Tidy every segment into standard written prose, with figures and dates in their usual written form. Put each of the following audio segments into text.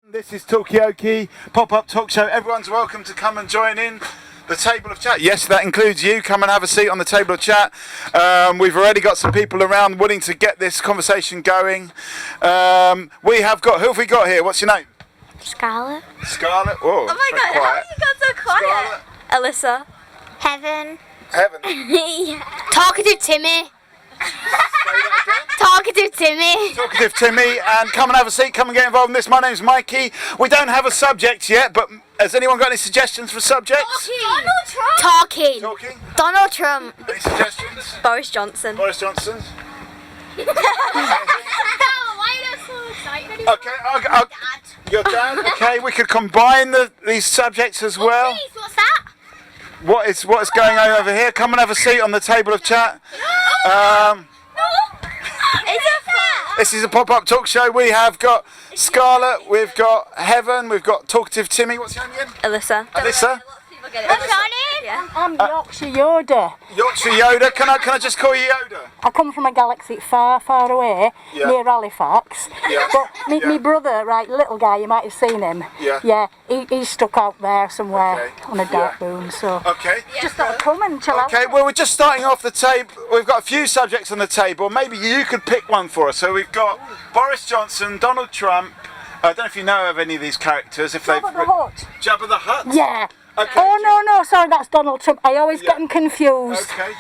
This is Talkaoke, pop-up talk show. Everyone's welcome to come and join in the table of chat. Yes, that includes you. Come and have a seat on the table of chat. We've already got some people around willing to get this conversation going. Who have we got here? What's your name? Scarlett. Scarlett? Whoa, Oh my god, how you got so quiet? Scarlett. Alyssa. Heaven. Heaven. Yeah. Talkative Timmy. Talkative Timmy. Talkative Timmy, and come and have a seat, come and get involved in this. My name's Mikey. We don't have a subject yet, but has anyone got any suggestions for subjects? Donald Trump. Talking. Talking? Donald Trump. Any suggestions? Boris Johnson. Boris Johnson? Why are you so excited? Okay, your dad? Okay, we could combine these subjects as well. Please, what's that? What is going on over here? Come and have a seat on the table of chat. This is a pop-up talk show. We have got Scarlett, we've got Heaven, we've got Talkative Timmy. What's your name again? Alyssa. Alyssa? What's your name? Yeah. I'm Yorkshire Yoda. Yorkshire Yoda. Can I just call you Yoda? I come from a galaxy far, far away, Yeah. near Halifax. Yeah. But me Yeah. brother, right, little guy, you might have seen him. Yeah. Yeah, he's stuck out there somewhere Okay. on a dark room, so Okay. just thought I'd come and chill out. Okay, well, we're just starting off the table. We've got a few subjects on the table. Maybe you could pick one for us. So we've got Boris Johnson, Donald Trump. I don't know if you know of any of these characters. If Jabba the Hutt. Jabba the Hutt? Yeah. Okay. Oh, no, sorry, that's Donald Trump. I always get them confused. Okay,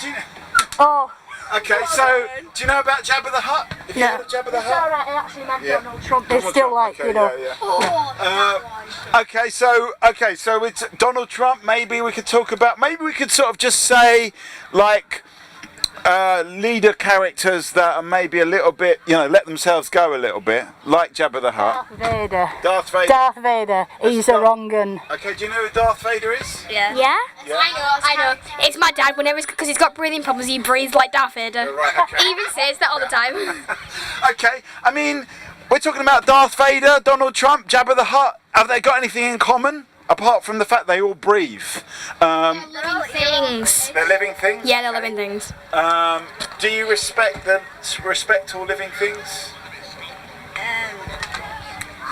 Oh, okay, so do you know about Jabba the Hutt? If you Yeah. heard of Jabba the it's Hutt? alright, I actually meant Yeah. Donald Trump. It's Donald still Trump, like, okay, you know. yeah. Okay, so it's Donald Trump. Maybe we could talk about. Maybe we could sort of just say, like, leader characters that are maybe a little bit, let themselves go a little bit, like Jabba the Hutt. Darth Vader. Darth Vader. He's a wrong un. Okay, do you know who Darth Vader is? Yeah. Yeah? Yeah. I know. It's my dad. Whenever because he's got breathing problems, he breathes like Darth Vader. Right. Okay. He even says that all the time. Okay. I mean, we're talking about Darth Vader, Donald Trump, Jabba the Hutt. Have they got anything in common apart from the fact they all breathe? Living things. They're living things. Yeah, they're living things. Do you respect all living things?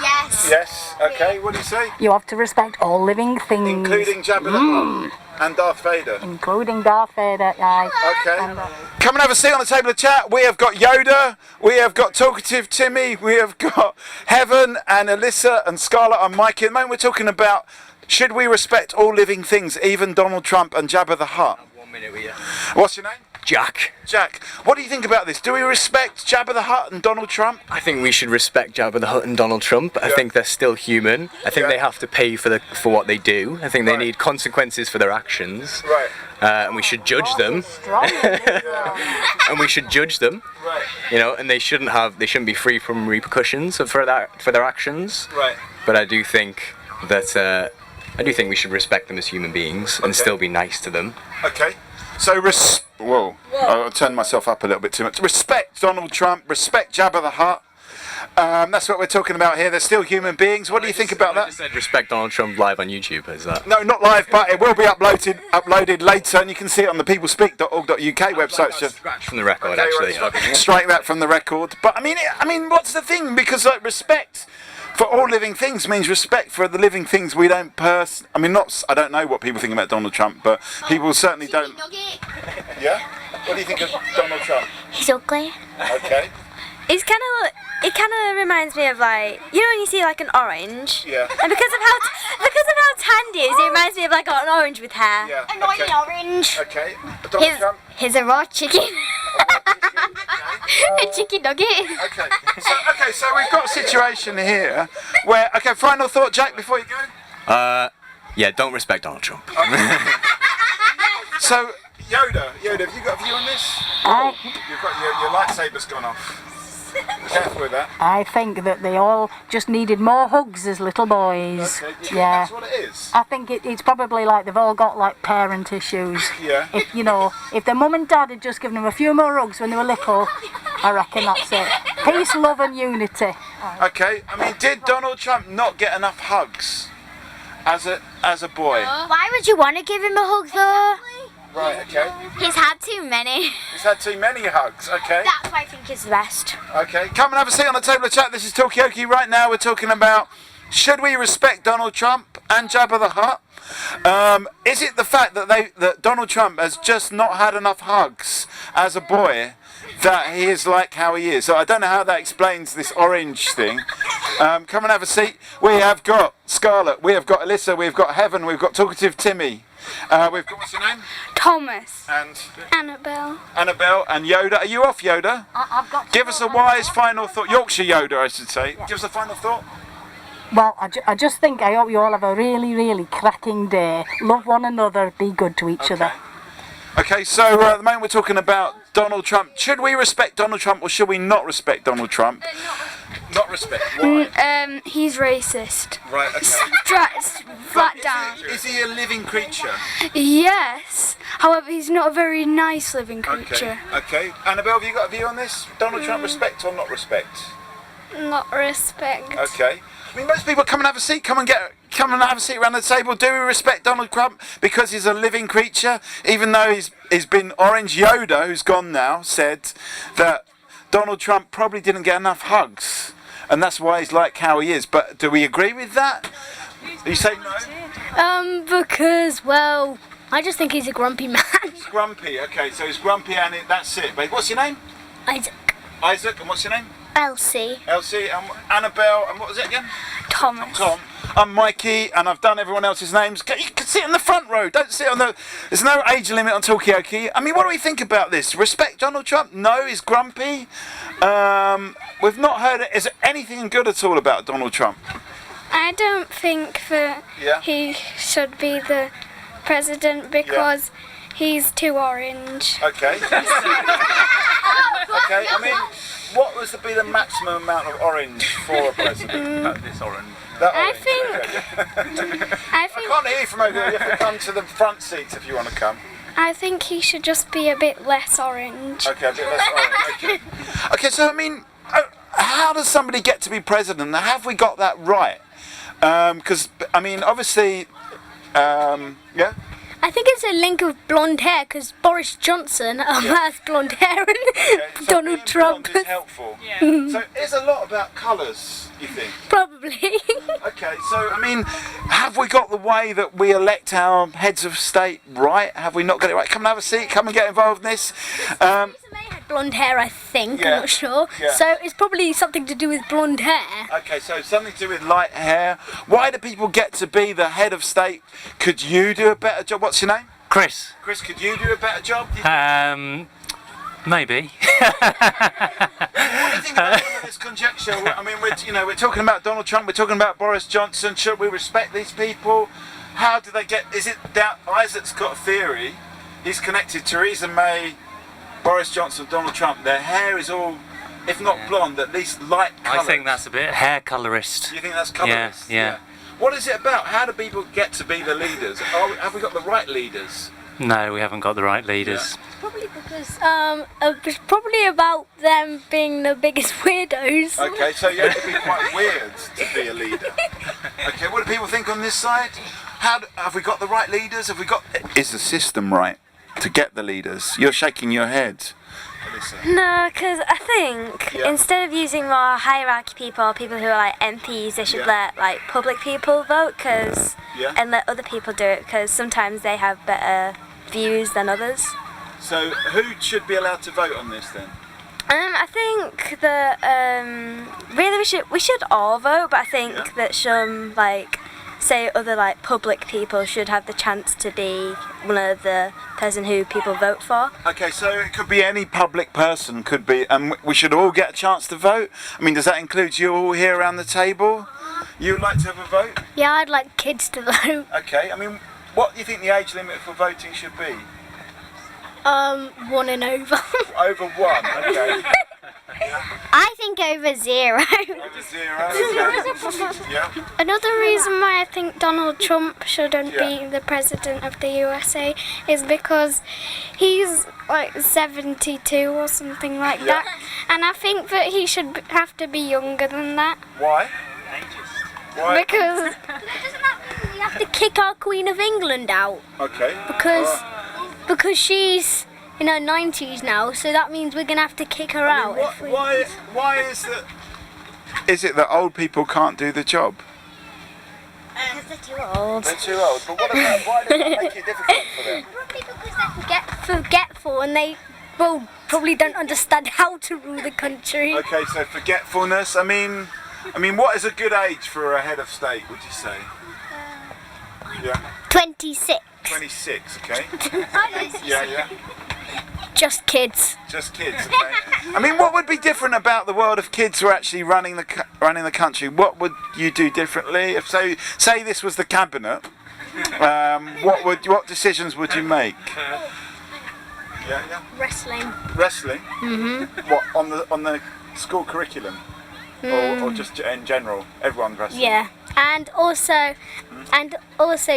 Yes. Yes. Okay. What do you say? You have to respect all living things. Including Jabba the Hutt and Darth Vader. Including Darth Vader, aye. Okay. And, Come and have a seat on the table of chat. We have got Yoda, we have got Talkative Timmy, we have got Heaven and Alyssa and Scarlett and Mikey. At the moment we're talking about, should we respect all living things, even Donald Trump and Jabba the Hutt? 1 minute with you. What's your name? Jack. Jack. What do you think about this? Do we respect Jabba the Hutt and Donald Trump? I think we should respect Jabba the Hutt and Donald Trump. I think they're still human. I think Yeah. they have to pay for what they do. I think they Right. need consequences for their actions. Right. And we should judge them. strong. And we should judge them. Right. And they shouldn't be free from repercussions for their actions. Right. But I do think that we should respect them as human beings and Okay. still be nice to them. Okay. So whoa. I'll turn myself up a little bit too much. Respect Donald Trump, respect Jabba the Hutt. That's what we're talking about here. They're still human beings. What do you think about I that? just said respect Donald Trump live on YouTube. Is that? No, not live, but it will be uploaded later, and you can see it on the peoplespeak.org.uk website. It's just Scratch from the record, Okay, actually. right, strike that from the record. But I mean, what's the thing? Because respect for all living things means respect for the living things we don't I don't know what people think about Donald Trump, but people certainly don't. Yeah. What do you think of Donald Trump? He's ugly. Okay. It kind of reminds me of like when you see like an orange. Yeah. And because of how tanned he is, it reminds me of like an orange with hair. Yeah. Annoying Okay. orange. Okay. Donald Trump. He's a raw chicken. Okay. A chicken nugget. Okay. So we've got a situation here where. Okay. Final thought, Jack, before you go. Yeah, don't respect Donald Trump. So Yoda, have you got a view on this? I, You've got your lightsaber's gone off. Be careful with that. I think that they all just needed more hugs as little boys. Okay. Do you think Yeah. that's what it is? I think it's probably like they've all got like parent issues. Yeah. If their mum and dad had just given them a few more hugs when they were little, I reckon that's it. Peace, love and unity. Okay. I mean, did Donald Trump not get enough hugs as a boy? Why would you want to give him a hug though? Right. Okay. He's had too many. He's had too many hugs. Okay. That's why I think he's the best. Okay. Come and have a seat on the table of chat. This is Talkaoke. Right now we're talking about should we respect Donald Trump and Jabba the Hutt? Is it the fact that Donald Trump has just not had enough hugs as a boy that he is like how he is? So I don't know how that explains this orange thing. Come and have a seat. We have got Scarlett, we have got Alyssa, we've got Heaven, we've got Talkative Timmy. We've got, what's your name? Thomas. And Annabelle. Annabelle and Yoda. Are you off, Yoda? I've got. Give us a wise final thought. Yorkshire Yoda, I should say. Give us a final thought. Well, I just think I hope you all have a really, really cracking day. Love one another, be good to each other. Okay, so at the moment we're talking about Donald Trump. Should we respect Donald Trump or should we not respect Donald Trump? Not respect. Why? He's racist. Right, okay. Flat down. Is he a living creature? Yes. However, he's not a very nice living creature. Okay. Annabelle, have you got a view on this? Donald Trump respect or not respect? Not respect. Okay. I mean, most people come and have a seat. Come and have a seat around the table. Do we respect Donald Trump because he's a living creature? Even though he's been Orange Yoda, who's gone now, said that Donald Trump probably didn't get enough hugs, and that's why he's like how he is. But do we agree with that? You say no? Because, well, I just think he's a grumpy man. He's grumpy. Okay, so he's grumpy, and that's it. But what's your name? Isaac. Isaac, and what's your name? Elsie. Elsie, and Annabelle, and what was it again? Thomas. Tom. I'm Mikey, and I've done everyone else's names. You can sit in the front row. Don't sit on the. There's no age limit on Talkaoke. I mean, what do we think about this? Respect Donald Trump? No, he's grumpy. We've not heard it. Is there anything good at all about Donald Trump? I don't think that he should be the president because he's too orange. Okay. Okay. I mean, what was to be the maximum amount of orange for a president? This orange. That orange. I can't hear you from over there. You have to come to the front seats if you want to come. I think he should just be a bit less orange. Okay, a bit less orange. Okay. Okay, so I mean, how does somebody get to be president? Now, have we got that right? Because I mean, obviously, yeah. I think it's a link of blonde hair because Boris Johnson has blonde hair and So Donald being Trump. blonde is helpful. So it's a lot about colours, you think? Probably. Okay, so I mean, have we got the way that we elect our heads of state right? Have we not got it right? Come and have a seat. Come and get involved in this. Theresa May had blonde hair, I think. Yeah. I'm not sure. Yeah. So it's probably something to do with blonde hair. Okay, so something to do with light hair. Why do people get to be the head of state? Could you do a better job? What's your name? Chris. Chris, could you do a better job? Do you think? Maybe. What do you think about all of this conjecture? I mean, we're talking about Donald Trump. We're talking about Boris Johnson. Should we respect these people? How do they get? Is it that Isaac's got a theory? He's connected Theresa May, Boris Johnson, Donald Trump. Their hair is all, if not blonde, at least light coloured. I think that's a bit hair colorist. You think that's colourist? Yeah. What is it about? How do people get to be the leaders? Have we got the right leaders? No, we haven't got the right leaders. Probably because it's probably about them being the biggest weirdos. Okay, so you have to be quite weird to be a leader. Okay, what do people think on this side? Have we got the right leaders? Is the system right to get the leaders? You're shaking your head. No, because I think instead of using more hierarchy people or people who are like MPs, they should let like public people vote and let other people do it because sometimes they have better views than others. So who should be allowed to vote on this then? I think that really we should all vote, but I think that some say other public people should have the chance to be one of the person who people vote for. Okay, so it could be any public person, could be, and we should all get a chance to vote. I mean, does that include you all here around the table? You'd like to have a vote? Yeah, I'd like kids to vote. Okay, I mean, what do you think the age limit for voting should be? 1 and over. Over 1, okay. I think over 0. Over 0, okay. Yeah. Another reason why I think Donald Trump shouldn't be the president of the USA is because he's 72 or something like that, and I think that he should have to be younger than that. Why? Why? Because doesn't that mean we have to kick our Queen of England out? Okay. Because she's in her 90s now, so that means we're gonna have to kick her out. Why is that? Is it that old people can't do the job? Because they're too old. They're too old. But what about, why does that make it difficult for them? Because they're forgetful and they probably don't understand how to rule the country. Okay, so forgetfulness. I mean, what is a good age for a head of state, would you say? Yeah. 26. 26, okay. Yeah. Just kids. Just kids, okay. I mean, what would be different about the world if kids were actually running the country? What would you do differently? If say this was the cabinet, what decisions would you make? Yeah. Wrestling. Wrestling? What, on the school curriculum? Or just in general, everyone's wrestling? Yeah. And also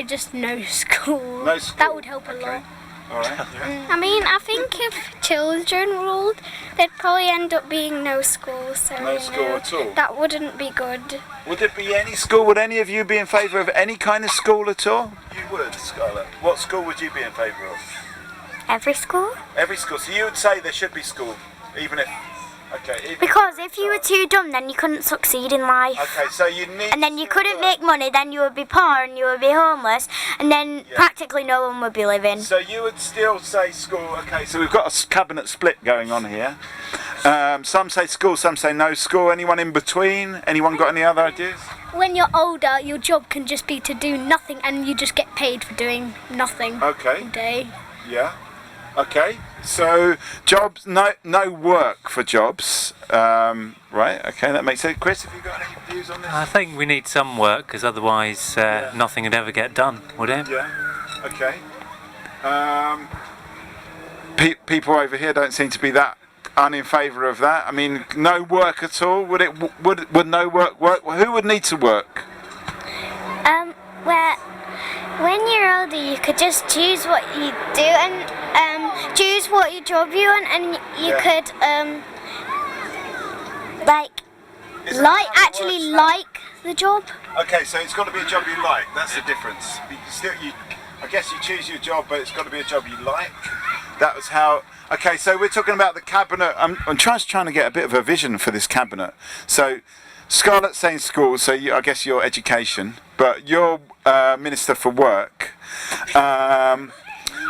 just no school. No school. That would help a lot. Alright, yeah. I mean, I think if children ruled, there'd probably end up being no school. So No school at all? That wouldn't be good. Would there be any school? Would any of you be in favour of any kind of school at all? You would, Scarlett. What school would you be in favour of? Every school? Every school. So you would say there should be school, even if... Okay. Because if you were too dumb, then you couldn't succeed in life. Okay, so you need... And then you couldn't make money, then you would be poor and you would be homeless, and then practically no one would be living. So you would still say school. Okay, so we've got a cabinet split going on here. Some say school, some say no school. Anyone in between? Anyone got any other ideas? When you're older, your job can just be to do nothing and you just get paid for doing nothing Okay. all day. Yeah. Okay. So jobs, no work for jobs. Right. Okay, that makes sense. Chris, have you got any views on this? I think we need some work because otherwise nothing would ever get done, would it? Yeah. Okay. People over here don't seem to be that in favour of that. I mean, no work at all. Would no work? Who would need to work? Where when you're older, you could just choose what you do and choose what your job you want, and you could like the job. Okay, so it's got to be a job you like. That's the difference. I guess you choose your job, but it's got to be a job you like. That was how. Okay, so we're talking about the cabinet. I'm trying to get a bit of a vision for this cabinet. So Scarlett's saying school, so I guess you're education, but you're Minister for Work.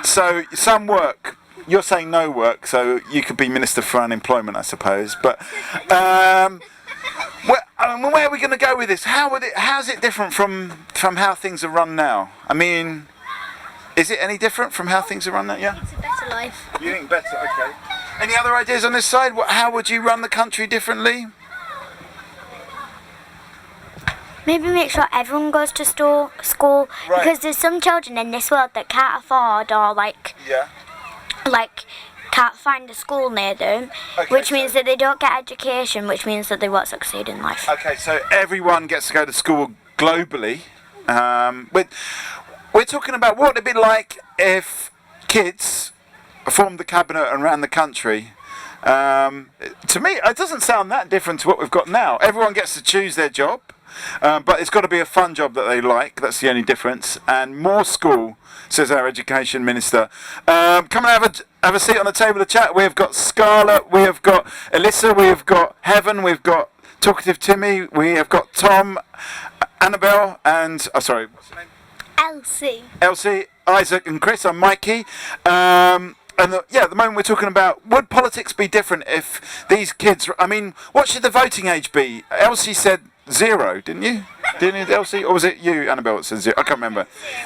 So some work. You're saying no work, so you could be Minister for Unemployment, I suppose. But where are we going to go with this? How's it different from how things are run now? I mean, is it any different from how things are run now? Yeah. It's a better life. You think better? Okay. Any other ideas on this side? How would you run the country differently? Maybe make sure everyone goes to school, Right. because there's some children in this world that can't afford or can't find a school near them, Okay, which means that they don't get education, which means that they won't succeed in life. Okay, so everyone gets to go to school globally. We're talking about what it'd be like if kids formed the cabinet and ran the country. To me, it doesn't sound that different to what we've got now. Everyone gets to choose their job, but it's got to be a fun job that they like. That's the only difference. And more school, says our education minister. Come and have a seat on the table of chat. We've got Scarlett, we have got Alyssa, we have got Heaven, we've got Talkative Timmy, we have got Tom, Annabelle, and what's her name? Elsie, Isaac, and Chris. I'm Mikey. At the moment we're talking about, would politics be different if these kids... I mean, what should the voting age be? Elsie said 0, didn't you? Didn't you, Elsie? Or was it you, Annabelle, that said 0? I can't remember.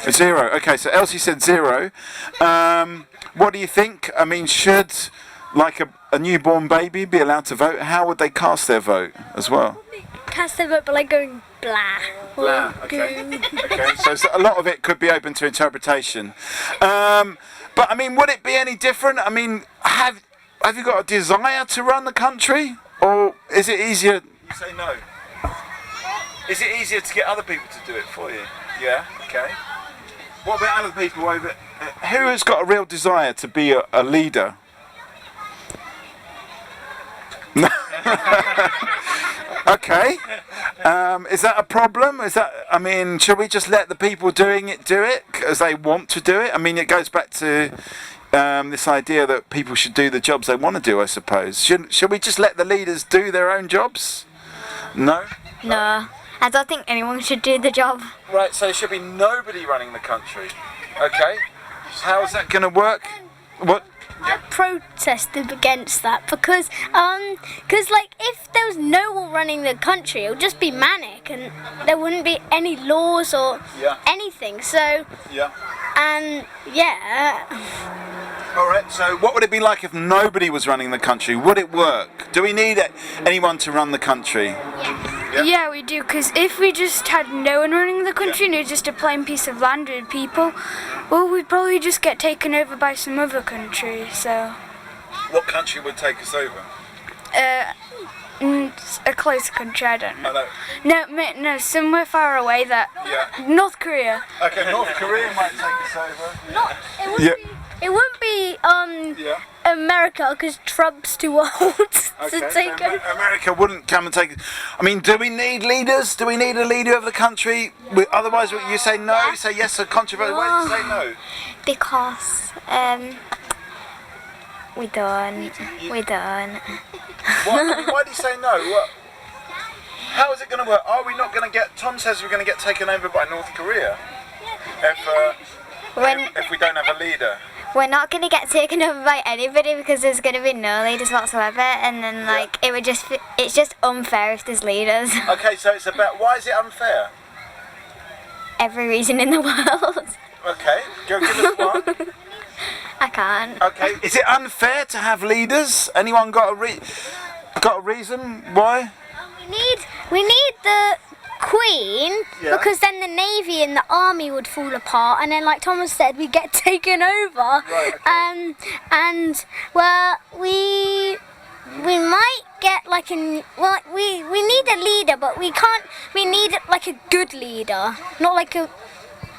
0. Okay, so Elsie said 0. What do you think? I mean, should, like a newborn baby, be allowed to vote? How would they cast their vote as well? Cast their vote, but like going blah. Blah, okay. Okay, so a lot of it could be open to interpretation. But I mean, would it be any different? I mean, have you got a desire to run the country, or is it easier? You say no. Is it easier to get other people to do it for you? Yeah. Okay. What about other people over? Who has got a real desire to be a leader? No. Okay. Is that a problem? I mean, should we just let the people doing it do it as they want to do it? I mean, it goes back to this idea that people should do the jobs they want to do, I suppose. Should we just let the leaders do their own jobs? No? No. I don't think anyone should do the job. Right, so there should be nobody running the country. Okay. How's that going to work? What? I protested against that because like if there was no one running the country, it would just be manic and there wouldn't be any laws or anything. So and All right. So what would it be like if nobody was running the country? Would it work? Do we need anyone to run the country? Yeah, we do, because if we just had no one running the country and it was just a plain piece of land with people, well, we'd probably just get taken over by some other country, so... What country would take us over? A close country, I don't know. No. No, somewhere far away that... North Korea. Okay, North Korea might take us over. it wouldn't be America because Trump's too old to take it. America wouldn't come and take it. I mean, do we need leaders? Do we need a leader of the country? Otherwise, you say no, you say yes, so controversial. Why do you say no? Because we don't. Why do you say no? What? How is it going to work? Are we not going to get... Tom says we're going to get taken over by North Korea if we don't have a leader. We're not going to get taken over by anybody because there's going to be no leaders whatsoever, and then it's just unfair if there's leaders. Okay, so it's about... Why is it unfair? Every reason in the world. Okay, give us one. I can't. Okay, is it unfair to have leaders? Anyone got a reason why? We need the Queen because then the Navy and the Army would fall apart, and then, like Thomas said, we get taken over. Right, okay. And well, we might get like we need a leader, but we can't. We need like a good leader, not like a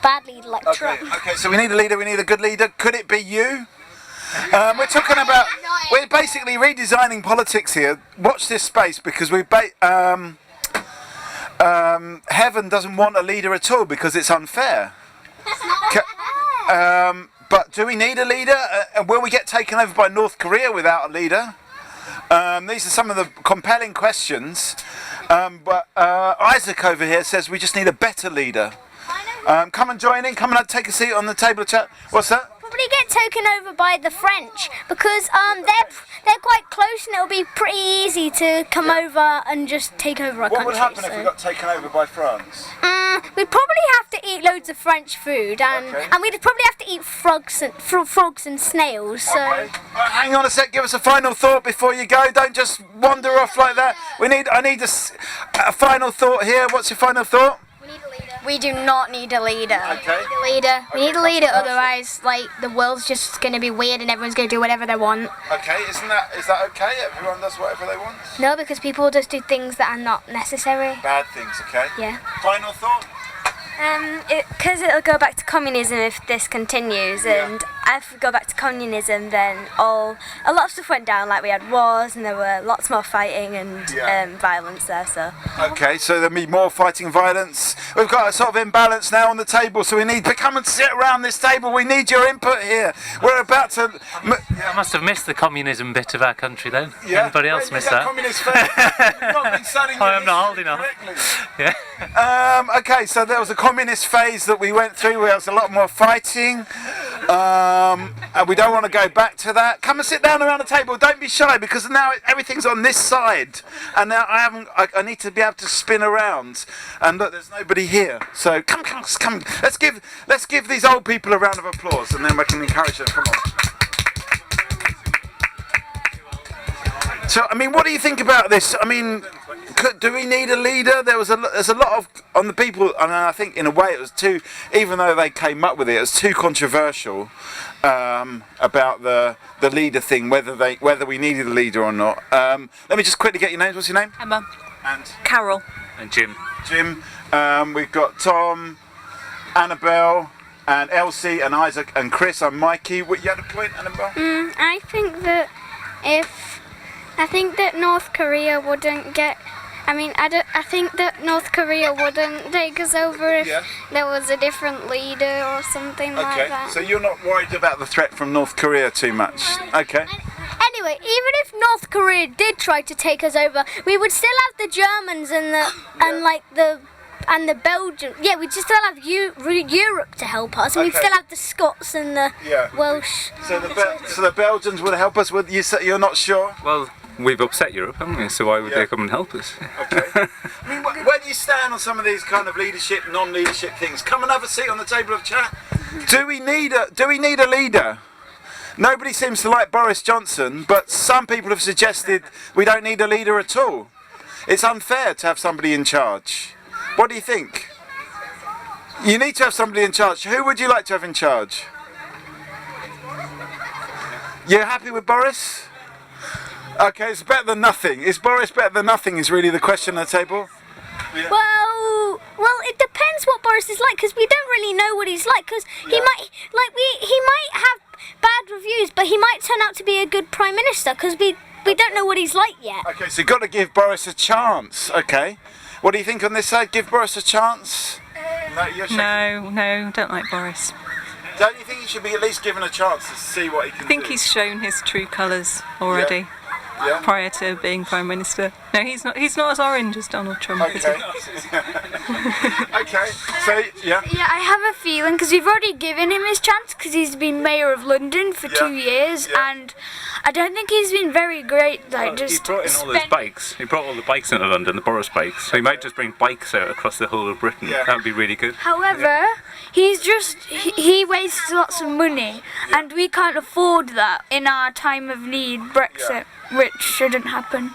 bad leader like Trump. Okay, so we need a leader. We need a good leader. Could it be you? We're talking about. We're basically redesigning politics here. Watch this space because Heaven doesn't want a leader at all because it's unfair. But do we need a leader? Will we get taken over by North Korea without a leader? These are some of the compelling questions. But Isaac over here says we just need a better leader. Come and join in. Come and take a seat on the table of chat. What's that? Probably get taken over by the French because they're quite close and it'll be pretty easy to come over and just take over our country. What would happen if we got taken over by France? We'd probably have to eat loads of French food and we'd probably have to eat frogs and snails. So. Okay. Hang on a sec. Give us a final thought before you go. Don't just wander off like that. I need a final thought here. What's your final thought? We do not need a leader. Okay. We need a leader, otherwise, like, the world's just going to be weird and everyone's going to do whatever they want. Okay, is that okay? Everyone does whatever they want? No, because people just do things that are not necessary. Bad things, okay? Yeah. Final thought? Because it'll go back to communism if this continues, and if we go back to communism, then a lot of stuff went down. Like we had wars, and there were lots more fighting and violence there. So okay, so there'll be more fighting, violence. We've got a sort of imbalance now on the table, so we need to come and sit around this table. We need your input here. We're about to. I must have missed the communism bit of our country then. Yeah. Anybody else missed that? Communist phase. You've not been studying I am not holding on. Yeah. Okay, so there was a communist phase that we went through where there was a lot more fighting. And we don't want to go back to that. Come and sit down around the table. Don't be shy because now everything's on this side, and now I need to be able to spin around. And look, there's nobody here. So come. Let's give these old people a round of applause, and then we can encourage them. Come on. So, I mean, what do you think about this? I mean, do we need a leader? There's a lot on the people, and I think in a way it was too, even though they came up with it, it was too controversial about the leader thing, whether we needed a leader or not. Let me just quickly get your names. What's your name? Emma. And Carol. And Jim. Jim. We've got Tom, Annabelle, and Elsie, and Isaac, and Chris. I'm Mikey. What you had a point, Annabelle? I think that North Korea wouldn't get. I think that North Korea wouldn't take us over if there was a different leader or something like that. So you're not worried about the threat from North Korea too much? Okay. Anyway, Anyway, even if North Korea did try to take us over, we would still have the Germans and the Belgians. Yeah, we'd still have Europe to help us, and we'd still have the Scots and the Welsh. So the Belgians would help us with. You're not sure? Well, we've upset Europe, haven't we? So why would they come and help us? Okay. I mean, where do you stand on some of these kind of leadership, non-leadership things? Come and have a seat on the table of chat. Do we need a leader? Nobody seems to like Boris Johnson, but some people have suggested we don't need a leader at all. It's unfair to have somebody in charge. What do you think? You need to have somebody in charge. Who would you like to have in charge? You're happy with Boris? Okay, it's better than nothing. Is Boris better than nothing is really the question on the table? Yeah. Well, it depends what Boris is like, because we don't really know what he's like, because he might have bad reviews, but he might turn out to be a good Prime Minister, because we don't know what he's like yet. Okay, so you've got to give Boris a chance, okay? What do you think on this side? Give Boris a chance? No, don't like Boris. Don't you think he should be at least given a chance to see what he can do? I think he's shown his true colours already. Yeah. Prior to being Prime Minister. No, he's not as orange as Donald Trump, is he? Okay, so, yeah. Yeah, I have a feeling, because we've already given him his chance, because he's been Mayor of London for 2 years, and I don't think he's been very great. Like, He brought in all those bikes. He brought all the bikes into London, the Boris bikes. So he might just bring bikes out across the whole of Britain. That would be really good. However, he wastes lots of money, and we can't afford that in our time of need, Brexit, which shouldn't happen.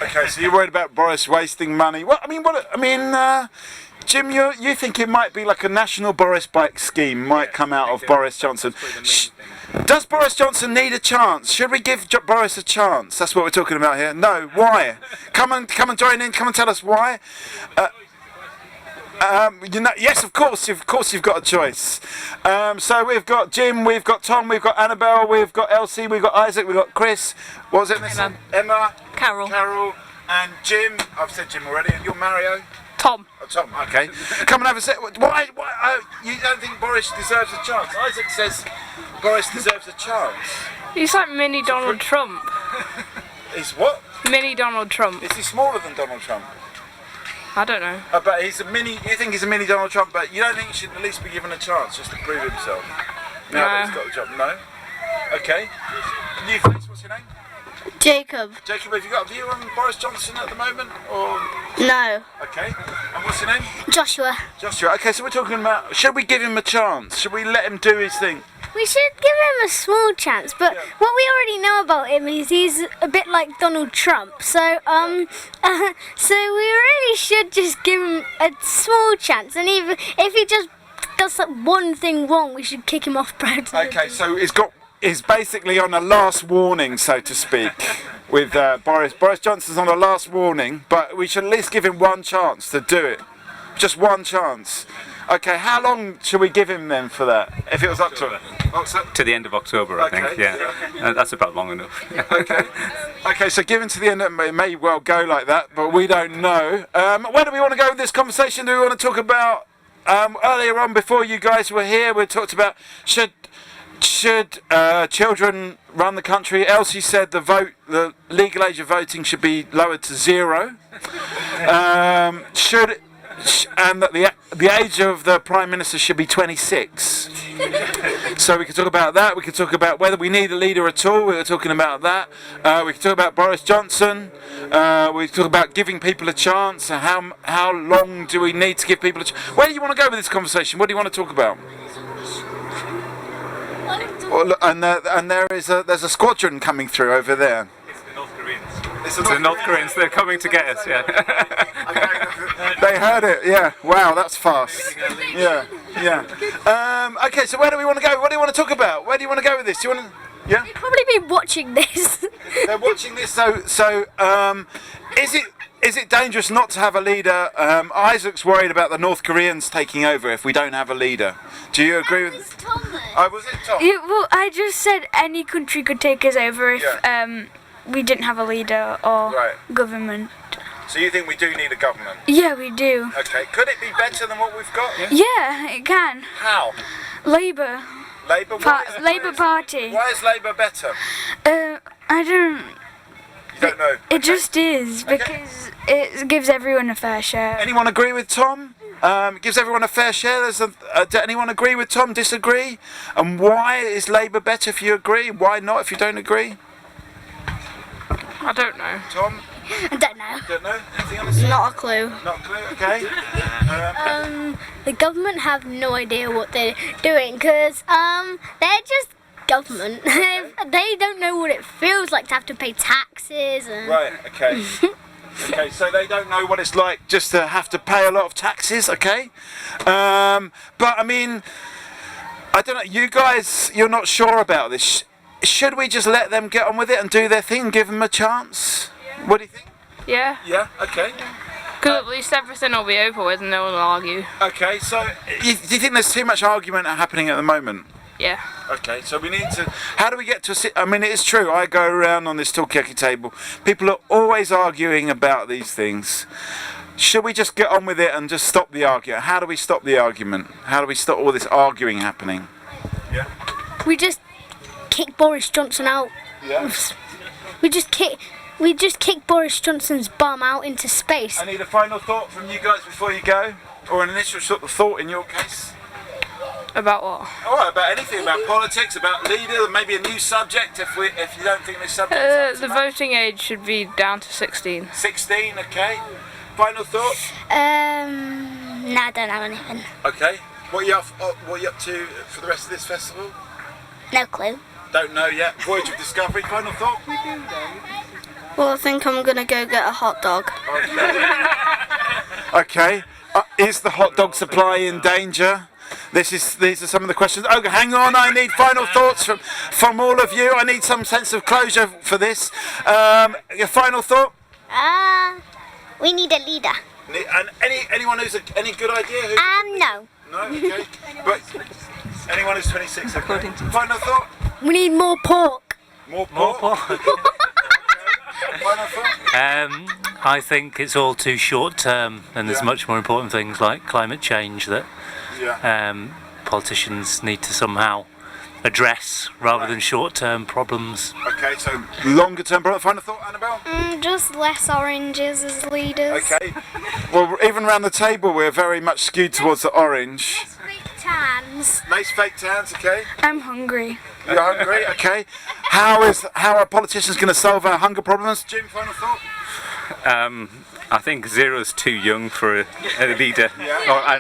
Okay, so you're worried about Boris wasting money. Jim, you think it might be like a national Boris bike scheme might come out of Boris Johnson. Does Boris Johnson need a chance? Should we give Boris a chance? That's what we're talking about here. No, why? Come and join in. Come and tell us why. Yes, of course you've got a choice. So we've got Jim, we've got Tom, we've got Annabelle, we've got Elsie, we've got Isaac, we've got Chris. What was it? Emma. Carol, and Jim. I've said Jim already. And you're Mario. Tom. Oh, Tom. Okay. Come and have a sit. Why? You don't think Boris deserves a chance? Isaac says Boris deserves a chance. He's like mini Donald Trump. He's what? Mini Donald Trump. Is he smaller than Donald Trump? I don't know. But he's a mini. You think he's a mini Donald Trump? But you don't think he should at least be given a chance just to prove himself? Now that he's got the job. No. Okay. New face. What's your name? Jacob. Jacob, have you got a view on Boris Johnson at the moment, or? No. Okay. And what's your name? Joshua. Joshua. Okay, so we're talking about. Should we give him a chance? Should we let him do his thing? We should give him a small chance, but what we already know about him is he's a bit like Donald Trump. So so we really should just give him a small chance, and even if he just does that one thing wrong, we should kick him off presidency. Okay, so he's basically on a last warning, so to speak, with Boris. Boris Johnson's on a last warning, but we should at least give him one chance to do it. Just one chance. Okay, how long should we give him then for that? If it was up to To the end of October, I think. Yeah, that's about long enough. Okay, so given to the end, it may well go like that, but we don't know. Where do we want to go with this conversation? Do we want to talk about earlier on before you guys were here? We talked about should children run the country? Elsie said the legal age of voting should be lowered to 0. And that the age of the Prime Minister should be 26. So we could talk about that. We could talk about whether we need a leader at all. We were talking about that. We could talk about Boris Johnson. We could talk about giving people a chance. How long do we need to give people a chance? Where do you want to go with this conversation? What do you want to talk about? Well, look, and there's a squadron coming through over there. It's the North Koreans. They're coming to get us. Yeah. They heard it. Yeah. Wow, that's fast. Yeah. Okay, so where do we want to go? What do you want to talk about? Where do you want to go with this? Do you want to? Yeah. They'd probably be watching this. They're watching this. So is it dangerous not to have a leader? Isaac's worried about the North Koreans taking over if we don't have a leader. Do you agree with? Was it Tom? Yeah, well, I just said any country could take us over if we didn't have a leader or government. So you think we do need a government? Yeah, we do. Okay. Could it be better than what we've got? Yeah, it can. How? Labour. Labour? Labour Party. Why is Labour better? I don't. You don't know. It just is because it gives everyone a fair share. Anyone agree with Tom? It gives everyone a fair share. Does anyone agree with Tom? Disagree? And why is Labour better if you agree? Why not if you don't agree? I don't know. Tom? I don't know. Don't know? Anything on the side? Not a clue. Not a clue, okay. The government have no idea what they're doing because they're just government. They don't know what it feels like to have to pay taxes and. Right, okay. Okay, so they don't know what it's like just to have to pay a lot of taxes, okay? But I mean, I don't know, you guys, you're not sure about this. Should we just let them get on with it and do their thing and give them a chance? Yeah. What do you think? Yeah. Yeah, okay. Because at least everything will be over with and no one will argue. Okay, so do you think there's too much argument happening at the moment? Yeah. Okay, so we need to. How do we get to I mean, it is true. I go around on this Talkaoke table. People are always arguing about these things. Should we just get on with it and just stop the argument? How do we stop the argument? How do we stop all this arguing happening? Yeah. We just kick Boris Johnson out. Yeah. We just kick Boris Johnson's bum out into space. I need a final thought from you guys before you go, or an initial sort of thought in your case. About what? Oh, about anything, about politics, about leaders, maybe a new subject. If you don't think this subject. The voting age should be down to 16. 16, okay. Final thought. No, I don't have anything. Okay. What are you up to for the rest of this festival? No clue. Don't know yet. Voyage of Discovery. Final thought. Well, I think I'm gonna go get a hot dog. Okay. Is the hot dog supply in danger? These are some of the questions. Oh, hang on, I need final thoughts from all of you. I need some sense of closure for this. Your final thought? We need a leader. And anyone who's any good idea? No. No, okay. But anyone who's 26, okay. Final thought? We need more pork. More pork? Final thought? I think it's all too short term, and there's much more important things like climate change that politicians need to somehow address rather than short-term problems. Okay, so longer-term problem. Final thought, Annabelle? Just less oranges as leaders. Okay. Well, even around the table, we're very much skewed towards the orange. Fake tans. Nice fake tans, okay. I'm hungry. You're hungry, okay. How are politicians going to solve our hunger problems? Jim, final thought? I think 0's too young for a leader,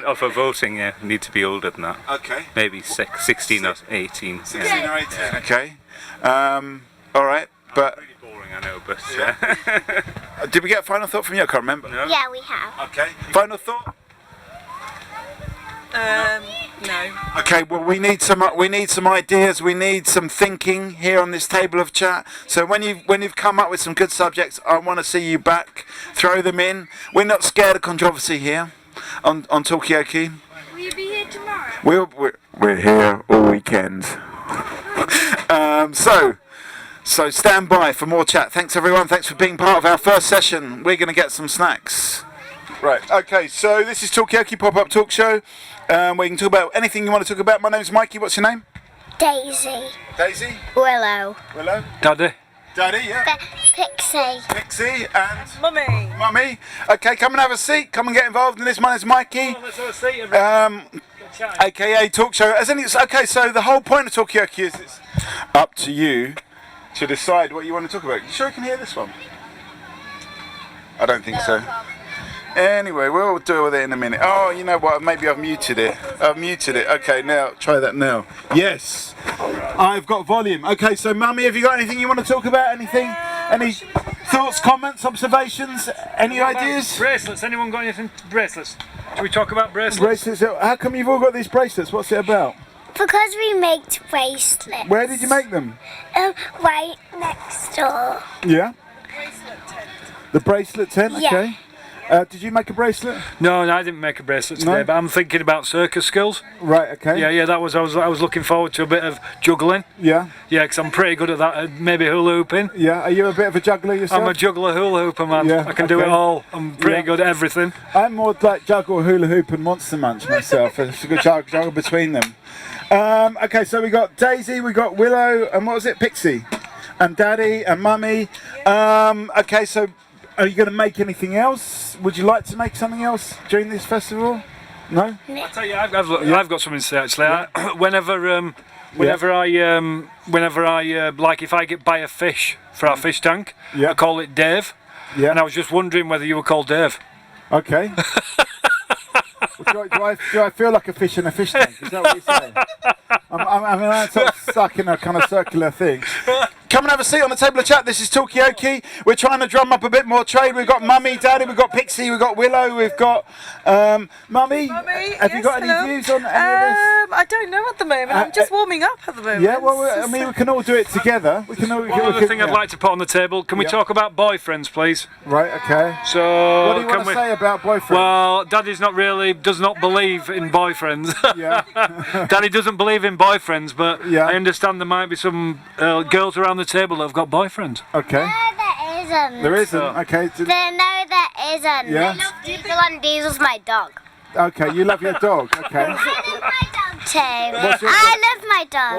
or for voting. Yeah, need to be older than that. Okay. Maybe 16 or 18. 16 or 18. Okay. All right, but. Really boring, I know, but. Did we get a final thought from you? I can't remember. No. Yeah, we have. Okay. Final thought. No. Okay, well we need some ideas, we need some thinking here on this table of chat. So when you've come up with some good subjects, I want to see you back. Throw them in. We're not scared of controversy here on Talkaoke. Will you be here tomorrow? We're here all weekend. So stand by for more chat. Thanks everyone. Thanks for being part of our first session. We're going to get some snacks. Right, okay, so this is Talkaoke Pop-Up Talk Show. We can talk about anything you want to talk about. My name's Mikey, what's your name? Daisy. Daisy? Willow. Willow? Daddy. Daddy, yeah. Pixie. Pixie and... Mummy. Mummy. Okay, come and have a seat. Come and get involved in this. My name's Mikey. Let's have a seat. AKA Talk Show. Okay, so the whole point of Talkaoke is it's up to you to decide what you want to talk about. You sure you can hear this one? I don't think so. Anyway, we'll deal with it in a minute. Oh, you know what? Maybe I've muted it. Okay, now try that now. Yes, I've got volume. Okay, so Mummy, have you got anything you want to talk about? Anything? Any thoughts, comments, observations? Any ideas? Bracelets. Anyone got anything? Bracelets. Should we talk about bracelets? Bracelets. How come you've all got these bracelets? What's it about? Because we make bracelets. Where did you make them? Right next door. Yeah. The bracelet tent. Yeah. Okay. Did you make a bracelet? No, I didn't make a bracelet today, but I'm thinking about circus skills. Right, okay. Yeah, I was looking forward to a bit of juggling. Yeah. Yeah, because I'm pretty good at that. Maybe hula hooping. Yeah, are you a bit of a juggler yourself? I'm a juggler hula hooper, man. Yeah, I can do it all. I'm pretty good at everything. I'm more like juggle, hula hoop and monster munch myself. It's a good juggle between them. Okay, so we got Daisy, we got Willow, and what was it? Pixie. and Daddy and Mummy. Okay, so are you going to make anything else? Would you like to make something else during this festival? No? I'll tell you, I've got something to say actually. Whenever I like, if I buy a fish for our fish tank, I call it Dave. Yeah. And I was just wondering whether you were called Dave. Okay. Do I feel like a fish in a fish tank? Is that what you're saying? I'm sort of stuck in a kind of circular thing. Come and have a seat on the table of chat. This is Talkaoke. We're trying to drum up a bit more trade. We've got Mummy, Daddy, we've got Pixie, we've got Willow, we've got Mummy. Have you got any views on any of this? I don't know at the moment. I'm just warming up at the moment. Yeah, well, I mean, we can all do it together. We can all. One other thing I'd like to put on the table. Can we talk about boyfriends, please? Right. Okay. So what do you want to say about boyfriends? Well, Daddy's does not believe in boyfriends. Yeah. Daddy doesn't believe in boyfriends, but I understand there might be some girls around the table that have got boyfriends. Okay. No, there isn't. There isn't. Okay. No, there isn't. Yeah. I love Diesel and Diesel's my dog. Okay, you love your dog. Okay. I love my dog too. What's your I love my dog.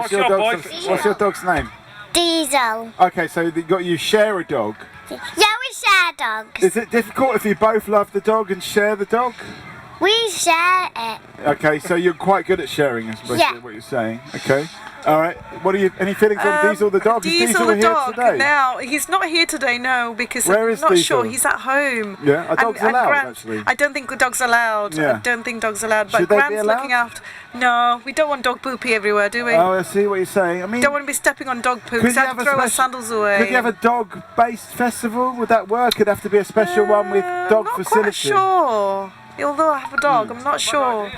What's your dog's name? Diesel. Okay, so you share a dog. Yeah, we share dogs. Is it difficult if you both love the dog and share the dog? We share it. Okay, so you're quite good at sharing, is basically what you're saying. Okay. All right. What are you? Any feelings on Diesel the dog? Is Diesel the here dog. today? Now he's not here today. No, because Where is I'm not Diesel? sure. He's at home. Yeah, are dogs allowed, Grant, actually? I don't think dogs allowed. Yeah. I don't think dogs allowed. But Should they be Grant's allowed? looking after. No, we don't want dog poopy everywhere, do we? Oh, I see what you're saying. I mean, Don't want to be stepping on dog poop. could We you have have to a throw our special- sandals away. could you have a dog-based festival? Would that work? It'd have to be a special one with dog not facility. quite sure. Although I have a dog, I'm not sure.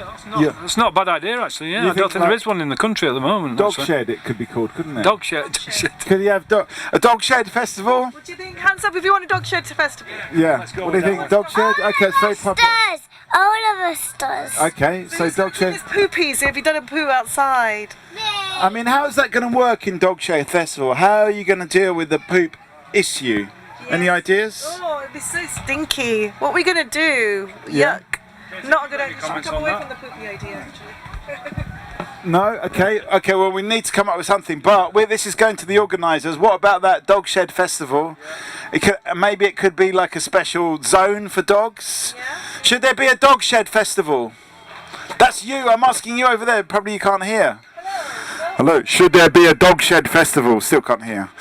It's not a bad idea actually. Yeah, You I don't think think there is one in the country at the moment. Dog actually. shed, it could be called, couldn't it? Dog shed. Could you have a dog shed festival? What do you think? Hands up if you want a dog shed festival. Yeah. What do you think? Dog shed? Okay, it's very popular. Does. All of us does. Okay, so dog shed. It's poopies if you done a poo outside. I mean, how is that going to work in Dog Shed Festival? How are you going to deal with the poop issue? Any ideas? Oh, it'd be so stinky. What are we gonna do? Yeah. Yuck. Not a good idea. Should we comments come on away that? from the poopy idea, actually? No? Okay, well, we need to come up with something, but this is going to the organisers. What about that Dog Shed Festival? Maybe it could be like a special zone for dogs. Yeah. Should there be a Dog Shed Festival? That's you, I'm asking you over there, probably you can't hear. Hello, should there be a Dog Shed Festival? Still can't hear.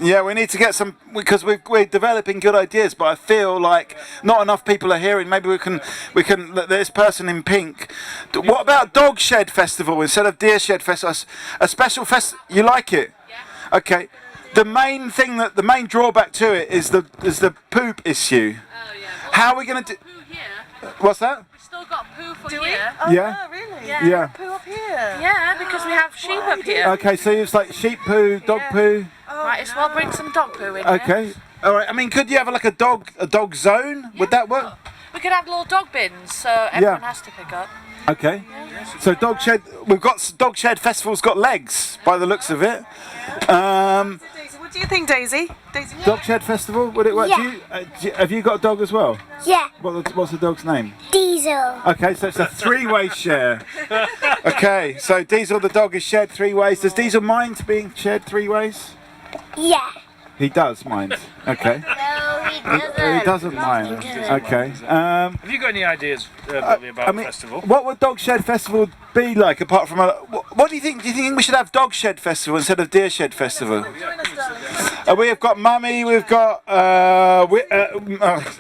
Yeah, we need to get some, because we're developing good ideas, but I feel like not enough people are hearing. Maybe we can this person in pink. What about Dog Shed Festival instead of Deer Shed Festival? A special fest. You like it? Yeah. Okay. The main drawback to it is the poop issue. Oh yeah. Well, How are we going to do? poo here. What's that? We've still got poo for Do we? here. Oh, Yeah. no, really? Yeah. Poo up here. Yeah, because we have sheep up here. Okay, so it's like sheep poo, dog poo. Might as well bring some dog poo in here. Okay. All right. I mean, could you have like a dog zone? Would that work? We could have little dog bins, so everyone has to pick up. Okay. So Dog Shed, Dog Shed Festival's got legs by the looks of it. Daisy, what do you think, Daisy? Daisy? Dog Shed Festival, would it work? Yeah. Have you got a dog as well? Yeah. What's the dog's name? Diesel. Okay, so it's a three-way share. Okay, so Diesel the dog is shared 3 ways. Does Diesel mind being shared 3 ways? Yeah. He does mind. Okay. No, he doesn't. He doesn't mind. Okay. Have you got any ideas about the festival? What would Dog Shed Festival be like apart from what do you think? Do you think we should have Dog Shed Festival instead of Deer Shed Festival? We have got Mummy, we've got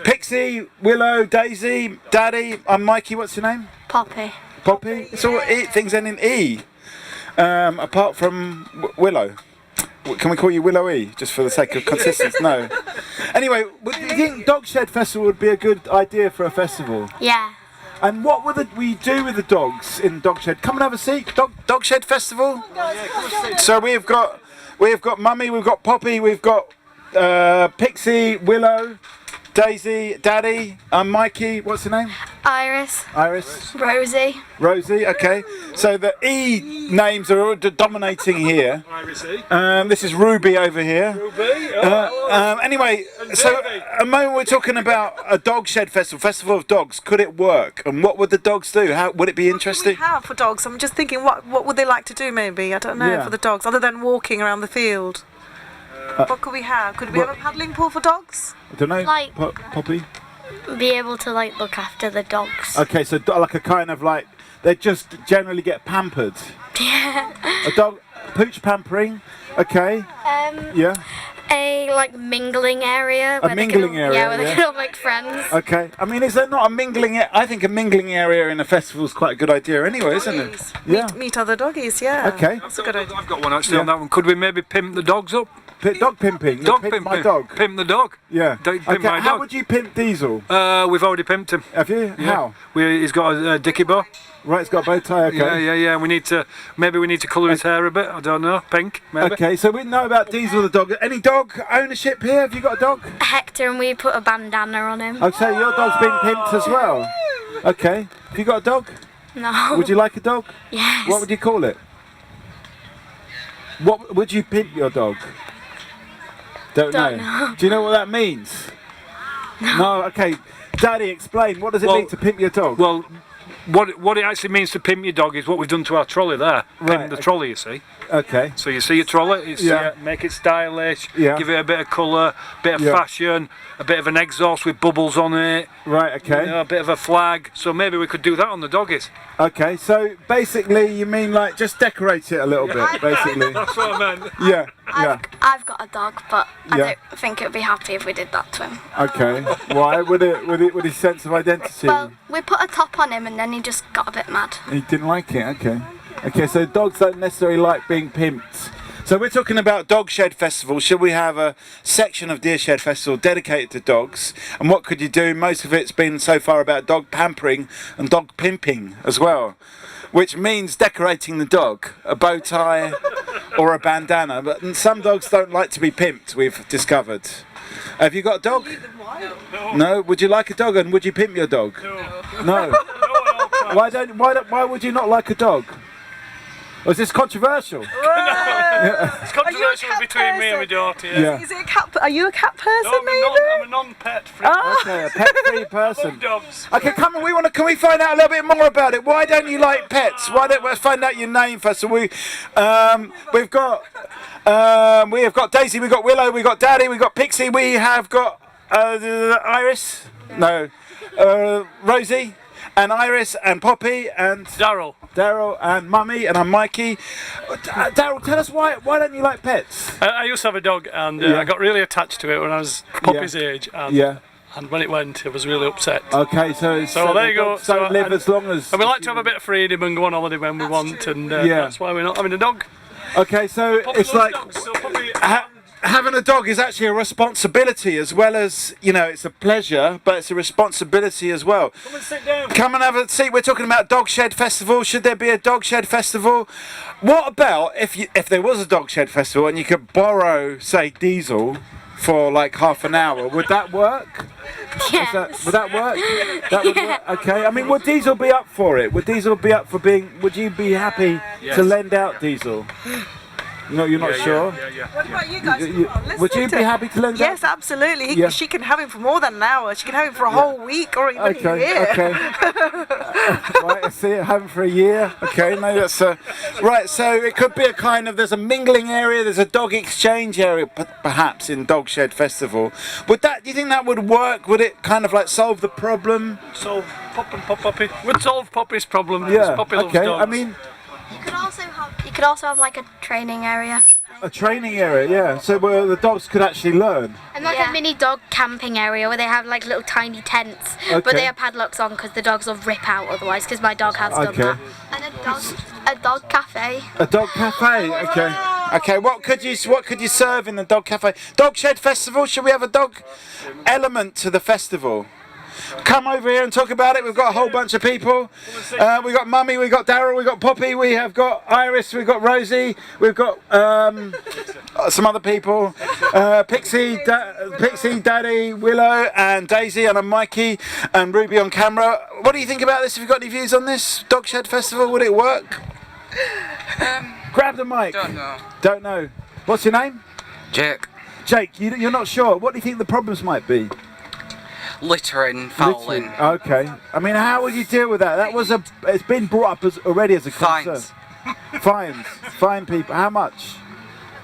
Pixie, Willow, Daisy, Daddy. I'm Mikey. What's your name? Poppy. Poppy. It's all things end in E. Apart from Willow. Can we call you Willow E, just for the sake of consistency? No. Anyway, do you think Dog Shed Festival would be a good idea for a festival? Yeah. And what would we do with the dogs in Dog Shed? Come and have a seat. Dog Shed Festival. So we've got Mummy, we've got Poppy, we've got Pixie, Willow, Daisy, Daddy. I'm Mikey. What's your name? Iris. Iris. Rosie. Rosie, okay. So the E names are dominating here. This is Ruby over here. Anyway, so at the moment we're talking about a dog shed festival of dogs. Could it work? And what would the dogs do? How would it be interesting? What for dogs? I'm just thinking, what would they like to do? Maybe I don't know for the dogs, other than walking around the field. What could we have? Could we have a paddling pool for dogs? I don't know. Like- Poppy. Be able to like look after the dogs. Okay, so like a kind of like they just generally get pampered. Yeah. A dog pooch pampering. Okay. Yeah. A like mingling area. A mingling area. Yeah, where they can all make friends. Okay. I mean, is there not a mingling? I think a mingling area in a festival is quite a good idea, anyway, isn't it? Yeah. Meet other doggies. Yeah. Okay. That's a good idea. I've got one actually on that one. Could we maybe pimp the dogs up? Dog pimping. Dog Pimp pimping. my dog. Pimp the dog. Yeah. Pimp Okay. my How dog. would you pimp Diesel? We've already pimped him. Have you? Yeah. How? He's got a dicky bow. Right, it's got a bow tie. Okay. Yeah. We need to colour his hair a bit. I don't know, pink maybe. Okay, so we know about Diesel the dog. Any dog ownership here? Have you got a dog? Hector, and we put a bandana on him. Oh, so your dog's been pimped as well. Okay. Have you got a dog? No. Would you like a dog? Yes. What would you call it? What would you pimp your dog? Don't know. Do you know what that means? No. Okay. Daddy, explain. What does it mean to pimp your dog? Well, what it actually means to pimp your dog is what we've done to our trolley there. Right, Pimp the trolley, you see. Okay. So you see your trolley, make it stylish, give it a bit of colour, bit of fashion, a bit of an exhaust with bubbles on it. Right, okay. A bit of a flag. So maybe we could do that on the doggies. Okay, so basically you mean like just decorate it a little bit, basically. That's what I meant. Yeah. I've got a dog, but I Yeah. don't think it would be happy if we did that to him. Okay. Why? With his sense of identity? Well, we put a top on him and then he just got a bit mad. He didn't like it. Okay. Okay, so dogs don't necessarily like being pimped. So we're talking about Dog Shed Festival. Should we have a section of Deer Shed Festival dedicated to dogs? And what could you do? Most of it's been so far about dog pampering and dog pimping as well, which means decorating the dog, a bow tie or a bandana. But some dogs don't like to be pimped, we've discovered. Have you got a dog? No. Would you like a dog, and would you pimp your dog? No. Why would you not like a dog? Or is this controversial? It's controversial between me and my daughter. Yeah. Is it a cat? Are you a cat person? I'm a non-pet free. Okay, a pet-free person. Dogs. Okay, come on. Can we find out a little bit more about it? Why don't you like pets? Why don't we find out your name first? So we have got Daisy, we've got Willow, we've got Daddy, we've got Pixie, we have got Iris. No, Rosie. And Iris and Poppy and Daryl and Mummy, and I'm Mikey. Daryl, tell us why don't you like pets? I used to have a dog, and I got really attached to it when I was Poppy's age. And, and when it went, I was really upset. Okay, so there you go. So live as long as. And we like to have a bit of freedom and go on holiday when we want, and that's why we're not having a dog. Okay, so Poppy it's loves like dogs, so Poppy, having a dog is actually a responsibility as well as, it's a pleasure, but it's a responsibility as well. Come and sit down. Come and have a seat. We're talking about Dog Shed Festival. Should there be a Dog Shed Festival? What about if there was a Dog Shed Festival and you could borrow, say, Diesel for like half an hour? Would that work? Yes. Would that work? That would work. Okay. I mean, would Diesel be up for it? Would Diesel be up for being? Would you be happy to lend out Diesel? No, you're not sure? What about you guys? Would you be happy to lend Yes, out? absolutely. She can have him for more than an hour. She can have him for a whole week or even a year. Okay. Right, I see it. Have him for a year. Okay, no, that's right. So it could be a kind of, there's a mingling area, there's a dog exchange area, perhaps in Dog Shed Festival. Do you think that would work? Would it kind of like solve the problem? Solve Poppy. Would solve Poppy's problem. Yeah. Poppy loves Okay. dogs. I mean, You could also have like a training area. a training area, yeah. So where the dogs could actually learn. And like a mini dog camping area where they have like little tiny tents, but Okay. they have padlocks on because the dogs will rip out otherwise. Because my dog has done that. And a dog cafe. A dog cafe. Okay. Okay. What could you serve in the dog cafe? Dog Shed Festival. Should we have a dog element to the festival? come over here and talk about it. We've got a whole bunch of people. We've got Mummy, we've got Daryl, we've got Poppy, we have got Iris, we've got Rosie, we've got some other people. Pixie, Daddy, Willow, and Daisy, and I'm Mikey, and Ruby on camera. What do you think about this? Have you got any views on this Dog Shed Festival? Would it work? Grab the mic. Don't know. Don't know. What's your name? Jake. Jake, you're not sure. What do you think the problems might be? Littering, fouling. Okay. I mean, how would you deal with that? It's been brought up already as a concern. Fines. Fine people. How much?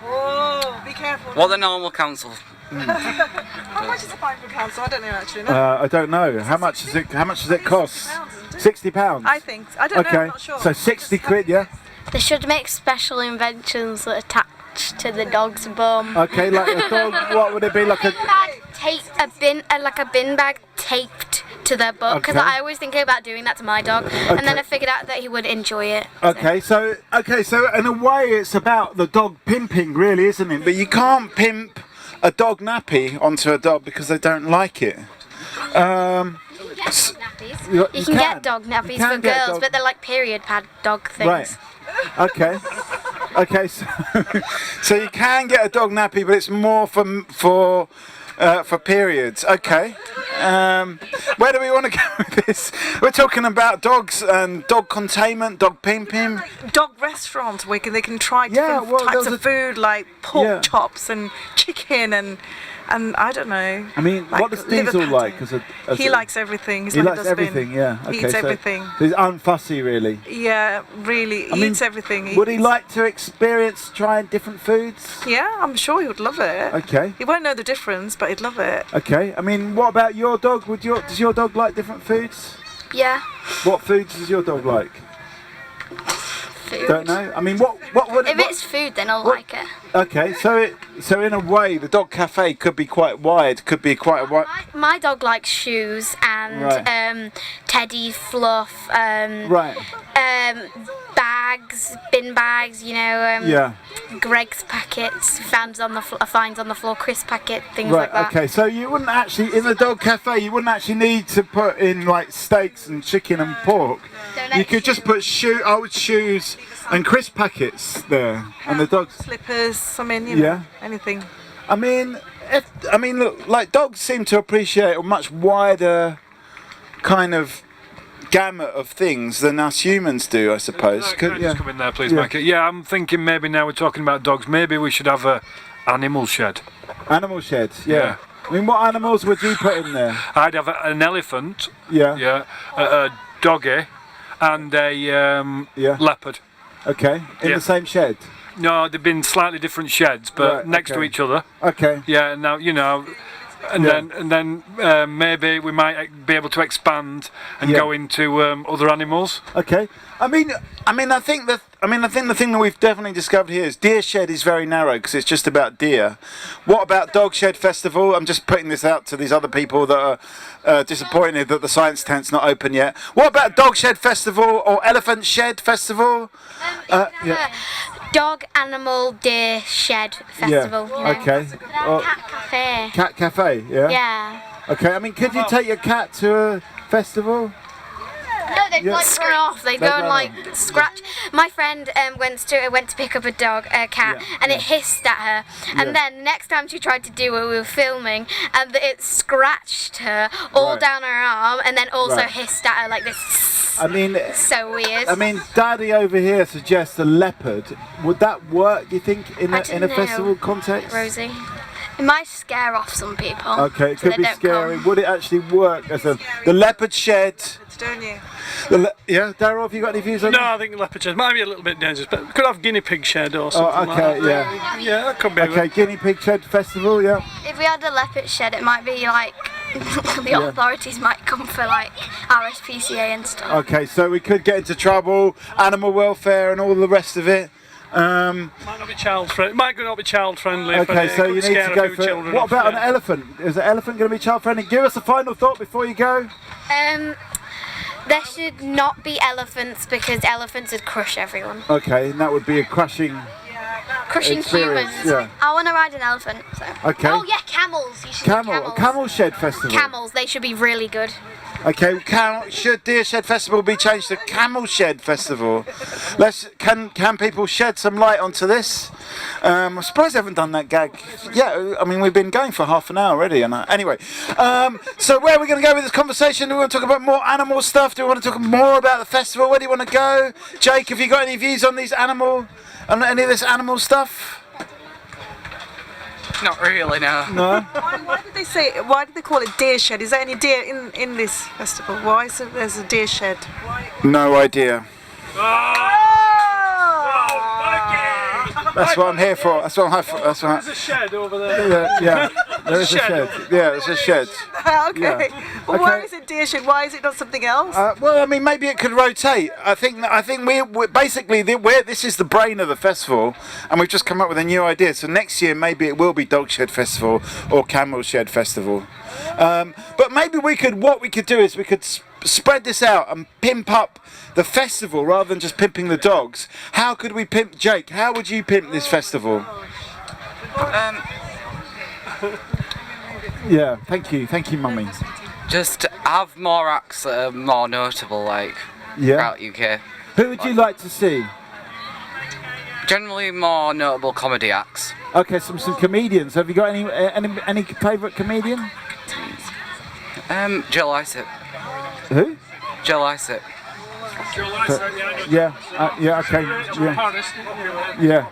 Oh, be careful. Well, the normal council. How much is a fine for council? I don't know actually. No? I don't know. How much does it cost? £60. I think. I don't know. I'm not sure. So 60 quid, yeah. They should make special inventions that attach to the dog's bum. Okay, like a dog. What would it be like? Like a bin bag taped to their butt, because I always think about doing that to my dog, and then I figured out that he would enjoy it. Okay, so in a way it's about the dog pimping, really, isn't it? But you can't pimp a dog nappy onto a dog because they don't like it. You can get dog nappies for girls, but they're like period pad dog things. Right. Okay. So you can get a dog nappy, but it's more for periods. Okay. Where do we want to go with this? We're talking about dogs and dog containment, dog pimping. Dog restaurants where they can try different types of food like pork chops and chicken and I don't know. I mean, what does Diesel like? He likes everything. He likes everything, yeah. Okay, He eats everything. So he's unfussy, really. Yeah, really. He eats everything. Would he like to experience trying different foods? Yeah, I'm sure he would love it. Okay. He won't know the difference, but he'd love it. Okay. I mean, what about your dog? Does your dog like different foods? Yeah. What foods does your dog like? Food. Don't know. I mean, what would? If it's food, then I'll like it. Okay, so in a way, the dog cafe could be quite wide. Could be quite wide. My dog likes shoes and teddy fluff. Bags, bin bags. You know. Greg's packets, finds on the floor, crisp packet, things like that. Okay, so you wouldn't actually in the dog cafe. You wouldn't actually need to put in like steaks and chicken and pork. You could just put old shoes and crisp packets there, and the dogs slippers. I mean, anything. I mean, look, like dogs seem to appreciate a much wider kind of gamut of things than us humans do, I suppose. Can I just come in there, please, Mikey? Yeah, I'm thinking maybe now we're talking about dogs. Maybe we should have a animal shed. Animal sheds, yeah. I mean, what animals would you put in there? I'd have an elephant. Yeah. A doggy, and a leopard. Okay. In the same shed. No, they've been slightly different sheds, but next to each other. Okay. Yeah. Now and then maybe we might be able to expand and go into other animals. Okay. I think the thing that we've definitely discovered here is deer shed is very narrow because it's just about deer. What about dog shed festival? I'm just putting this out to these other people that are disappointed that the science tent's not open yet. What about dog shed festival or elephant shed festival? Dog, animal, deer shed festival. Yeah. You know? Okay. Cat cafe. Cat cafe. Yeah. Yeah. Okay. I mean, could you take your cat to a festival? No, they run off. They go and scratch. My friend went to pick up a cat, and it hissed at her. And then next time she tried to do it, we were filming, and it scratched her all down her arm, and then also hissed at her like this. I mean, so weird. I mean, Daddy over here suggests a leopard. Would that work? Do you think in a festival context? Rosie. It might scare off some people. Okay, it could be scary. Would it actually work as the leopard shed? Don't you? Daryl, have you got any views on that? No, I think the leopard shed might be a little bit dangerous, but we could have guinea pig shed or something like that. Yeah, that could be okay, guinea pig shed festival, yeah. If we had a leopard shed, it might be like the authorities might come for like RSPCA and stuff. Okay, so we could get into trouble, animal welfare and all the rest of it. Might not be child friendly. Might not be child friendly. Okay, so you need to go for. What about an elephant? Is an elephant going to be child friendly? Give us a final thought before you go. There should not be elephants because elephants would crush everyone. Okay, and that would be a crushing. crushing experience. humans. Yeah. I want to ride an elephant. So. Okay. Oh yeah, camels. You should do camels. Camel Shed Festival. Camels. They should be really good. Okay, should Deer Shed Festival be changed to Camel Shed Festival? Can people shed some light onto this? I'm surprised they haven't done that gag. Yeah, I mean we've been going for half an hour already. Anyway, so where are we going to go with this conversation? Do we want to talk about more animal stuff? Do we want to talk more about the festival? Where do you want to go? Jake, have you got any views on any of this animal stuff? Not really, no. No. Why did they say? Why did they call it deer shed? Is there any deer in this festival? Why is there's a deer shed? No idea. That's what I'm here for. That's what I'm here for. There's a shed over there. Yeah. There is a shed. Yeah, there's a shed. Okay. Yeah. Well, why is it deer shed? Why is it not something else? Well, I mean, maybe it could rotate. I think we're basically this is the brain of the festival, and we've just come up with a new idea. So next year, maybe it will be Dog Shed Festival or Camel Shed Festival. But maybe what we could do is we could spread this out and pimp up the festival rather than just pimping the dogs. How could we pimp, Jake? How would you pimp this festival? Yeah, thank you, mummy. Just have more acts that are more notable, like throughout UK. Who would you like to see? Generally, more notable comedy acts. Okay, some comedians. Have you got any favourite comedian? Jill Isaac. Who? Jill Isaac. Yeah, okay. Yeah.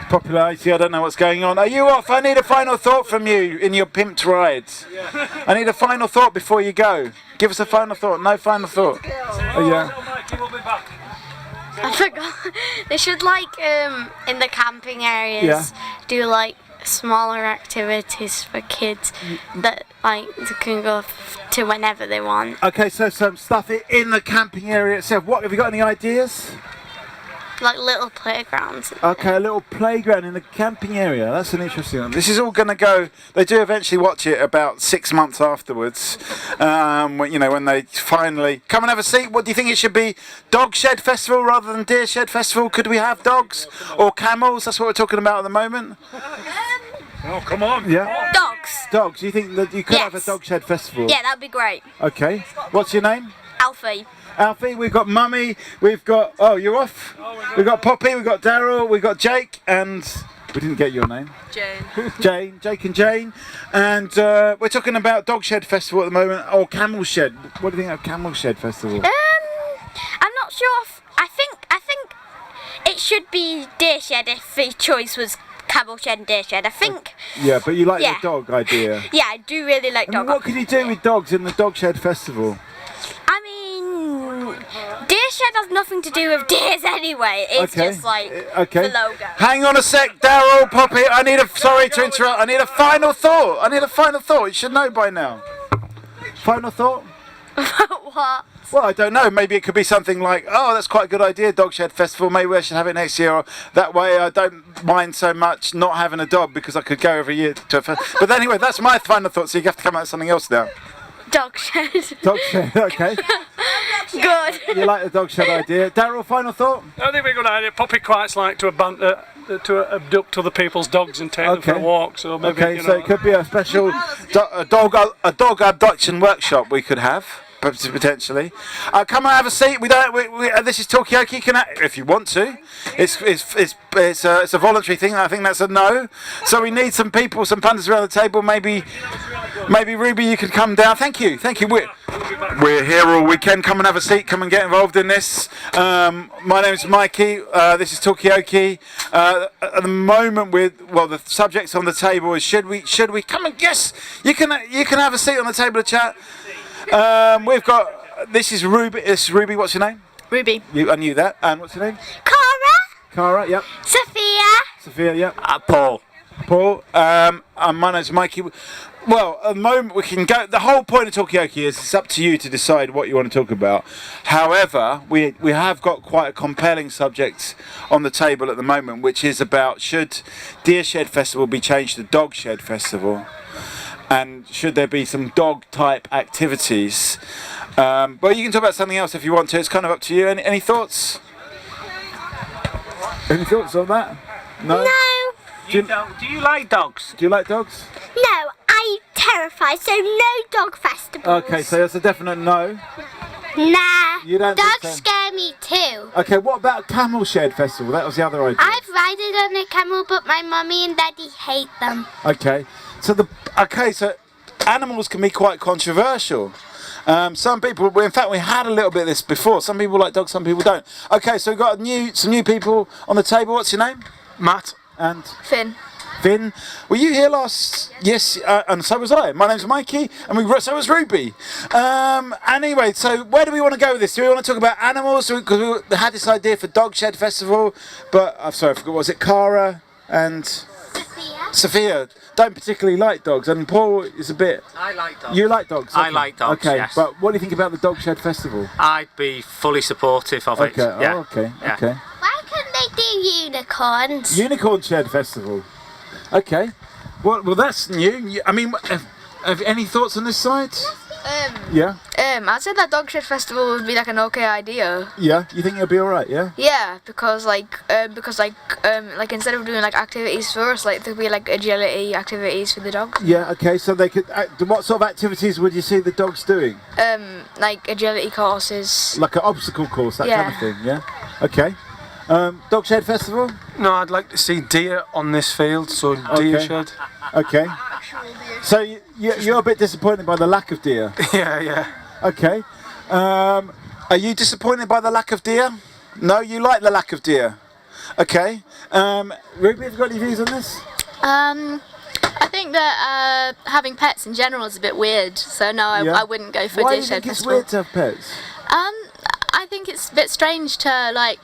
Popularity, I don't know what's going on. Are you off? I need a final thought from you in your pimped rides. I need a final thought before you go. Give us a final thought. No final thought. Yeah. I forgot. They should in the camping areas do smaller activities for kids that they can go to whenever they want. Okay, so some stuff in the camping area itself. What have you got? Any ideas? Like little playgrounds. Okay, a little playground in the camping area. That's an interesting one. This is all going to go. They do eventually watch it about 6 months afterwards. When they finally come and have a seat. What do you think it should be? Dog Shed Festival rather than Deer Shed Festival? Could we have dogs or camels? That's what we're talking about at the moment. Oh, come on. Yeah. Dogs. Do you think that you could have a Dog Shed Festival? Yeah, that'd be great. Okay. What's your name? Alfie, we've got Mummy, we've got... Oh, you're off? We've got Poppy, we've got Daryl, we've got Jake, and... We didn't get your name. Jake and Jane. And we're talking about Dog Shed Festival at the moment, or Camel Shed. What do you think of Camel Shed Festival? I'm not sure. I think it should be Deer Shed if the choice was Camel Shed and Deer Shed. I think... Yeah, but you like the dog idea. Yeah, I do really like dogs. What can you do with dogs in the Dog Shed Festival? I mean, Deer Shed has nothing to do with deers anyway. It's just the logo. Hang on a sec, Daryl, Poppy. Sorry to interrupt. I need a final thought. You should know by now. Final thought? What? Well, I don't know. Maybe it could be something like, oh, that's quite a good idea, Dog Shed Festival. Maybe I should have it next year. Or that way I don't mind so much not having a dog because I could go every year to a festival. But anyway, that's my final thought. So you have to come up with something else now. Dog Shed. Dog Shed, okay. Good. You like the Dog Shed idea. Daryl, final thought? I think we're a good idea. Poppy quite like to abduct other people's dogs and take them for a walk. So maybe, so it could be a special dog abduction workshop we could have. Potentially. Come and have a seat. This is Talkaoke. If you want to. It's a voluntary thing. I think that's a no. So we need some people, some punters around the table. Maybe Ruby, you could come down. Thank you. We're here all weekend. Come and have a seat. Come and get involved in this. My name is Mikey. This is Talkaoke. At the moment, the subjects on the table is should we come and guess? You can have a seat on the table to chat. We've got, this is Ruby, what's your name? Ruby. I knew that. And what's your name? Cara, yep. Sophia, yep. Paul. And my name's Mikey. Well, at the moment we can go, the whole point of Talkaoke is it's up to you to decide what you want to talk about. However, we have got quite a compelling subject on the table at the moment, which is about should Deer Shed Festival be changed to Dog Shed Festival? And should there be some dog type activities? But you can talk about something else if you want to. It's kind of up to you. Any thoughts? Any thoughts on that? No. Do you like dogs? Do you like dogs? No, I'm terrified, so no dog festivals. Okay, so that's a definite no. Nah, You don't think dogs so? scare me too. Okay, what about Camel Shed Festival? That was the other idea. I've ridden on a camel, but my mummy and daddy hate them. Okay, so so animals can be quite controversial. Some people, in fact, we had a little bit of this before. Some people like dogs, some people don't. Okay, so we've got some new people on the table. What's your name? Matt. And Finn. Finn, were you here last? Yes, and so was I. My name's Mikey, and so was Ruby. Anyway, so where do we want to go with this? Do we want to talk about animals? Because we had this idea for Dog Shed Festival, but I'm sorry, I forgot. Was it Cara and Sophia? Don't particularly like dogs, and Paul is a bit. I like dogs. You like dogs? I like dogs, Okay, yes. but what do you think about the Dog Shed Festival? I'd be fully supportive of it. Okay, Yeah. okay, Yeah. okay. Why couldn't they do unicorns? Unicorn Shed Festival. Okay. Well, that's new. I mean, have any thoughts on this side? Yeah. I'd say that Dog Shed Festival would be like an okay idea. Yeah. You think it'll be all right? Yeah. Yeah, because instead of doing like activities for us, like there'd be like agility activities for the dogs. Yeah. Okay. So they could. What sort of activities would you see the dogs doing? Like agility courses. Like an obstacle course, that kind of thing. Yeah. Okay. Dog Shed Festival. No, I'd like to see deer on this field, so deer shed. Okay. So you're a bit disappointed by the lack of deer. Yeah. Okay. Are you disappointed by the lack of deer? No, you like the lack of deer. Okay. Ruby, have you got any views on this? I think that having pets in general is a bit weird. So no, I wouldn't go for Why a do deer you shed think it's festival. weird to have pets? I think it's a bit strange to like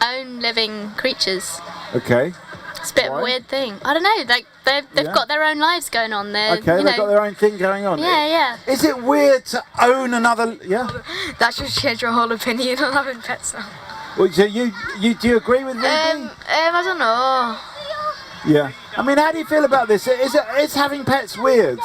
own living creatures. Okay. It's a bit of a weird thing. I don't know. Like they've got their own lives going on there. Okay, they've got their own thing going on. Yeah. Is it weird to own another? Yeah. That should change your whole opinion on having pets now. Well, so you do you agree with Ruby? I don't know. Yeah. I mean, how do you feel about this? Is having pets weird?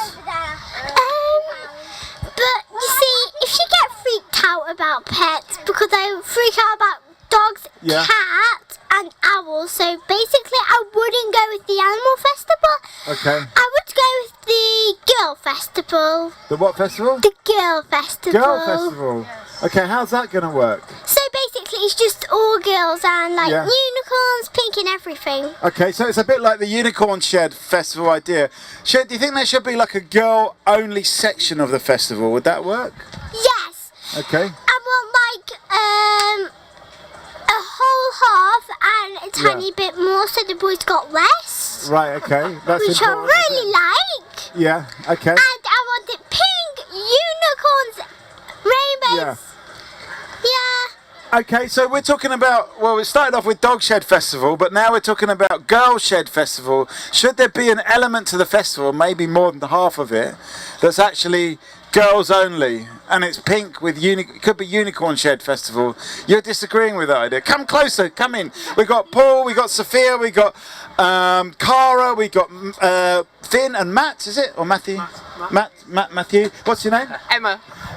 But you see, if you get freaked out about pets, because I freak out about dogs, cats, and owls, so basically I wouldn't go with the animal festival. Okay. I would go with the girl festival. The what festival? The girl festival. Girl festival. Okay, how's that going to work? So basically it's just all girls and like unicorns, pink and everything. Okay, so it's a bit like the Unicorn Shed Festival idea. Do you think there should be like a girl-only section of the festival? Would that work? Yes. Okay. I want like a whole half and a tiny bit more, so the boys got less. Right. Okay. That's which I important, really like. Yeah. Okay. And I want it pink, unicorns, rainbows. Yeah. Okay, so we're talking about, well, we started off with Dog Shed Festival, but now we're talking about Girl Shed Festival. Should there be an element to the festival, maybe more than half of it, that's actually girls only, and it's pink with it could be Unicorn Shed Festival? You're disagreeing with that idea. Come closer, come in. We've got Paul, we've got Sophia, we've got Cara, we've got Finn and Matt, is it? Or Matthew? Matthew. What's your name?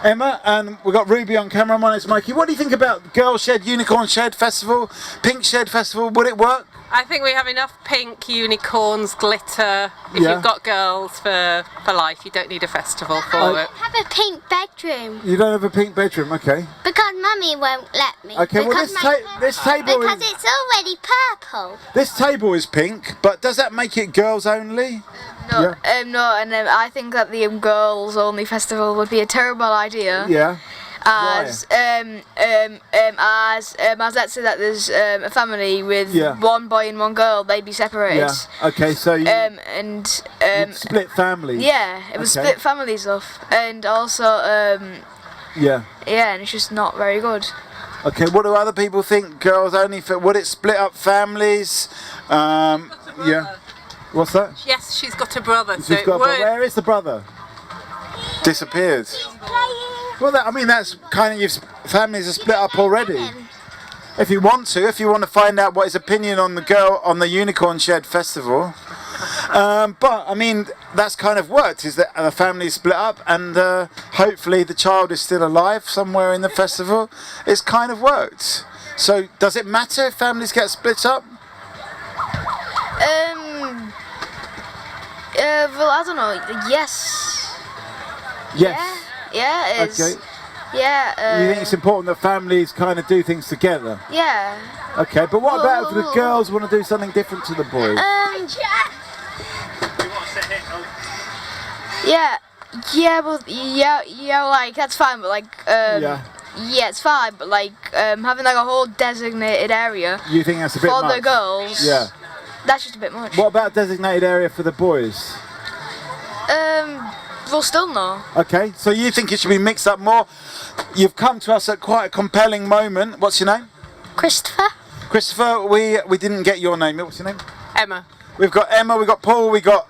Emma, and we've got Ruby on camera. My name's Mikey. What do you think about Girl Shed, Unicorn Shed Festival, Pink Shed Festival? Would it work? I think we have enough pink, unicorns, glitter. If you've got girls for life, you don't need a festival for it. I have a pink bedroom. You don't have a pink bedroom, okay. Because Mummy won't let me. Okay, well this table because it's already purple. This table is pink, but does that make it girls only? No, I think that the girls only festival would be a terrible idea. Yeah. As let's say that there's a family with one boy and one girl, they'd be separated. Yeah. Okay, so you you'd split families. Yeah, it would split families off, and also yeah, and it's just not very good. Okay, what do other people think? Girls only? Would it split up families? Yeah. What's that? Yes, she's got a brother. She's got a brother. Where is the brother? Disappeared. Well, that's kind of, families are split up already. If you want to find out what his opinion on the Unicorn Shed Festival. But I mean, that's kind of worked. Is that the family split up, and hopefully the child is still alive somewhere in the festival. It's kind of worked. So does it matter if families get split up? Well, I don't know. Yes. Yes. Yeah, it is. Okay. Yeah. You think it's important that families kind of do things together? Yeah. Okay, but what about if the girls want to do something different to the boys? Yeah. Yeah, well, yeah, like that's fine, but like, yeah, it's fine, but like, having like a whole designated area. You think that's a bit for much? the girls? Yeah. That's just a bit much. What about designated area for the boys? Well, still no. Okay, so you think it should be mixed up more? You've come to us at quite a compelling moment. What's your name? Christopher. Christopher, we didn't get your name. What's your name? Emma. We've got Emma, we've got Paul, we've got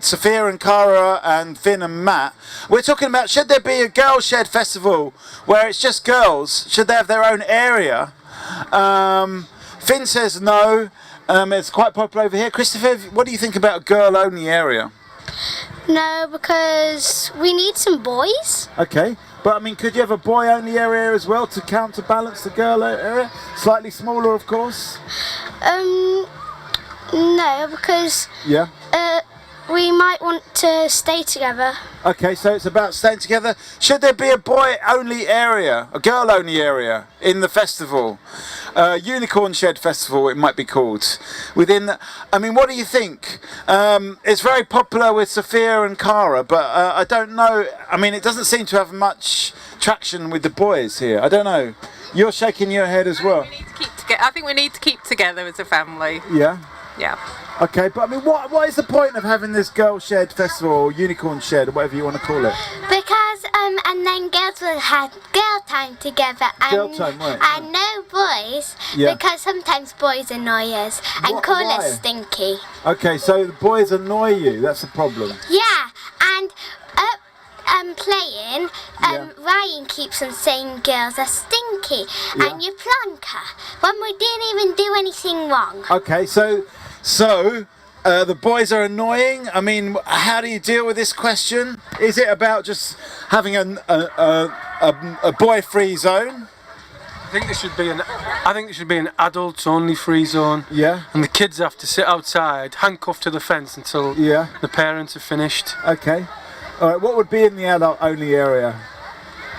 Sophia and Cara and Finn and Matt. We're talking about, should there be a girls' shed festival where it's just girls? Should they have their own area? Finn says no. It's quite popular over here. Christopher, what do you think about a girl-only area? No, because we need some boys. Okay, but I mean, could you have a boy-only area as well to counterbalance the girl area? Slightly smaller, of course. No, because we might want to stay together. Okay, so it's about staying together. Should there be a boy-only area, a girl-only area in the festival? Unicorn Shed Festival, it might be called. I mean, what do you think? It's very popular with Sophia and Cara, but I don't know. I mean, it doesn't seem to have much traction with the boys here. I don't know. You're shaking your head as well. I think we need to keep together as a family. Yeah. Yeah. Okay, but I mean, what is the point of having this girl shed festival, or unicorn shed, or whatever you want to call it? Because and then girls will have girl time together and Girl time, right. and no boys. Yeah. Because sometimes boys annoy us and call us stinky. Okay, so the boys annoy you. That's the problem. Yeah, and playing, Ryan keeps on saying girls are stinky and you plonker when we didn't even do anything wrong. Okay, so the boys are annoying. I mean, how do you deal with this question? Is it about just having a boy-free zone? I think there should be an adults-only free zone. Yeah. And the kids have to sit outside, handcuffed to the fence until the parents are finished. Okay. All right. What would be in the adult-only area?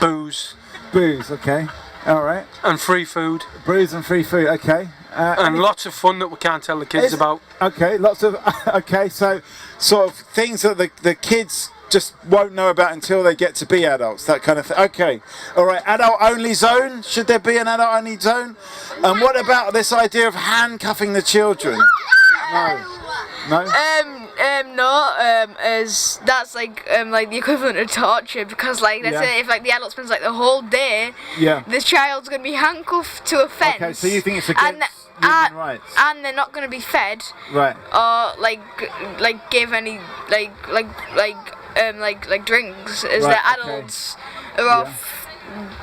Booze. Booze. Okay. All right. And free food. Booze and free food. Okay. And lots of fun that we can't tell the kids about. Okay. Lots of. Okay. So, sort of things that the kids just won't know about until they get to be adults. That kind of thing. Okay. All right. Adult-only zone. Should there be an adult-only zone? And what about this idea of handcuffing the children? No. No. As that's like the equivalent of torture, because like let's say if like the adult spends like the whole day, the child's gonna be handcuffed to a fence. Okay, so you think it's against human rights? And they're not gonna be fed, right? Or like give any like drinks as right, the adults are off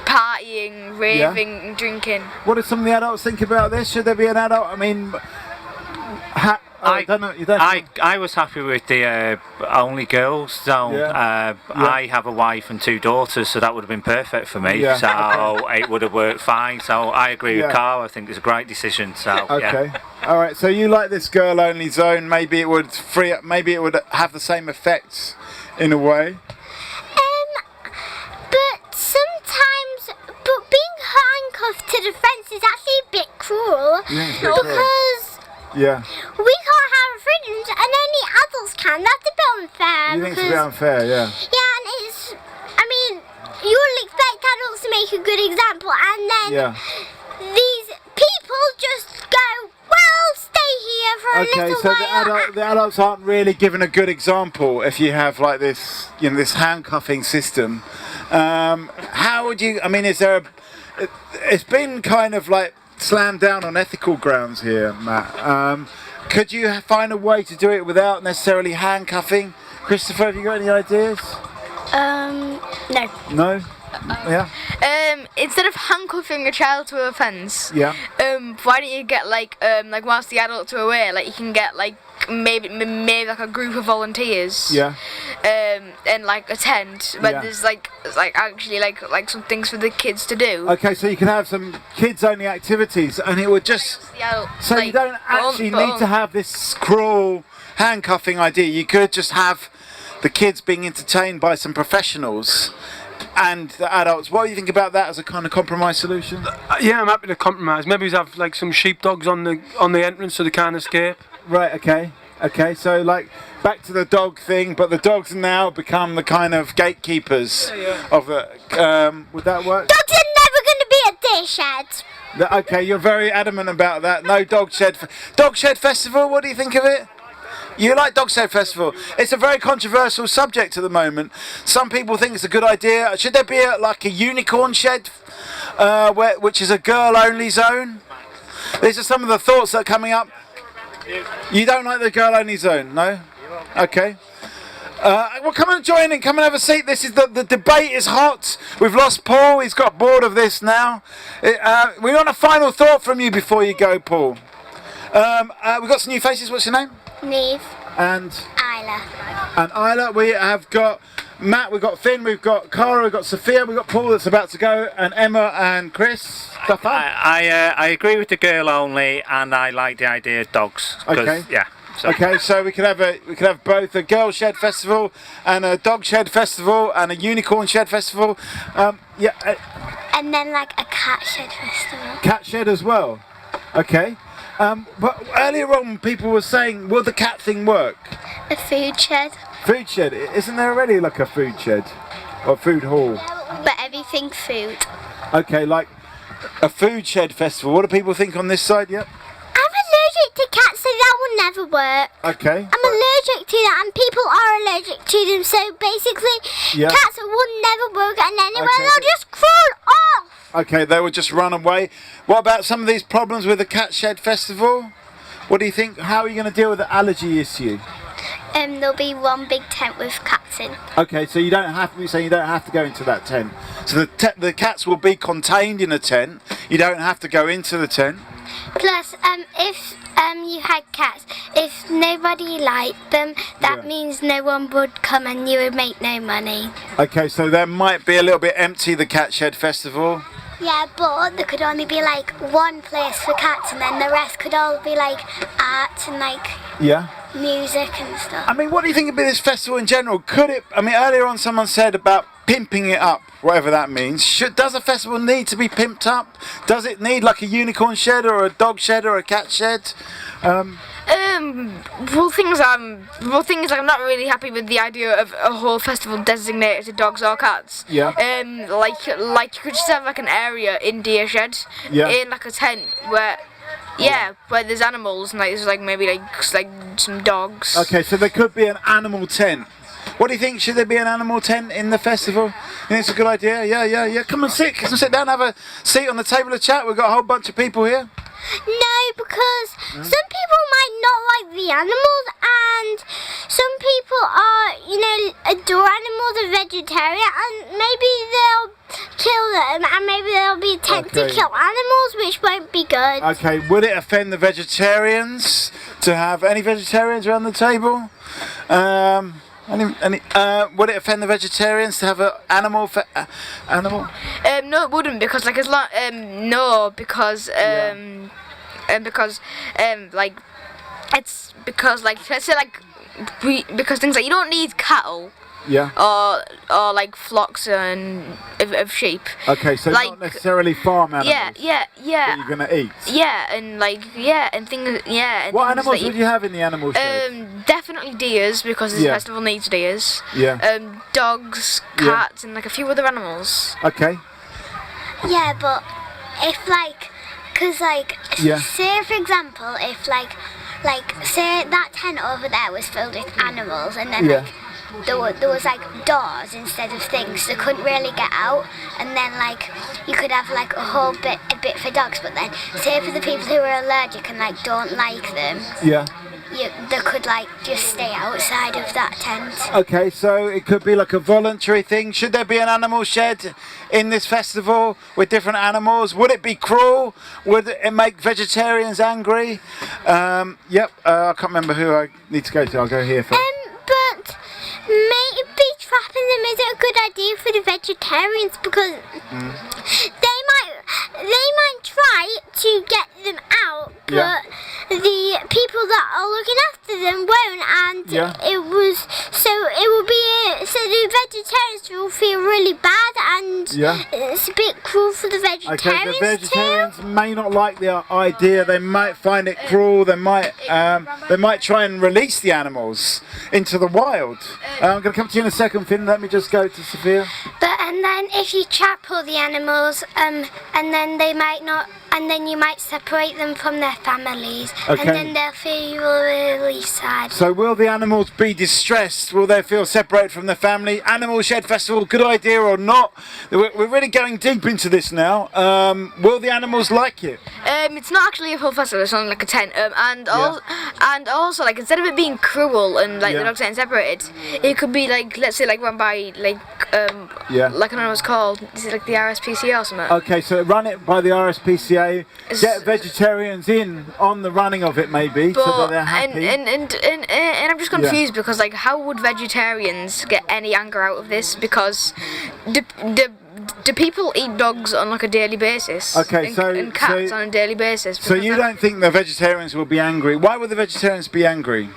partying, raving, drinking. What do some of the adults think about this? Should there be an adult? I mean. I don't know. You don't I was happy with the only girls zone. I have a wife and 2 daughters, so that would have been perfect for me. So it would have worked fine. So I agree with Carl. I think it's a great decision. So okay. All right. So you like this girl-only zone? Maybe it would free up. Maybe it would have the same effects, in a way. But sometimes, being handcuffed to the fence is actually a bit cruel because. Yeah. We can't have freedoms and only adults can. That's a bit unfair. You think it's a bit unfair, yeah. Yeah, and it's. I mean, you'll expect adults to make a good example, and then these people just go, well, stay here for a little while. Okay, so the adults aren't really given a good example if you have like this, this handcuffing system. How would you? I mean, is there it's been kind of like slammed down on ethical grounds here, Matt. Could you find a way to do it without necessarily handcuffing? Christopher, have you got any ideas? No. No? Yeah. Instead of handcuffing a child to a fence, why don't you get like whilst the adults are away, like you can get like maybe like a group of volunteers. And like a tent where there's like actually like some things for the kids to do. Okay, so you can have some kids-only activities, and it would just so you don't actually need to have this cruel handcuffing idea. You could just have the kids being entertained by some professionals and the adults. What do you think about that as a kind of compromise solution? Yeah, I'm happy to compromise. Maybe we have like some sheepdogs on the entrance so they can't escape. Right. Okay. So like back to the dog thing, but the dogs now become the kind of gatekeepers of the. Would that work? Dogs are never going to be at their sheds. Okay, you're very adamant about that. No dog shed. Dog shed festival. What do you think of it? You like Dog Shed Festival? It's a very controversial subject at the moment. Some people think it's a good idea. Should there be like a unicorn shed, which is a girl-only zone? These are some of the thoughts that are coming up. You don't like the girl-only zone, no? Okay. Well, come and join in. Come and have a seat. This is the debate is hot. We've lost Paul. He's got bored of this now. We want a final thought from you before you go, Paul. We've got some new faces. What's your name? Neve. And Isla. And Isla. We have got Matt, we've got Finn, we've got Cara, we've got Sophia, we've got Paul that's about to go, and Emma and Chris. I agree with the girl only, and I like the idea of dogs. Okay. Yeah. So. Okay, so we could have both a girl shed festival and a dog shed festival and a unicorn shed festival. And then like a cat shed festival. Cat shed as well. Okay. But earlier on, people were saying, will the cat thing work? A food shed. Food shed? Isn't there already like a food shed? Or food hall? But everything food. Okay, like a food shed festival. What do people think on this side? Yep. I'm allergic to cats, so that will never work. Okay. I'm allergic to that, and people are allergic to them, so basically, cats will never work, and anyway, they'll just crawl off. Okay, they would just run away. What about some of these problems with the cat shed festival? What do you think? How are you going to deal with the allergy issue? There'll be one big tent with cats in. Okay, so you don't have to go into that tent. So the cats will be contained in a tent. You don't have to go into the tent. Plus, if you had cats, if nobody liked them, that means no one would come and you would make no money. Okay, so there might be a little bit empty, the cat shed festival. Yeah, but there could only be like one place for cats, and then the rest could all be like art and like music and stuff. I mean, what do you think about this festival in general? Could it? I mean, earlier on someone said about pimping it up, whatever that means. Does a festival need to be pimped up? Does it need like a unicorn shed or a dog shed or a cat shed? Well, thing is, I'm not really happy with the idea of a whole festival designated to dogs or cats. Yeah. Like you could just have like an area in Deer Shed, in like a tent where there's animals and like there's like maybe like some dogs. Okay, so there could be an animal tent. What do you think? Should there be an animal tent in the festival? You think it's a good idea? Yeah. Come and sit down, have a seat on the table of chat. We've got a whole bunch of people here. No, because some people might not like the animals, and some people are, adore animals and vegetarian, and maybe they'll kill them, and maybe there'll be a tent to kill animals, which won't be good. Okay, would it offend the vegetarians to have any vegetarians around the table? Would it offend the vegetarians to have an animal? Animal? No, it wouldn't, because like let's say because things like you don't need cattle. Yeah. Or like flocks of sheep. Okay, so not necessarily farm animals. Yeah. That you're gonna eat. And things. What animals would you have in the animal shed? Definitely deers, because this festival needs deers. Yeah. Dogs, cats, and like a few other animals. Okay. Yeah, but if say for example, if say that tent over there was filled with animals, and then there was like doors instead of things, they couldn't really get out, and then you could have a bit for dogs, but then say for the people who are allergic and don't like them, they could just stay outside of that tent. Okay, so it could be like a voluntary thing. Should there be an animal shed in this festival with different animals? Would it be cruel? Would it make vegetarians angry? I can't remember who I need to go to. I'll go here first. But maybe trapping them isn't a good idea for the vegetarians, because they might try to get them out, but the people that are looking after them won't, and it will be so the vegetarians will feel really bad, and it's a bit cruel for the vegetarians. Okay, the vegetarians may not like the idea. They might find it cruel. They might try and release the animals into the wild. I'm going to come to you in a second, Finn. Let me just go to Sophia. And then if you trap all the animals, and then they might not, and then you might separate them from their families, and then they'll feel really sad. So will the animals be distressed? Will they feel separated from their family? Animal Shed Festival, good idea or not? We're really going deep into this now. Will the animals like it? It's not actually a full festival, it's only like a tent. And also, like, instead of it being cruel and like the dogs getting separated, it could be like, let's say, like run by like I don't know what it's called. Is it like the RSPCA or something? Okay, so run it by the RSPCA. Get vegetarians in on the running of it, maybe, so that they're happy. And I'm just confused because, like, how would vegetarians get any anger out of this? Because do people eat dogs on like a daily basis? Okay, and cats on a daily basis? So you don't think the vegetarians will be angry? Why would the vegetarians be angry?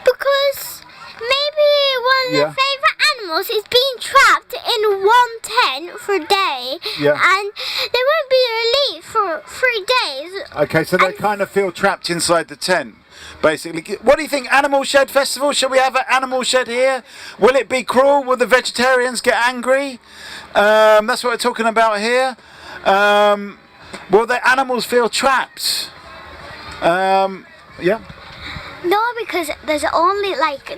Because maybe one of their favourite animals is being trapped in one tent for a day, and they won't be released for 3 days. Okay, so they kind of feel trapped inside the tent, basically. What do you think, Animal Shed Festival? Shall we have an animal shed here? Will it be cruel? Will the vegetarians get angry? That's what we're talking about here. Will the animals feel trapped? No, because there's only like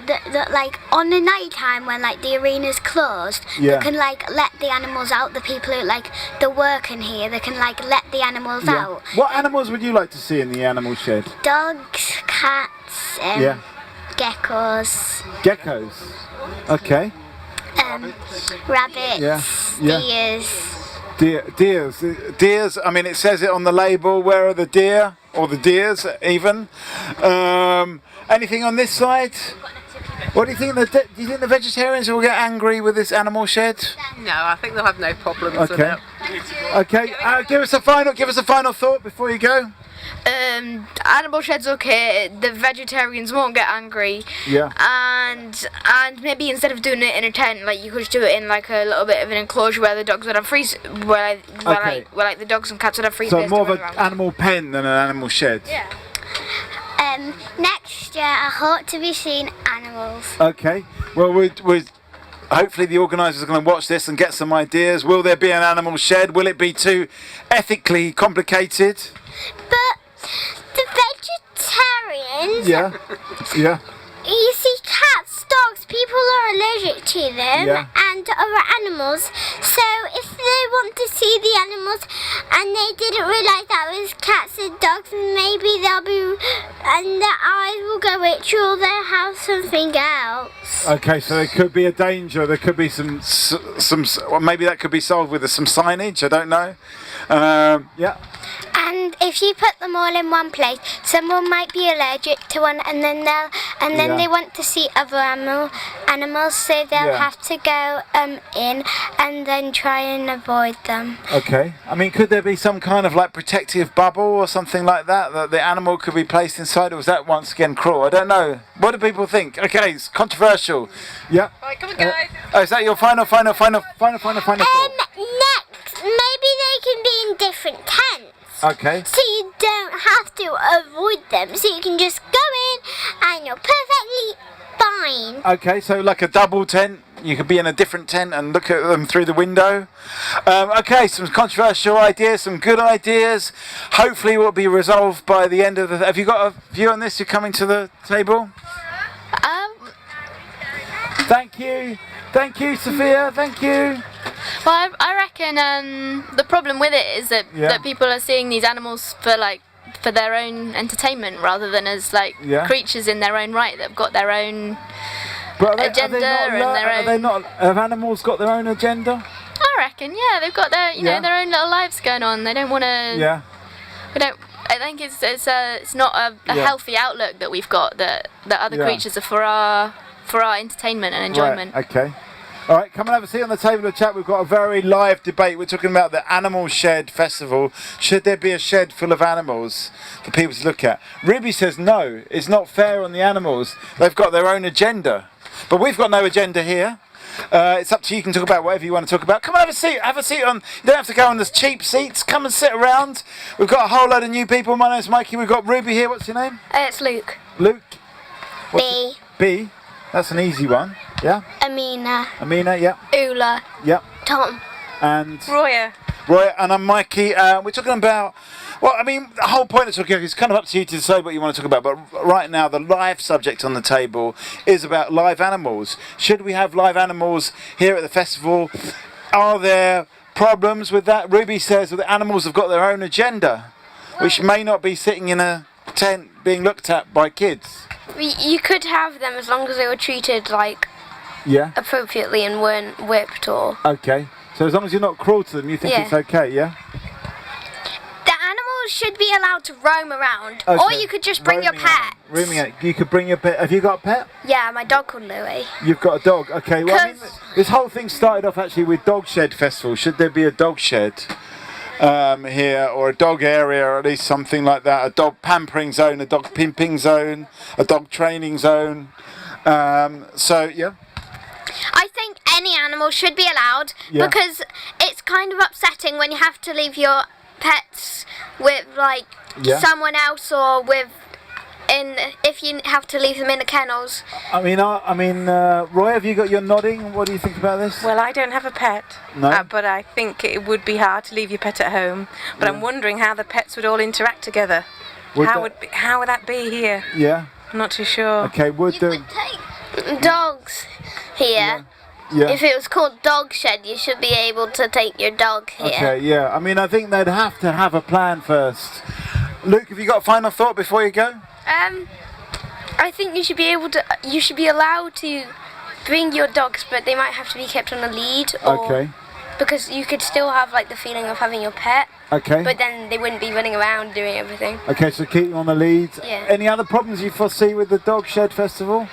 like on the night time when like the arena's closed, you can like let the animals out. The people who like the working here, they can like let the animals out. What animals would you like to see in the animal shed? Dogs, cats, geckos. Geckos. Okay. Rabbits, deers. Deers, I mean, it says it on the label. Where are the deer? Or the deers, even. Anything on this side? What do you think? Do you think the vegetarians will get angry with this animal shed? No, I think they'll have no problems with it. Okay. Give us a final thought before you go. Animal shed's okay. The vegetarians won't get angry. Yeah. And maybe instead of doing it in a tent, like you could just do it in like a little bit of an enclosure where the dogs would have free, where the dogs and cats would have free space. So more of an animal pen than an animal shed. Yeah. Next year I hope to be seeing animals. Okay. Well, we hopefully the organisers are going to watch this and get some ideas. Will there be an animal shed? Will it be too ethically complicated? But the vegetarians. Yeah. You see, cats, dogs, people are allergic to them and other animals. So if they want to see the animals and they didn't realise that was cats and dogs, maybe they'll be, and their eyes will go itchy or they'll have something else. Okay, so there could be a danger. There could be some well, maybe that could be solved with some signage. I don't know. And if you put them all in one place, someone might be allergic to one, and then they want to see other animals, so they'll have to go in and then try and avoid them. Okay. I mean, could there be some kind of like protective bubble or something like that the animal could be placed inside, or was that once again cruel? I don't know. What do people think? Okay, it's controversial. Yeah. Right, come on, guys. Is that your final thought? Next, maybe they can be in different tents. Okay. So you don't have to avoid them. So you can just go in and you're perfectly fine. Okay, so like a double tent. You could be in a different tent and look at them through the window. Okay, some controversial ideas, some good ideas. Hopefully it will be resolved by the end of the... Have you got a view on this? You're coming to the table? Thank you, Sophia. Thank you. Well, I reckon the problem with it is that people are seeing these animals for their own entertainment rather than as creatures in their own right. They've got their own agenda and their own. Have animals got their own agenda? I reckon, yeah, they've got their their own little lives going on. They don't want to. Yeah. We don't. I think it's not a healthy outlook that we've got that other creatures are for our entertainment and enjoyment. Right, okay. All right, come and have a seat on the table of chat. We've got a very live debate. We're talking about the Animal Shed Festival. Should there be a shed full of animals for people to look at? Ruby says no, it's not fair on the animals. They've got their own agenda. But we've got no agenda here. It's up to you. You can talk about whatever you want to talk about. Come and have a seat. Have a seat on. You don't have to go on the cheap seats. Come and sit around. We've got a whole load of new people. My name's Mikey. We've got Ruby here. What's your name? It's Luke. Luke. B. B. That's an easy one. Yeah. Amina. Amina. Yeah. Ula. Yep. Tom. And Roya. Roya. And I'm Mikey. We're talking about. Well, I mean, the whole point of Talkaoke is kind of up to you to decide what you want to talk about. But right now, the live subject on the table is about live animals. Should we have live animals here at the festival? Are there problems with that? Ruby says that the animals have got their own agenda, which may not be sitting in a tent being looked at by kids. You could have them as long as they were treated like appropriately and weren't whipped or. Okay. So as long as you're not cruel to them, you think it's okay, yeah? The animals should be allowed to roam around, or you could just bring your pet. Roaming out. You could bring your pet. Have you got a pet? Yeah, my dog called Louie. You've got a dog. Okay. Well, I mean, this whole thing started off actually with Dog Shed Festival. Should there be a dog shed here, or a dog area, or at least something like that? A dog pampering zone, a dog pimping zone, a dog training zone. So yeah. I think any animal should be allowed because it's kind of upsetting when you have to leave your pets with like someone else or with if you have to leave them in the kennels. I mean, Roy, have you got your nodding? What do you think about this? Well, I don't have a pet, but I think it would be hard to leave your pet at home. But I'm wondering how the pets would all interact together. How would that be here? Yeah. I'm not too sure. Okay, Could take dogs here. Yeah. If it was called Dog Shed, you should be able to take your dog here. Okay, yeah. I mean, I think they'd have to have a plan first. Luke, have you got a final thought before you go? I think you should be able to. You should be allowed to bring your dogs, but they might have to be kept on a lead. Or, because you could still have like the feeling of having your pet. Okay. But then they wouldn't be running around doing everything. Okay, so keep them on the lead. Yeah. Any other problems you foresee with the Dog Shed Festival?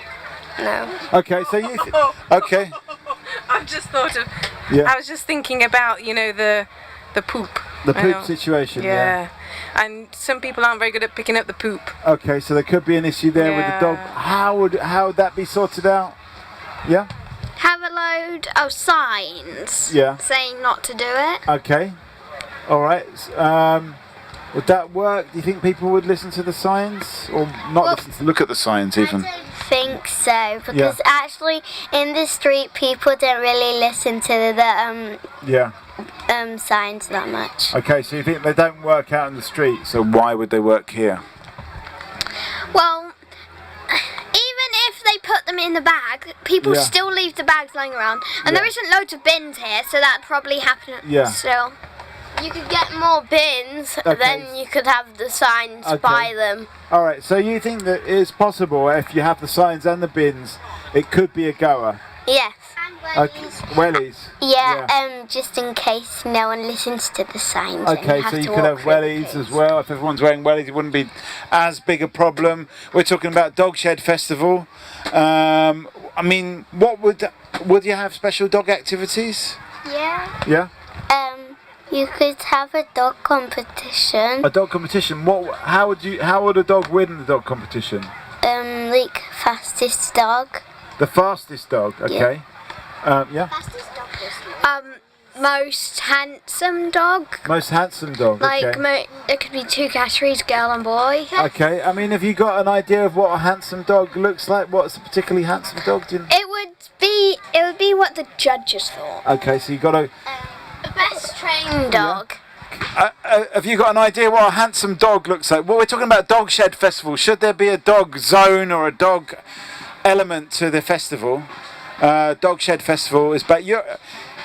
No. Okay, so you. Okay. I've just thought of. Yeah. I was just thinking about the poop. The poop situation. Yeah. And some people aren't very good at picking up the poop. Okay, so there could be an issue there with the dog. How would that be sorted out? Yeah. Have a load of signs. Saying not to do it. Okay. All right. Would that work? Do you think people would listen to the signs, or not listen to look at the signs even? I don't think so, because actually in the street people don't really listen to the signs that much. Okay, so you think they don't work out in the street, so why would they work here? Well, even if they put them in the bag, people still leave the bags lying around, and there isn't loads of bins here, so that'd probably happen still. You could get more bins, then you could have the signs by them. Alright, so you think that it's possible if you have the signs and the bins, it could be a goer? Yes. Wellies? Yeah, just in case no one listens to the signs. Okay, so you could have wellies as well. If everyone's wearing wellies, it wouldn't be as big a problem. We're talking about Dog Shed Festival. I mean, what would you have special dog activities? Yeah. Yeah? You could have a dog competition. A dog competition? How would a dog win the dog competition? Like fastest dog. The fastest dog, okay. Fastest dog. Most handsome dog. Most handsome dog, okay. It could be two categories, girl and boy. Okay, I mean, have you got an idea of what a handsome dog looks like? What's a particularly handsome dog? It would be what the judges thought. Okay, so you got to. The best trained dog. Have you got an idea what a handsome dog looks like? Well, we're talking about Dog Shed Festival. Should there be a dog zone or a dog element to the festival? Dog Shed Festival is, but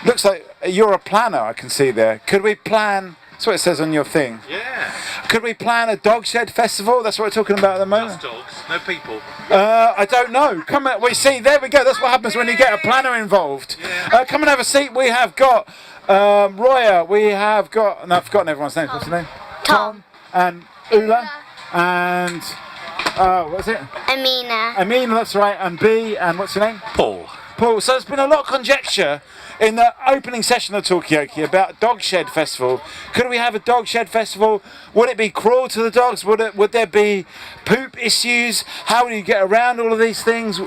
looks like you're a planner. I can see there. Could we plan? That's what it says on your thing. Yeah. Could we plan a Dog Shed Festival? That's what we're talking about at the moment. Just dogs, no people. I don't know. Come on, we see. There we go. That's what happens when you get a planner involved. Come and have a seat. We have got Roya. We have got, and I've forgotten everyone's name. What's your name? Tom. And Ula. And what's it? Amina. Amina, that's right. And B. And what's your name? Paul. Paul, so there's been a lot of conjecture in the opening session of Talkaoke about Dog Shed Festival. Could we have a Dog Shed Festival? Would it be cruel to the dogs? Would there be poop issues? How do you get around all of these things?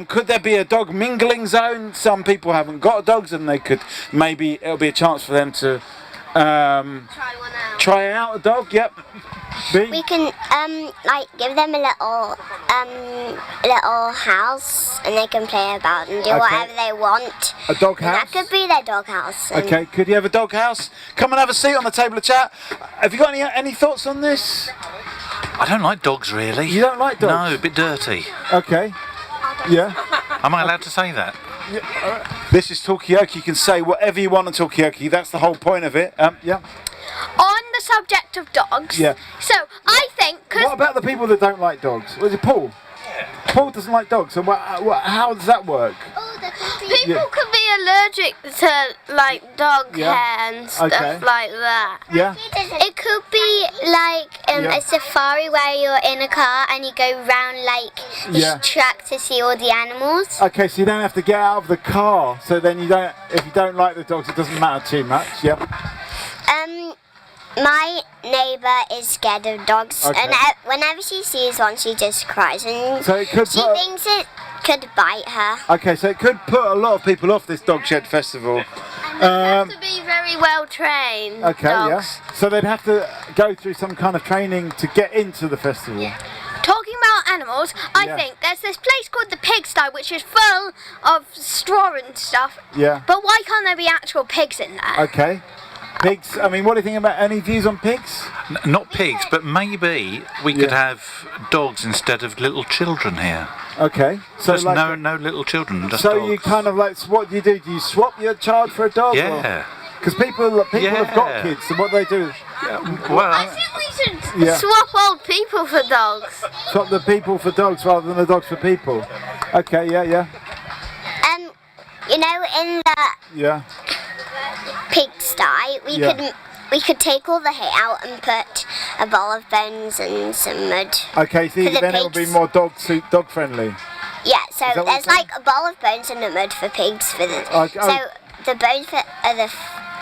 Could there be a dog mingling zone? Some people haven't got dogs, and they could, maybe it'll be a chance for them to try out a dog. Yep. We can like give them a little house, and they can play about and do whatever they want. A dog house? And that could be their dog house. Okay, could you have a dog house? Come and have a seat on the table of chat. Have you got any thoughts on this? I don't like dogs really. You don't like dogs? No, a bit dirty. Okay. Yeah. Am I allowed to say that? Yeah. This is Talkaoke. You can say whatever you want on Talkaoke. That's the whole point of it. Yeah. On the subject of dogs. Yeah. So I think. What about the people that don't like dogs? Was it Paul? Yeah. Paul doesn't like dogs. So how does that work? People could be allergic to like dog hair and stuff like that. Yeah. It could be like a safari where you're in a car and you go round like this track to see all the animals. Okay, so you don't have to get out of the car. So then you don't. If you don't like the dogs, it doesn't matter too much. Yeah. My neighbour is scared of dogs, and whenever she sees one, she just cries, and so she thinks it could bite her. Okay, so it could put a lot of people off this Dog Shed Festival. And they have to be very well trained. Okay, dogs. yeah. So they'd have to go through some kind of training to get into the festival. Yeah. Talking about animals, I think there's this place called the pigsty, which is full of straw and stuff. Yeah. But why can't there be actual pigs in there? Okay. Pigs, I mean, what do you think about any views on pigs? Not pigs, but maybe we could have dogs instead of little children here. Okay. So there's like no little children, just so dogs. You kind of like, what do? Do you swap your child for a dog? Yeah. Because people have got kids, and what they do. Well, I think we should swap old people for dogs. Swap the people for dogs rather than the dogs for people. Okay, yeah. You know, in the pigsty, we could take all the hay out and put a ball of bones and some mud. Okay, so then it will be more dog friendly. Yeah, so there's like a ball of bones and the mud for pigs so the bones are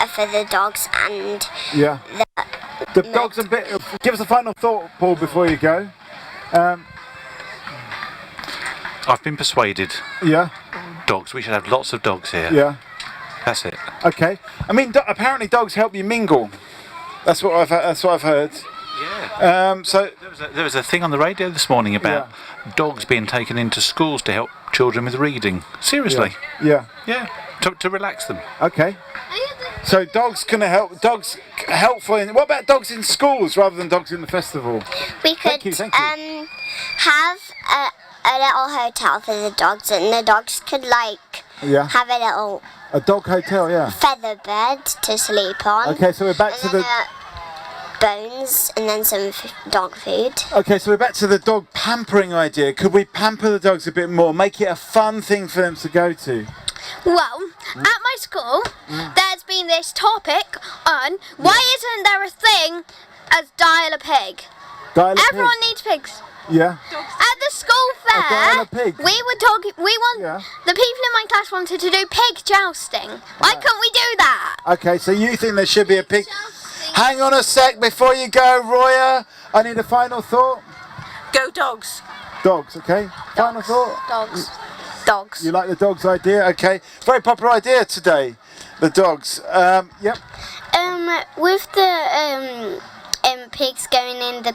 for the dogs and the dogs a bit. Give us a final thought, Paul, before you go. I've been persuaded. Yeah. Dogs. We should have lots of dogs here. Yeah. That's it. Okay. I mean, apparently dogs help you mingle. That's what I've heard. Yeah. So there was a thing on the radio this morning about dogs being taken into schools to help children with reading. Seriously. Yeah. Yeah. To relax them. Okay. So dogs can help. Dogs helpful. What about dogs in schools rather than dogs in the festival? We could Thank you. Have a little hotel for the dogs, and the dogs could have a little dog hotel, feather bed to sleep on. Okay, so we're back to the bones and then some dog food. Okay, so we're back to the dog pampering idea. Could we pamper the dogs a bit more, make it a fun thing for them to go to? Well, at my school, there's been this topic on why isn't there a thing as dial a pig? Everyone needs pigs. Yeah. At the school fair, the people in my class wanted to do pig jousting. Why couldn't we do that? Okay, so you think there should be a pig... Hang on a sec before you go, Roya. I need a final thought. Go dogs. Dogs, okay. Final thought? Dogs. You like the dogs idea? Okay. Very popular idea today, the dogs. Yep. With the pigs going in the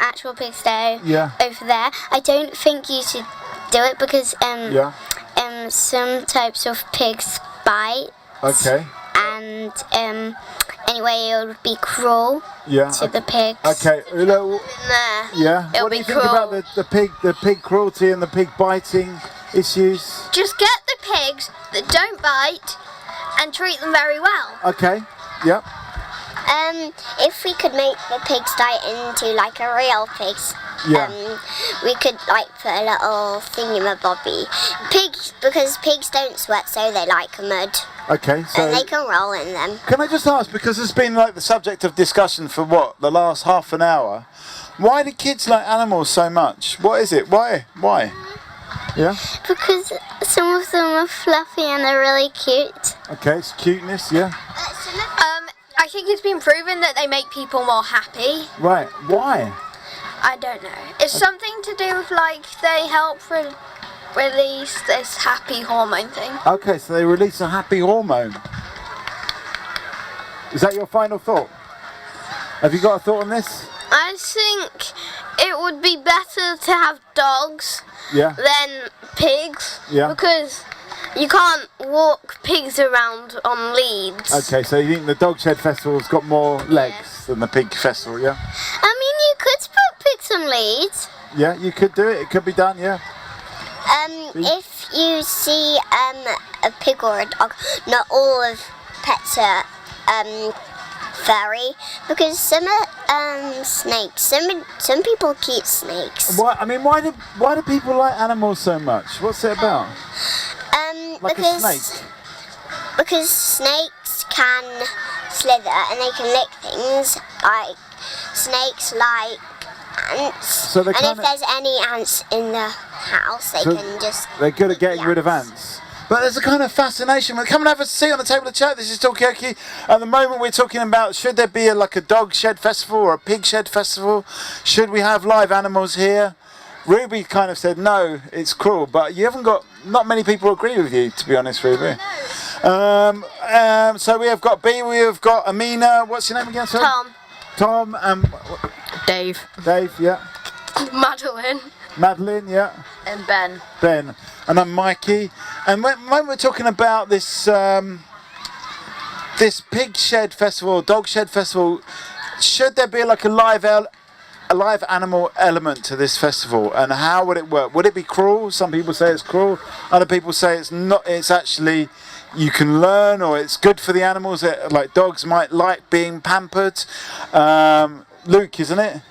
actual pigsty over there, I don't think you should do it because some types of pigs bite. Okay. And anyway, it would be cruel to the pigs. Okay. Yeah. It'll what do be you cruel. think about the pig cruelty and the pig biting issues? Just get the pigs that don't bite and treat them very well. Okay. Yep. If we could make the pigsty into like a real pigs, we could put a little thingamabobby. Because pigs don't sweat, so they like mud. Okay, so and they can roll in them. Can I just ask, because it's been the subject of discussion for the last half an hour, why do kids like animals so much? What is it? Why? Yeah. Because some of them are fluffy and they're really cute. Okay, it's cuteness, yeah. I think it's been proven that they make people more happy. Right, why? I don't know. It's something to do with like they help release this happy hormone thing. Okay, so they release a happy hormone. Is that your final thought? Have you got a thought on this? I think it would be better to have dogs than pigs because you can't walk pigs around on leads. Okay, so you think the Dog Shed Festival's got more legs than the Pig Festival, yeah? I mean, you could put pigs on leads. Yeah, you could do it. It could be done, yeah. If you see a pig or a dog, not all of pets are furry, because some are snakes. Some people keep snakes. Why? I mean, why do people like animals so much? What's it about? Like a snake. Because snakes can slither and they can lick things. Like snakes like ants. So and if there's any ants in the house, they can just. They're good at getting rid of ants. But there's a kind of fascination. Come and have a seat on the table of chat. This is Talkaoke. At the moment, we're talking about should there be like a dog shed festival or a pig shed festival? Should we have live animals here? Ruby kind of said no, it's cruel, but you haven't got. Not many people agree with you, to be honest, Ruby. So we have got B. We have got Amina. What's your name again? Sorry? Tom. Tom. Dave. Dave. Yeah. Madeline. Madeline. Yeah. And Ben. Ben. And I'm Mikey. And when we're talking about this this pig shed festival, dog shed festival, should there be like a live animal element to this festival, and how would it work? Would it be cruel? Some people say it's cruel. Other people say it's not. It's actually you can learn, or it's good for the animals. Like dogs might like being pampered. Luke, isn't it?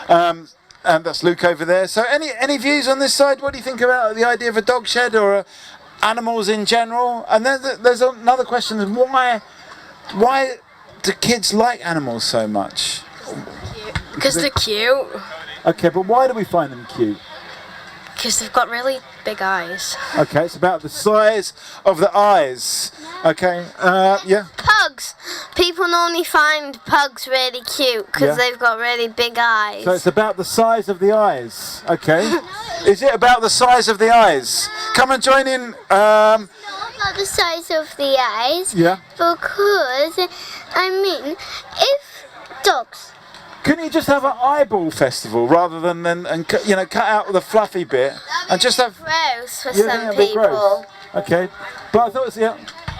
Yeah. And that's Luke over there. So any views on this side? What do you think about the idea of a dog shed or animals in general? And then there's another question: why do kids like animals so much? Because they're cute. Okay, but why do we find them cute? Because they've got really big eyes. Okay, it's about the size of the eyes. Okay, yeah. Pugs. People normally find pugs really cute because they've got really big eyes. So it's about the size of the eyes. Okay. Is it about the size of the eyes? Come and join in. Not about the size of the eyes. Yeah. Because, I mean, if dogs. Couldn't you just have an eyeball festival rather than cut out the fluffy bit and just have? Gross for some people. Gross. Okay, but I thought it was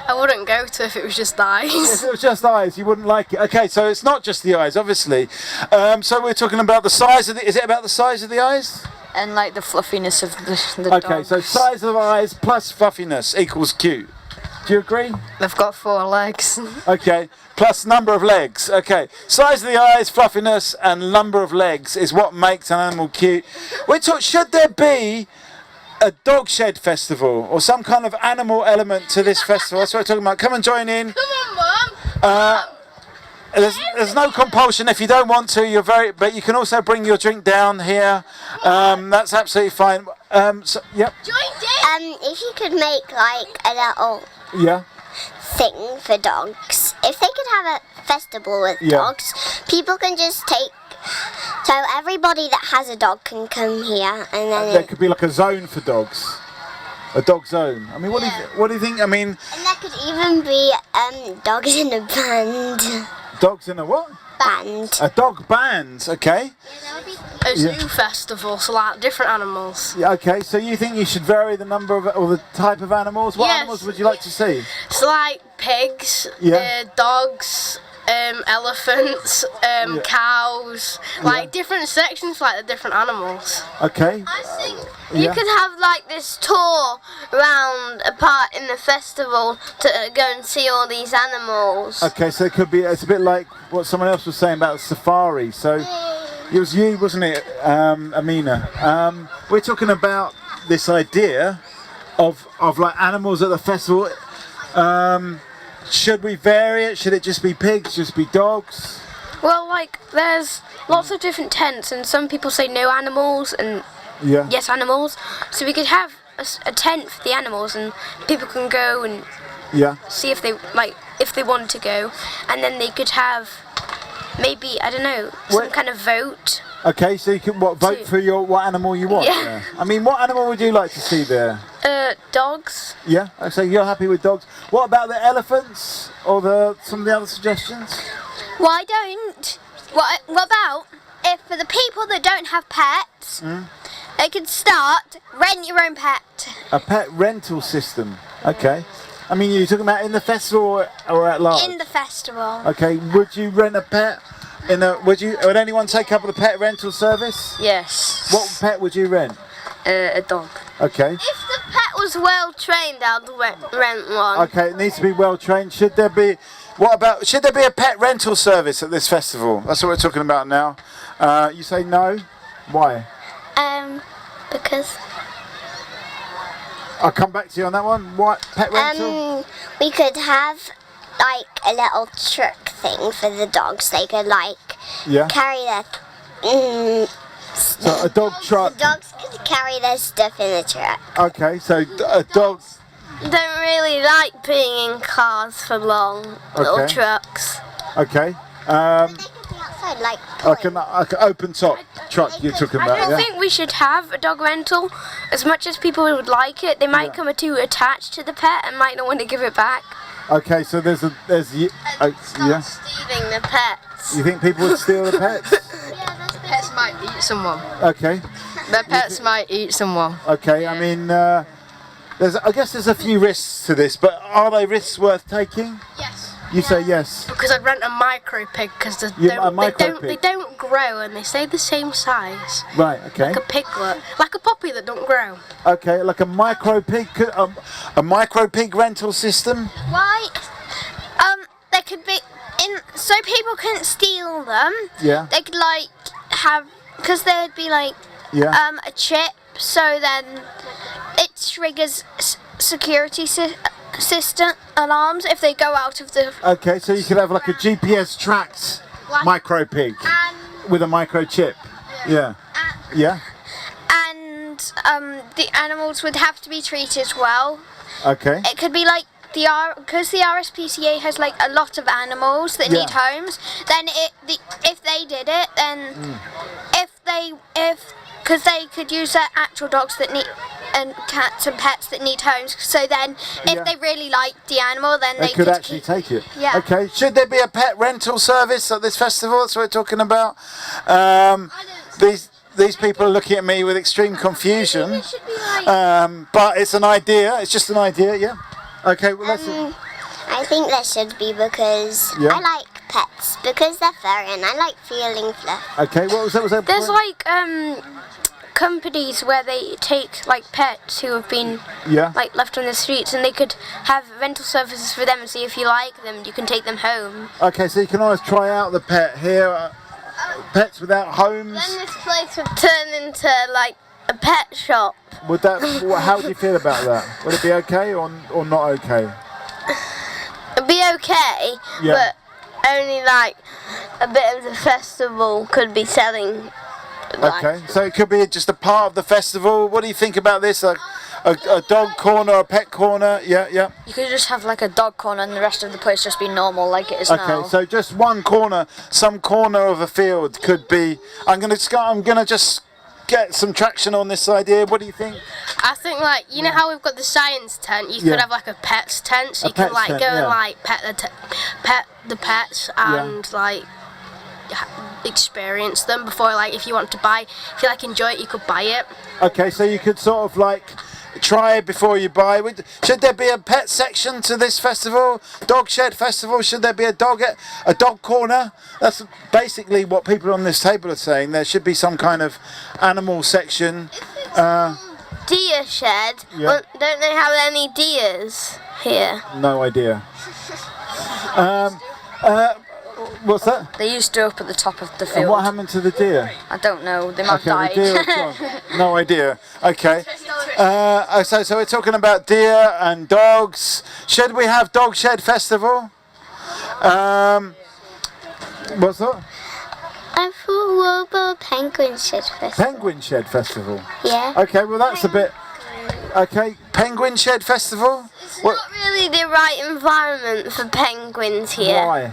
I wouldn't go to if it was just eyes. If it was just eyes, you wouldn't like it. Okay, so it's not just the eyes, obviously. So we're talking about the size of the. Is it about the size of the eyes? And like the fluffiness of the dogs. Okay, so size of the eyes plus fluffiness equals cute. Do you agree? They've got 4 legs. Okay, plus number of legs. Okay, size of the eyes, fluffiness, and number of legs is what makes an animal cute. Should there be a dog shed festival or some kind of animal element to this festival? That's what we're talking about. Come and join in. Come on, Mum. There's no compulsion if you don't want to. But you can also bring your drink down here. That's absolutely fine. Yep. If you could make like a little thing for dogs. If they could have a festival with dogs, people can just take. So everybody that has a dog can come here, and then there could be like a zone for dogs. A dog zone. I mean, what do you think? I mean, and there could even be dogs in a band. Dogs in a what? Band. A dog band. Okay. A zoo festival, so like different animals. Yeah, okay, so you think you should vary the number of or the type of animals? What animals would you like to see? So like pigs, dogs, elephants, cows, like different sections for like the different animals. Okay. I think you could have like this tour around a part in the festival to go and see all these animals. Okay, so it could be. It's a bit like what someone else was saying about safari. So. It was you, wasn't it, Amina? We're talking about this idea of like animals at the festival. Should we vary it? Should it just be pigs? Just be dogs? Well, like there's lots of different tents, and some people say no animals and yes animals. So we could have a tent for the animals, and people can go and see if they want to go, and then they could have maybe, I don't know, some kind of vote. Okay, so you can vote for what animal you want. Yeah. I mean, what animal would you like to see there? Dogs. Yeah. So you're happy with dogs. What about the elephants or some of the other suggestions? Why don't? What about if for the people that don't have pets, they could rent your own pet. A pet rental system. Okay. I mean, you're talking about in the festival or at large? In the festival. Okay. Would you rent a pet? Would anyone take up the pet rental service? Yes. What pet would you rent? A dog. Okay. If the pet was well trained, I'd rent one. Okay, it needs to be well trained. Should there be a pet rental service at this festival? That's what we're talking about now. You say no? Why? Because I'll come back to you on that one. What pet rental? We could have like a little truck thing for the dogs. They could carry their so a dog truck. The dogs could carry their stuff in the truck. Okay, so a dog. Don't really like being in cars for long. Little trucks. Okay. Outside, like an open top truck you're talking about. I don't think we should have a dog rental. As much as people would like it, they might come too attached to the pet and might not want to give it back. Okay, so there's stealing the pets. You think people would steal the pets? Pets might eat someone. Okay. The pets might eat someone. Okay, I mean, I guess there's a few risks to this, but are they risks worth taking? Yes. You say yes. Because I'd rent a micro pig because they don't grow and they stay the same size. Right. Okay. Like a piglet, like a puppy that don't grow. Okay, like a micro pig, a micro pig rental system. Why? There could be so people couldn't steal them. Yeah. They could have because there'd be a chip, so then it triggers security system alarms if they go out of the. Okay, so you could have like a GPS tracked micro pig with a microchip. Yeah. Yeah. And the animals would have to be treated well. Okay. It could be because the RSPCA has a lot of animals that need homes. Then if they did it, then because they could use their actual dogs that need and cats and pets that need homes. So then, if they really liked the animal, then they could actually take it. Yeah. Okay. Should there be a pet rental service at this festival? That's what we're talking about. These people are looking at me with extreme confusion. But it's an idea. It's just an idea. Yeah. Okay. Well, I think there should be because I like pets because they're furry and I like feeling fluff. Okay. What was that? There's companies where they take pets who have been left on the streets, and they could have rental services for them and see if you like them, you can take them home. Okay, so you can always try out the pet here. Pets without homes. Then this place would turn into a pet shop. Would that? How would you feel about that? Would it be okay or not okay? It'd be okay, but only a bit of the festival could be selling. Okay, so it could be just a part of the festival. What do you think about this? A dog corner, a pet corner? Yeah. You could just have a dog corner and the rest of the place just be normal like it is now. Okay, so just one corner, some corner of a field could be. I'm gonna just get some traction on this idea. What do you think? I think you know how we've got the science tent. You could have a pets tent, so you can go and pet the pets and experience them before if you want to buy, if you enjoy it, you could buy it. Okay, so you could sort of try it before you buy. Should there be a pet section to this festival? Dog shed festival? Should there be a dog corner? That's basically what people on this table are saying. There should be some kind of animal section. Deer shed? Well, don't they have any deers here? No idea. What's that? They used to up at the top of the field. And what happened to the deer? I don't know. They might have died. The deer have gone. No idea. Okay. So we're talking about deer and dogs. Should we have dog shed festival? What's that? I thought what about penguin shed festival? Penguin shed festival. Yeah. Okay. Well, that's a bit. Okay, Penguin Shed Festival? It's not really the right environment for penguins here. Why?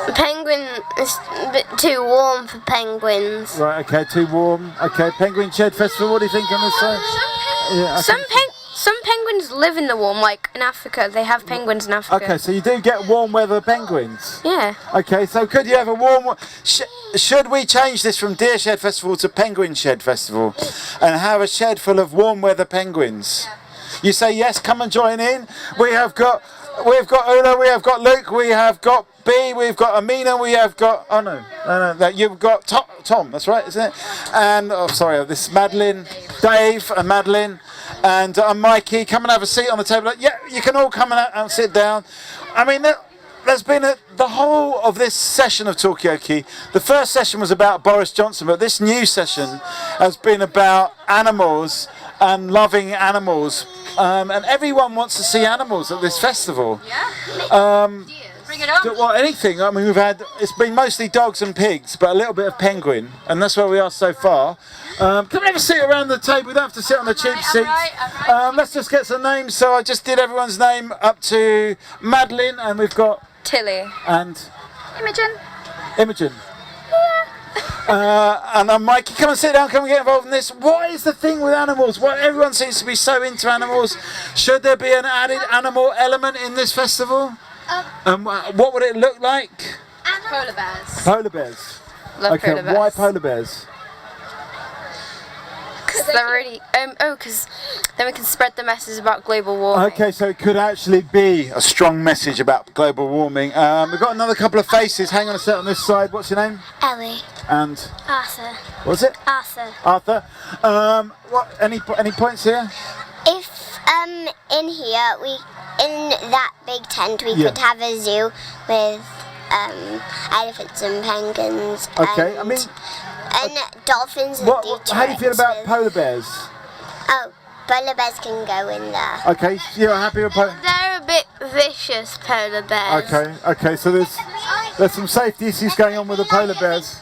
The penguin is a bit too warm for penguins. Right, okay, too warm. Okay, Penguin Shed Festival, what do you think on this side? Yeah, okay. Some penguins live in the warm, like in Africa. They have penguins in Africa. Okay, so you do get warm weather penguins? Yeah. Okay, so could you have a warm... should we change this from Deer Shed Festival to Penguin Shed Festival and have a shed full of warm weather penguins? You say yes, come and join in. We've got Ula, we have got Luke, we have got B, we've got Amina, we have got... Oh no, you've got Tom, that's right, isn't it? And, oh sorry, this is Madeline, Dave and Madeline. And Mikey, come and have a seat on the table. Yeah, you can all come and sit down. I mean, there's been the whole of this session of Talkaoke. The first session was about Boris Johnson, but this new session has been about animals and loving animals. And everyone wants to see animals at this festival. Bring it on. Well, anything. I mean, it's been mostly dogs and pigs, but a little bit of penguin, and that's where we are so far. Come and have a seat around the table. We don't have to sit on the cheap seats. Let's just get some names. So I just did everyone's name up to Madeline, and we've got Tilly and Imogen. And I'm Mikey. Come and sit down. Come and get involved in this. What is the thing with animals? What everyone seems to be so into animals. Should there be an added animal element in this festival? What would it look like? Polar bears. Polar bears. Love polar bears. Why polar bears? Because they're really because then we can spread the message about global warming. Okay, so it could actually be a strong message about global warming. We've got another couple of faces. Hang on a sec on this side. What's your name? Ellie. And Arthur. what's it? Arthur. Arthur. What? Any points here? If in here in that big tent we could have a zoo with elephants and penguins. Okay, and dolphins and how do you feel about polar bears? Oh, polar bears can go in there. Okay, so you're happy with polar? They're a bit vicious, polar bears. Okay, so there's some safety issues going on with the polar bears.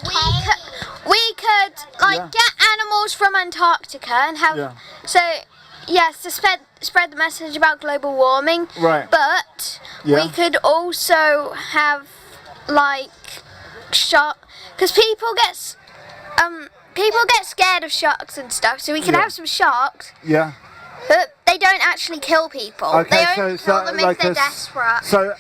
We could get animals from Antarctica and have to spread the message about global warming. Right. But we could also have shark, because people get scared of sharks and stuff. So we could have some sharks. Yeah. But they don't actually kill people. Okay, they only kill them if they're desperate. So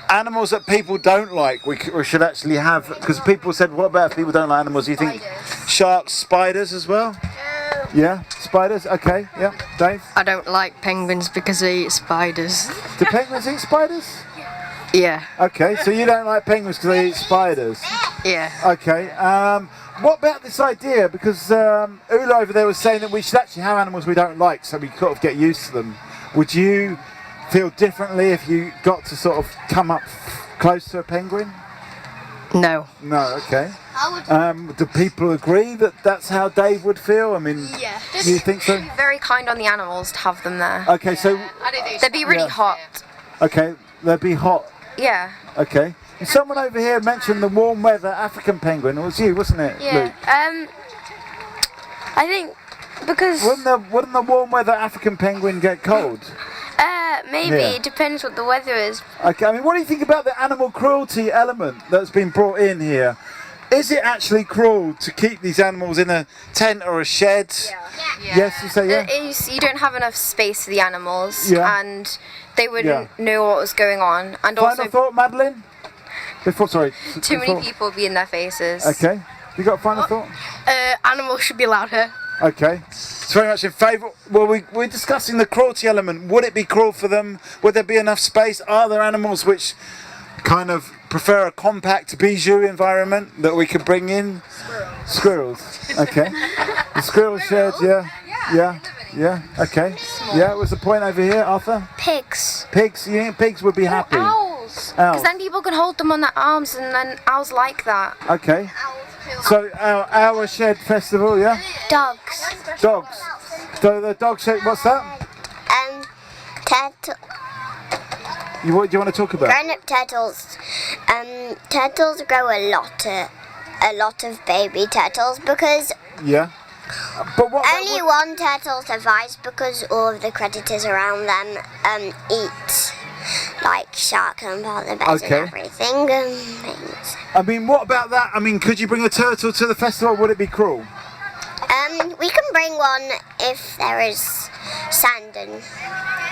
animals that people don't like, we should actually have, because people said, what about if people don't like animals? Do you think sharks, spiders as well? Yeah, spiders, okay, yeah. Dave? I don't like penguins because they eat spiders. Do penguins eat spiders? Yeah. Okay, so you don't like penguins because they eat spiders? Yeah. Okay, what about this idea? Because Ula over there was saying that we should actually have animals we don't like so we sort of get used to them. Would you feel differently if you got to sort of come up close to a penguin? No. No, okay. Do people agree that that's how Dave would feel? I mean, do you think so? Very kind on the animals to have them there. Okay, so They'd be really hot. Okay, they'd be hot. Yeah. Okay. Someone over here mentioned the warm weather African penguin. It was you, wasn't it, Luke? I think because wouldn't the warm weather African penguin get cold? Maybe. Yeah. It depends what the weather is. Okay, I mean, what do you think about the animal cruelty element that's been brought in here? Is it actually cruel to keep these animals in a tent or a shed? Yeah. Yes, you say yeah? You don't have enough space for the animals, Yeah. and they wouldn't know what was going on. And Final thought, Madeline? Too many people be in their faces. Okay. You got a final thought? Animals should be allowed here. Okay. It's very much in favour. Well, we're discussing the cruelty element. Would it be cruel for them? Would there be enough space? Are there animals which kind of prefer a compact bijou environment that we could bring in? Squirrels. Okay. The squirrel shed, yeah. Okay. Yeah, what's the point over here, Arthur? Pigs. Pigs? You think pigs would be happy? Owls. Because then people can hold them on their arms, and then owls like that. Okay. So our shed festival, yeah? Dogs. Dogs. So the dog shed, what's that? Turtle. What do you want to talk about? Grown-up turtles. Turtles grow a lot of baby turtles because But what Only one turtle survives because all of the predators around them eat like shark and polar bears and everything. Things. I mean, what about that? I mean, could you bring a turtle to the festival? Would it be cruel? We can bring one if there is sand and.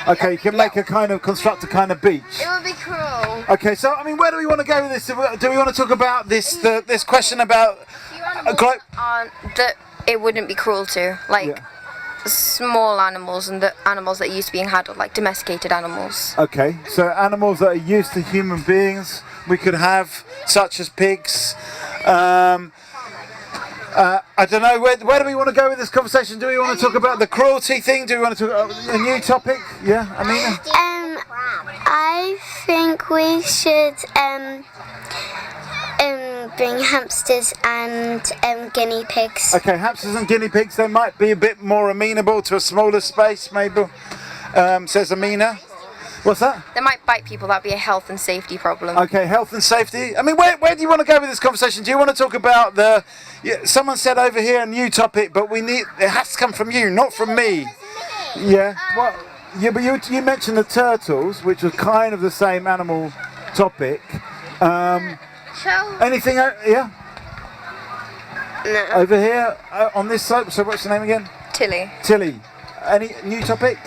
Okay, you can construct a kind of beach. It would be cruel. Okay, so I mean, where do we want to go with this? Do we want to talk about this this question about that it wouldn't be cruel to, like small animals and the animals that are used to being handled, like domesticated animals. Okay, so animals that are used to human beings we could have, such as pigs. I don't know, where do we want to go with this conversation? Do we want to talk about the cruelty thing? Do we want to talk about a new topic? Yeah, Amina? I think we should bring hamsters and guinea pigs. Okay, hamsters and guinea pigs, they might be a bit more amenable to a smaller space, maybe, says Amina. What's that? They might bite people, that'd be a health and safety problem. Okay, health and safety. I mean, where do you want to go with this conversation? Do you want to talk about the... someone said over here a new topic, but it has to come from you, not from me. Yeah, well, yeah, but you mentioned the turtles, which was kind of the same animal topic. Anything, yeah? No. Over here, on this side, so what's the name again? Tilly. Tilly. Any new topic?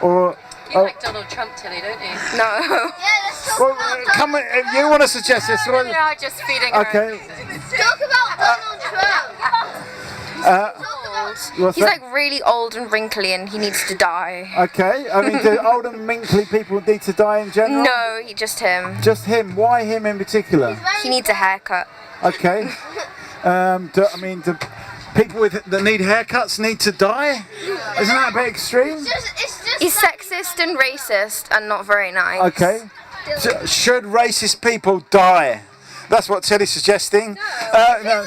Or... You like Donald Trump, Tilly, don't you? No. Yeah, let's talk about come on, if you want to suggest this one. Yeah, just feeding her. Okay. Let's talk about Donald Trump. He's like really old and wrinkly and he needs to die. Okay, I mean, do old and wrinkly people need to die in general? No, just him. Just him? Why him in particular? He needs a haircut. Okay. Do people that need haircuts need to die? Isn't that a bit extreme? He's sexist and racist and not very nice. Okay. Should racist people die? That's what Tilly's suggesting. No,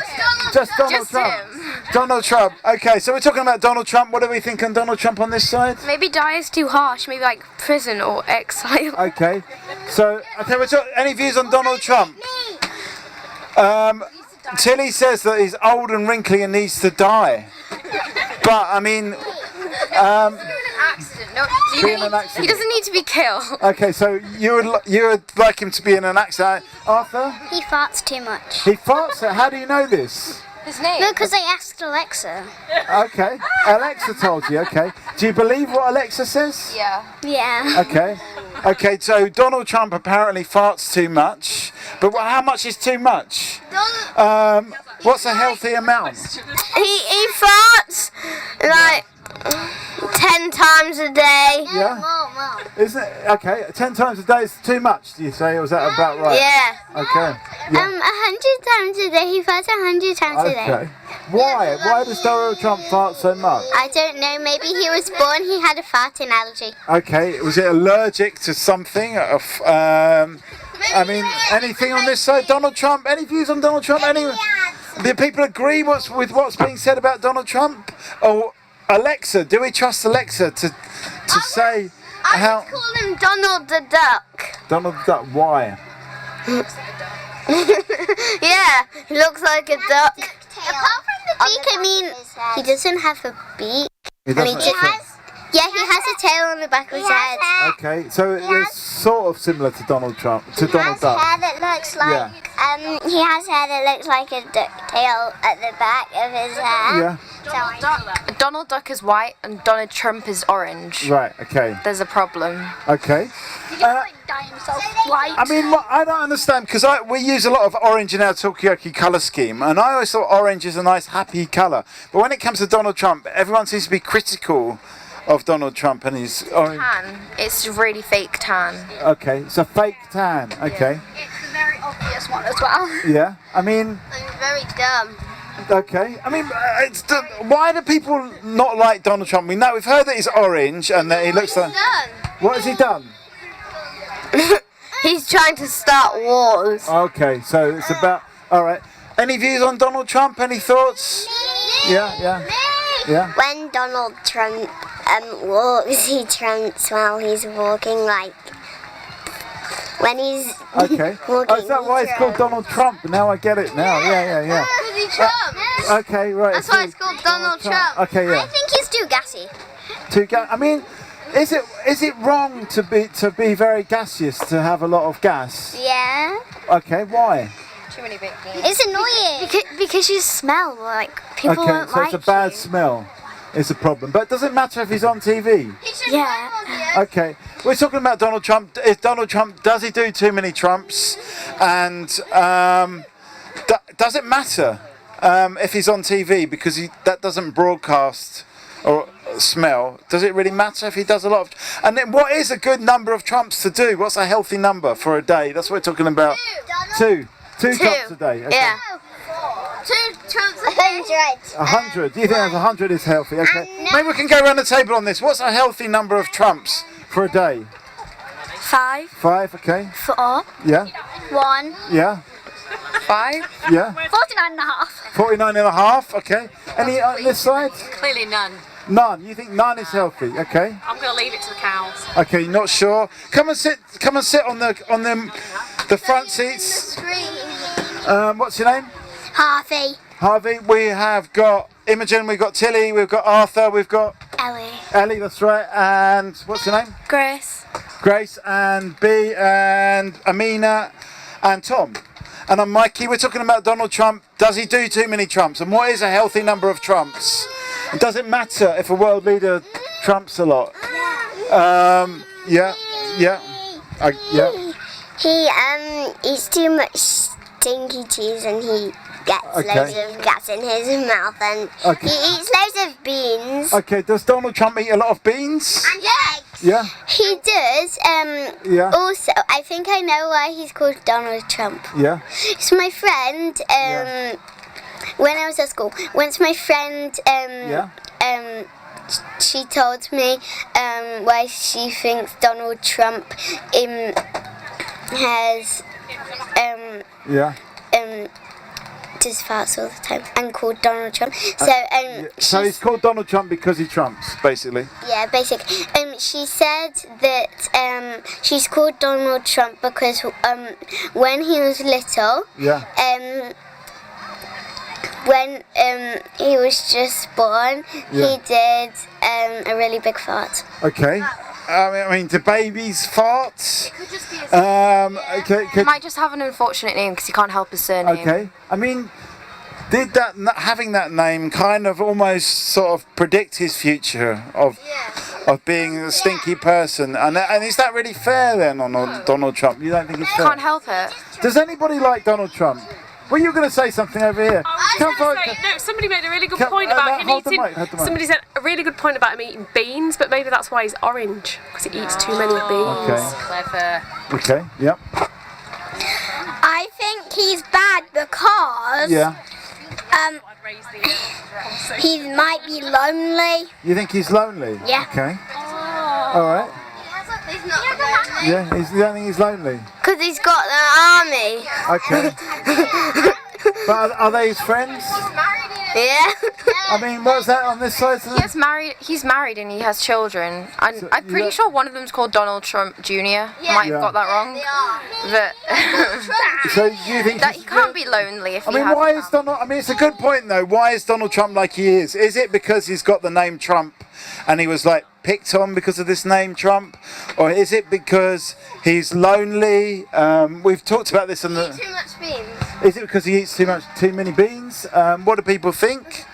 just Donald Trump. Donald Trump. Okay, so we're talking about Donald Trump. What do we think on Donald Trump on this side? Maybe die is too harsh. Maybe like prison or exile. Okay. So, any views on Donald Trump? Tilly says that he's old and wrinkly and needs to die. But I mean, He doesn't need to be killed. Okay, so you would like him to be in an accident, Arthur? He farts too much. He farts? How do you know this? His name? No, because I asked Alexa. Okay, Alexa told you. Okay, do you believe what Alexa says? Yeah. Yeah. Okay, so Donald Trump apparently farts too much, but how much is too much? What's a healthy amount? He farts like 10 times a day. Yeah. Isn't it? Okay, 10 times a day is too much, do you say? Or was that about right? Yeah. Okay. Yeah. 100 times a day. He farts 100 times a day. Okay. Why? Why does Donald Trump fart so much? I don't know. Maybe he was born. He had a farting allergy. Okay. Was it allergic to something? I mean, anything on this side? Donald Trump? Any views on Donald Trump? Do people agree with what's being said about Donald Trump? Or Alexa? Do we trust Alexa to say how? I just call him Donald the Duck. Donald the Duck. Why? Yeah, he looks like a duck. Apart from the beak, I mean, he doesn't have a beak. He has. Yeah, he has a tail on the back of his head. Okay, so it's sort of similar to Donald Trump, Donald Duck. Hair that looks like he has hair that looks like a tail at the back of his head. Yeah. Donald Duck is white and Donald Trump is orange. Right. Okay. There's a problem. Okay. Dye himself white. I mean, I don't understand because we use a lot of orange in our Talkaoke colour scheme, and I always thought orange is a nice, happy colour. But when it comes to Donald Trump, everyone seems to be critical of Donald Trump and his orange. Tan. It's really fake tan. Okay, it's a fake tan. Okay. It's a very obvious one as well. Yeah. I mean. I'm very dumb. Okay. I mean, why do people not like Donald Trump? We've heard that he's orange and that he looks like. What has he done? He's trying to start wars. Okay, so it's about. All right. Any views on Donald Trump? Any thoughts? Yeah. When Donald Trump walks, he trumps while he's walking, like when he's okay. walking. Is that why it's called Donald Trump? Now I get it now. Yeah. He trumps. Okay, right. That's why it's called Donald Trump. Okay, yeah. I think he's too gassy. I mean, is it wrong to be very gaseous, to have a lot of gas? Yeah. Okay, why? Too many baked beans. It's annoying. Because you smell like people Okay, won't so like it's a bad smell. It's a problem. But does it matter if he's on TV? Yeah. Okay, we're talking about Donald Trump. Is Donald Trump, does he do too many Trumps? And does it matter if he's on TV, because that doesn't broadcast or smell? Does it really matter if he does a lot of? And then what is a good number of Trumps to do? What's a healthy number for a day? That's what we're talking about. Two Trumps a day. Okay. Yeah. 2 Trumps 100. 100. Do you think 100 is healthy? Okay. Maybe we can go around the table on this. What's a healthy number of Trumps for a day? 5. 5. Okay. 4. Yeah. 1. Yeah. 5. Yeah. 49 and a half. 49 and a half. Okay. Any on this side? Clearly none. None. You think none is healthy? Okay. I'm going to leave it to the cows. Okay. Not sure. Come and sit on the front seats. What's your name? Harvey. We have got Imogen, we've got Tilly, we've got Arthur, we've got Ellie, that's right. And what's your name? Grace and B and Amina and Tom. And I'm Mikey. We're talking about Donald Trump. Does he do too many Trumps? And what is a healthy number of Trumps? And does it matter if a world leader Trumps a lot? Yeah. He eats too much stinky cheese and he gets loads of gas in his mouth, and he eats loads of beans. Okay, does Donald Trump eat a lot of beans? And eggs. Yeah. He does. Yeah. Also, I think I know why he's called Donald Trump. Yeah. So my friend, when I was at school, once my friend, she told me why she thinks Donald Trump has just farts all the time and called Donald Trump. So he's called Donald Trump because he trumps, basically. Yeah, basically. She said that she's called Donald Trump because when he was little, when he was just born, he did a really big fart. Okay. I mean, do babies fart? It could just be his He might just have an unfortunate name because he can't help his surname. Okay. I mean, did having that name kind of almost sort of predict his future of being a stinky person? And is that really fair then on Donald Trump? You don't think it's fair? Can't help it. Does anybody like Donald Trump? Were you going to say something over here? No, somebody made a really good point about him eating. Somebody said a really good point about him eating beans, but maybe that's why he's orange, because he eats too many beans. Okay. Clever. Okay. Yep. I think he's bad because he might be lonely. You think he's lonely? Yeah. Okay. All right. He's not lonely. Yeah. You don't think he's lonely? Because he's got an army. Okay. But are they his friends? Yeah. I mean, what's that on this side? He's married and he has children. And I'm pretty sure one of them's called Donald Trump Jr. Might have got that wrong. But so you think that he can't be lonely if he has why is Donald? I mean, it's a good point though. Why is Donald Trump like he is? Is it because he's got the name Trump and he was like picked on because of this name Trump, or is it because he's lonely? We've talked about this in the. Too much beans. Is it because he eats too many beans? What do people think?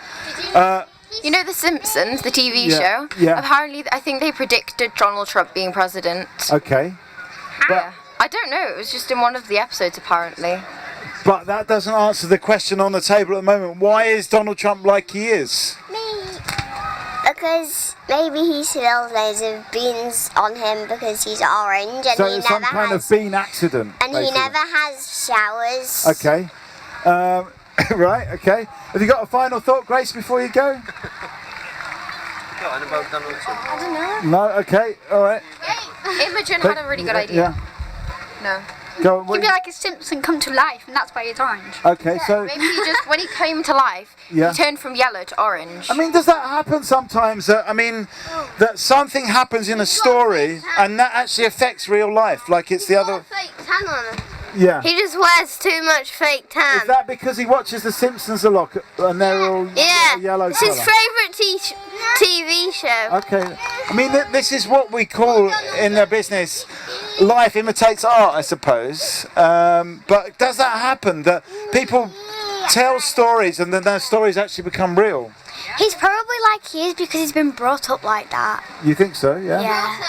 You know The Simpsons, the TV show? Yeah. Apparently, I think they predicted Donald Trump being president. Okay. But, I don't know, it was just in one of the episodes apparently. But that doesn't answer the question on the table at the moment. Why is Donald Trump like he is? Because maybe he spills loads of beans on him because he's orange, and So he it's some never kind has. of bean accident. And basically. he never has showers. Okay. Right, okay. Have you got a final thought, Grace, before you go? I don't know. No, okay, alright. Imogen had a really good idea. Yeah. No. Go, He'd be like a Simpson come to life, and that's why he's orange. Okay, so. Maybe he just, when he came to life, he turned from yellow to orange. I mean, does that happen sometimes? That something happens in a story and that actually affects real life, like it's the other. Fake tan on him. Yeah. He just wears too much fake tan. Is that because he watches The Simpsons a lot and they're all yellow It's his colour? favourite TV show. Okay. I mean, this is what we call in the business, life imitates art, I suppose. But does that happen, that people tell stories and then those stories actually become real? He's probably like he is because he's been brought up like that. You think so, yeah? Yeah.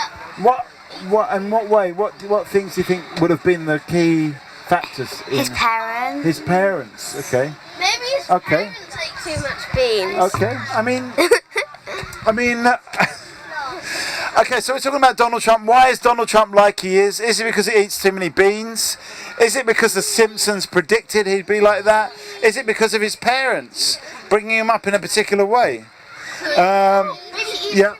In what way? What things do you think would have been the key factors? His parents. His parents, okay. Maybe his parents take too much beans. Okay, I mean, okay, so we're talking about Donald Trump. Why is Donald Trump like he is? Is it because he eats too many beans? Is it because The Simpsons predicted he'd be like that? Is it because of his parents bringing him up in a particular way? Yeah.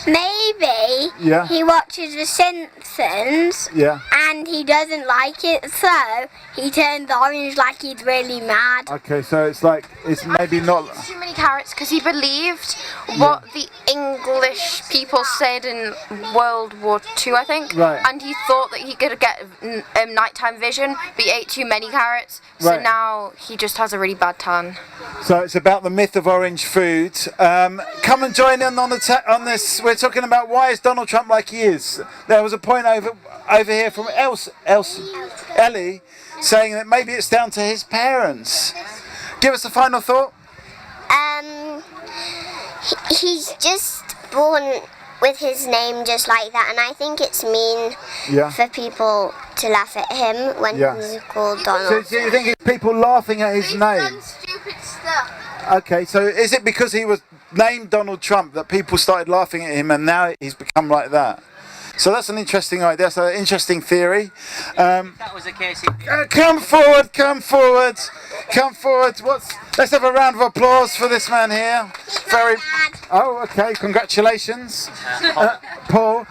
Maybe he watches The Simpsons and he doesn't like it, so he turns orange like he's really mad. Okay, so it's like, it's maybe not... Too many carrots because he believed what the English people said in World War II, I think. Right. And he thought that he could get nighttime vision, but he ate too many carrots. So Right. now he just has a really bad tan. So it's about the myth of orange food. Come and join in on this. We're talking about why is Donald Trump like he is. There was a point over here from Ellie saying that maybe it's down to his parents. Give us a final thought. He's just born with his name just like that, and I think it's mean for people to laugh at him when he's called Donald. So you think it's people laughing at his name? Stupid stuff. Okay, so is it because he was named Donald Trump that people started laughing at him and now he's become like that? So that's an interesting idea, that's an interesting theory. That was the case. Come forward, come forward, come forward. Let's have a round of applause for this man here. Oh, okay, congratulations. Paul.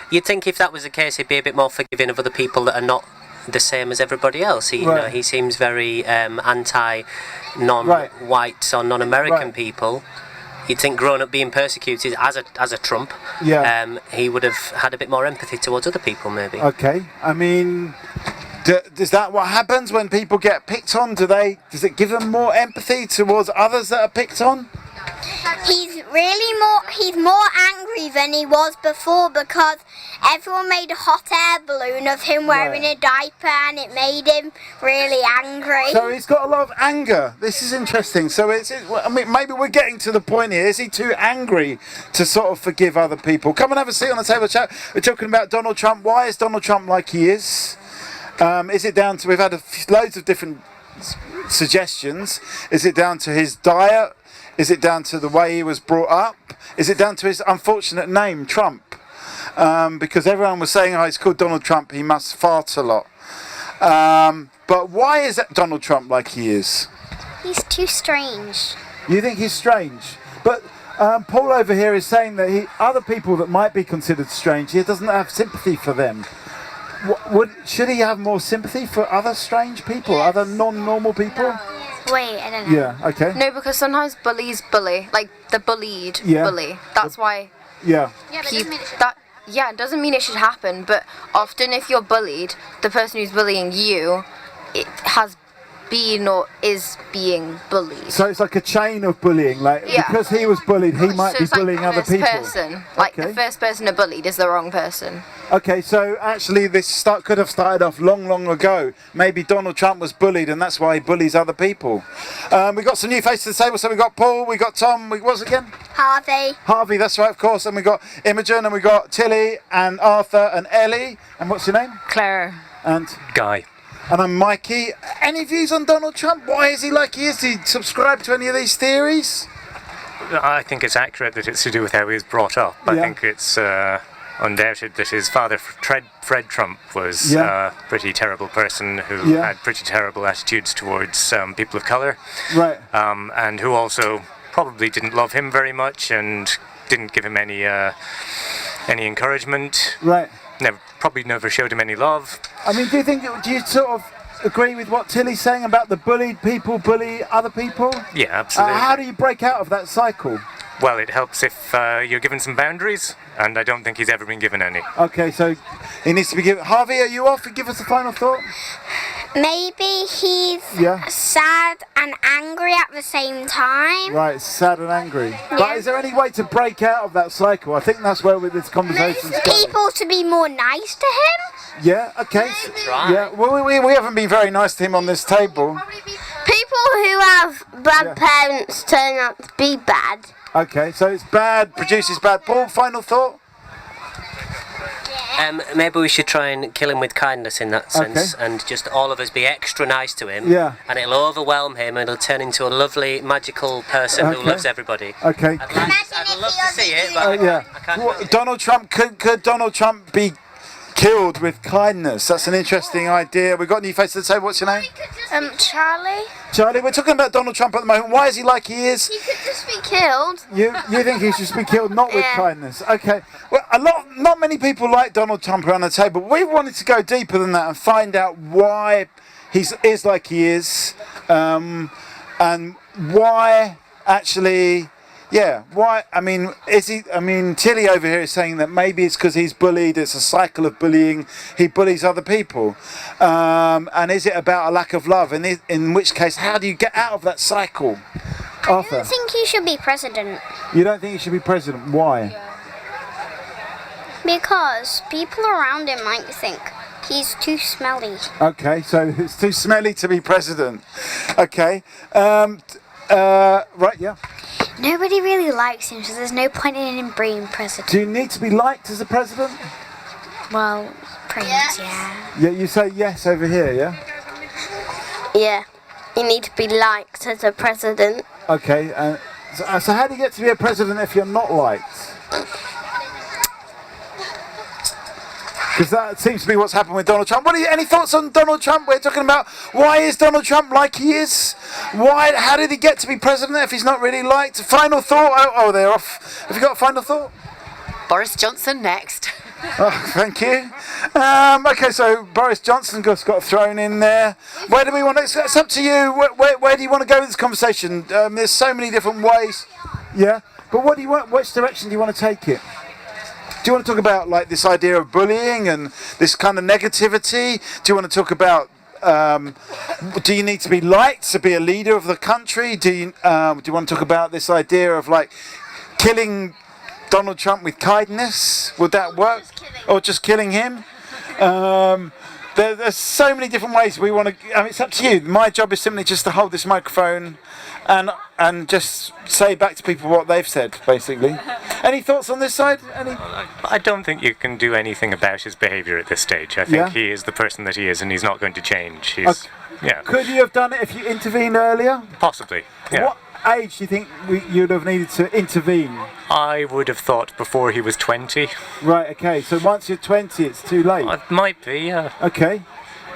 You'd think if that was the case, he'd be a bit more forgiving of other people that are not the same as everybody else. He, you know, he seems very anti non-white or non-American people. You'd think growing up being persecuted as a Trump, he would have had a bit more empathy towards other people, maybe. Okay, I mean, is that what happens when people get picked on? Does it give them more empathy towards others that are picked on? He's more angry than he was before because everyone made a hot air balloon of him wearing a diaper and it made him really angry. So he's got a lot of anger. This is interesting. So I mean, maybe we're getting to the point here. Is he too angry to sort of forgive other people? Come and have a seat on the table chat. We're talking about Donald Trump. Why is Donald Trump like he is? Is it down to, we've had loads of different suggestions. Is it down to his diet? Is it down to the way he was brought up? Is it down to his unfortunate name, Trump? Because everyone was saying, oh, he's called Donald Trump, he must fart a lot. But why is Donald Trump like he is? He's too strange. You think he's strange? But Paul over here is saying that other people that might be considered strange, he doesn't have sympathy for them. Should he have more sympathy for other strange people, other non-normal people? Wait, I don't know. Yeah, okay. No, because sometimes bullies bully, like the bullied bully. That's why. Yeah. It doesn't mean it should happen, but often if you're bullied, the person who's bullying you, it has been or is being bullied. So it's like a chain of bullying, because he was bullied, he might be bullying other people. The first person to bullied is the wrong person. Okay, so actually this could have started off long ago. Maybe Donald Trump was bullied and that's why he bullies other people. We got some new faces to the table, so we got Paul, we got Tom, what's it again? Harvey, that's right, of course, and we got Imogen, and we got Tilly, and Arthur, and Ellie, and what's your name? Claire. And? Guy. And I'm Mikey. Any views on Donald Trump? Why is he like he is? Do you subscribe to any of these theories? I think it's accurate that it's to do with how he was brought up. I think it's undoubted that his father, Fred Trump, was a pretty terrible person who had pretty terrible attitudes towards people of colour. Right. And who also probably didn't love him very much and didn't give him any encouragement. Right. Probably never showed him any love. I mean, do you sort of agree with what Tilly's saying about the bullied people bully other people? Yeah, absolutely. How do you break out of that cycle? well, it helps if you're given some boundaries, and I don't think he's ever been given any. Okay, so he needs to be given. Harvey, are you off? Give us a final thought. Maybe he's sad and angry at the same time. Right, sad and angry. But is there any way to break out of that cycle? I think that's where this conversation's going. People to be more nice to him. Yeah, okay. Yeah, well, we haven't been very nice to him on this table. People who have bad parents turn out to be bad. Okay, so it's bad, produces bad. Paul, final thought? Maybe we should try and kill him with kindness in that sense, and just all of us be extra nice to him. Yeah. And it'll overwhelm him, and he'll turn into a lovely, magical person who loves everybody. Okay. I'd love to see it, but I can't. Donald Trump, could Donald Trump be killed with kindness? That's an interesting idea. We've got a new face to the table. What's your name? Charlie. Charlie, we're talking about Donald Trump at the moment. Why is he like he is? He could just be killed. You think he should be killed not with kindness? Okay. Well, not many people like Donald Trump around the table. We wanted to go deeper than that and find out why he is like he is, and why actually. Yeah, why? I mean, Tilly over here is saying that maybe it's because he's bullied. It's a cycle of bullying. He bullies other people, and is it about a lack of love? And in which case, how do you get out of that cycle? Arthur, I don't think he should be president. You don't think he should be president? Why? Because people around him might think he's too smelly. Okay, so it's too smelly to be president. Okay, right, yeah. Nobody really likes him, so there's no point in him being president. Do you need to be liked as a president? Well, pretty much, yeah. Yeah, you say yes over here, yeah? Yeah, you need to be liked as a president. Okay, so how do you get to be a president if you're not liked? Because that seems to be what's happened with Donald Trump. Any thoughts on Donald Trump? We're talking about why is Donald Trump like he is? How did he get to be president if he's not really liked? Final thought? Oh, they're off. Have you got a final thought? Boris Johnson next. Oh, thank you. Okay, so Boris Johnson just got thrown in there. Where do we want to? It's up to you. Where do you want to go with this conversation? There's so many different ways. Yeah, but what do you want? Which direction do you want to take it? Do you want to talk about like this idea of bullying and this kind of negativity? Do you want to talk about do you need to be liked to be a leader of the country? Do you want to talk about this idea of like killing Donald Trump with kindness? Would that work? Or just killing him? There's so many different ways we want to. It's up to you. My job is simply just to hold this microphone and just say back to people what they've said, basically. Any thoughts on this side? I don't think you can do anything about his behaviour at this stage. I think he is the person that he is, and he's not going to change. Could you have done it if you intervened earlier? Possibly. Yeah. What age do you think you'd have needed to intervene? I would have thought before he was 20. Right. Okay. So once you're 20, it's too late. It might be. Yeah. Okay.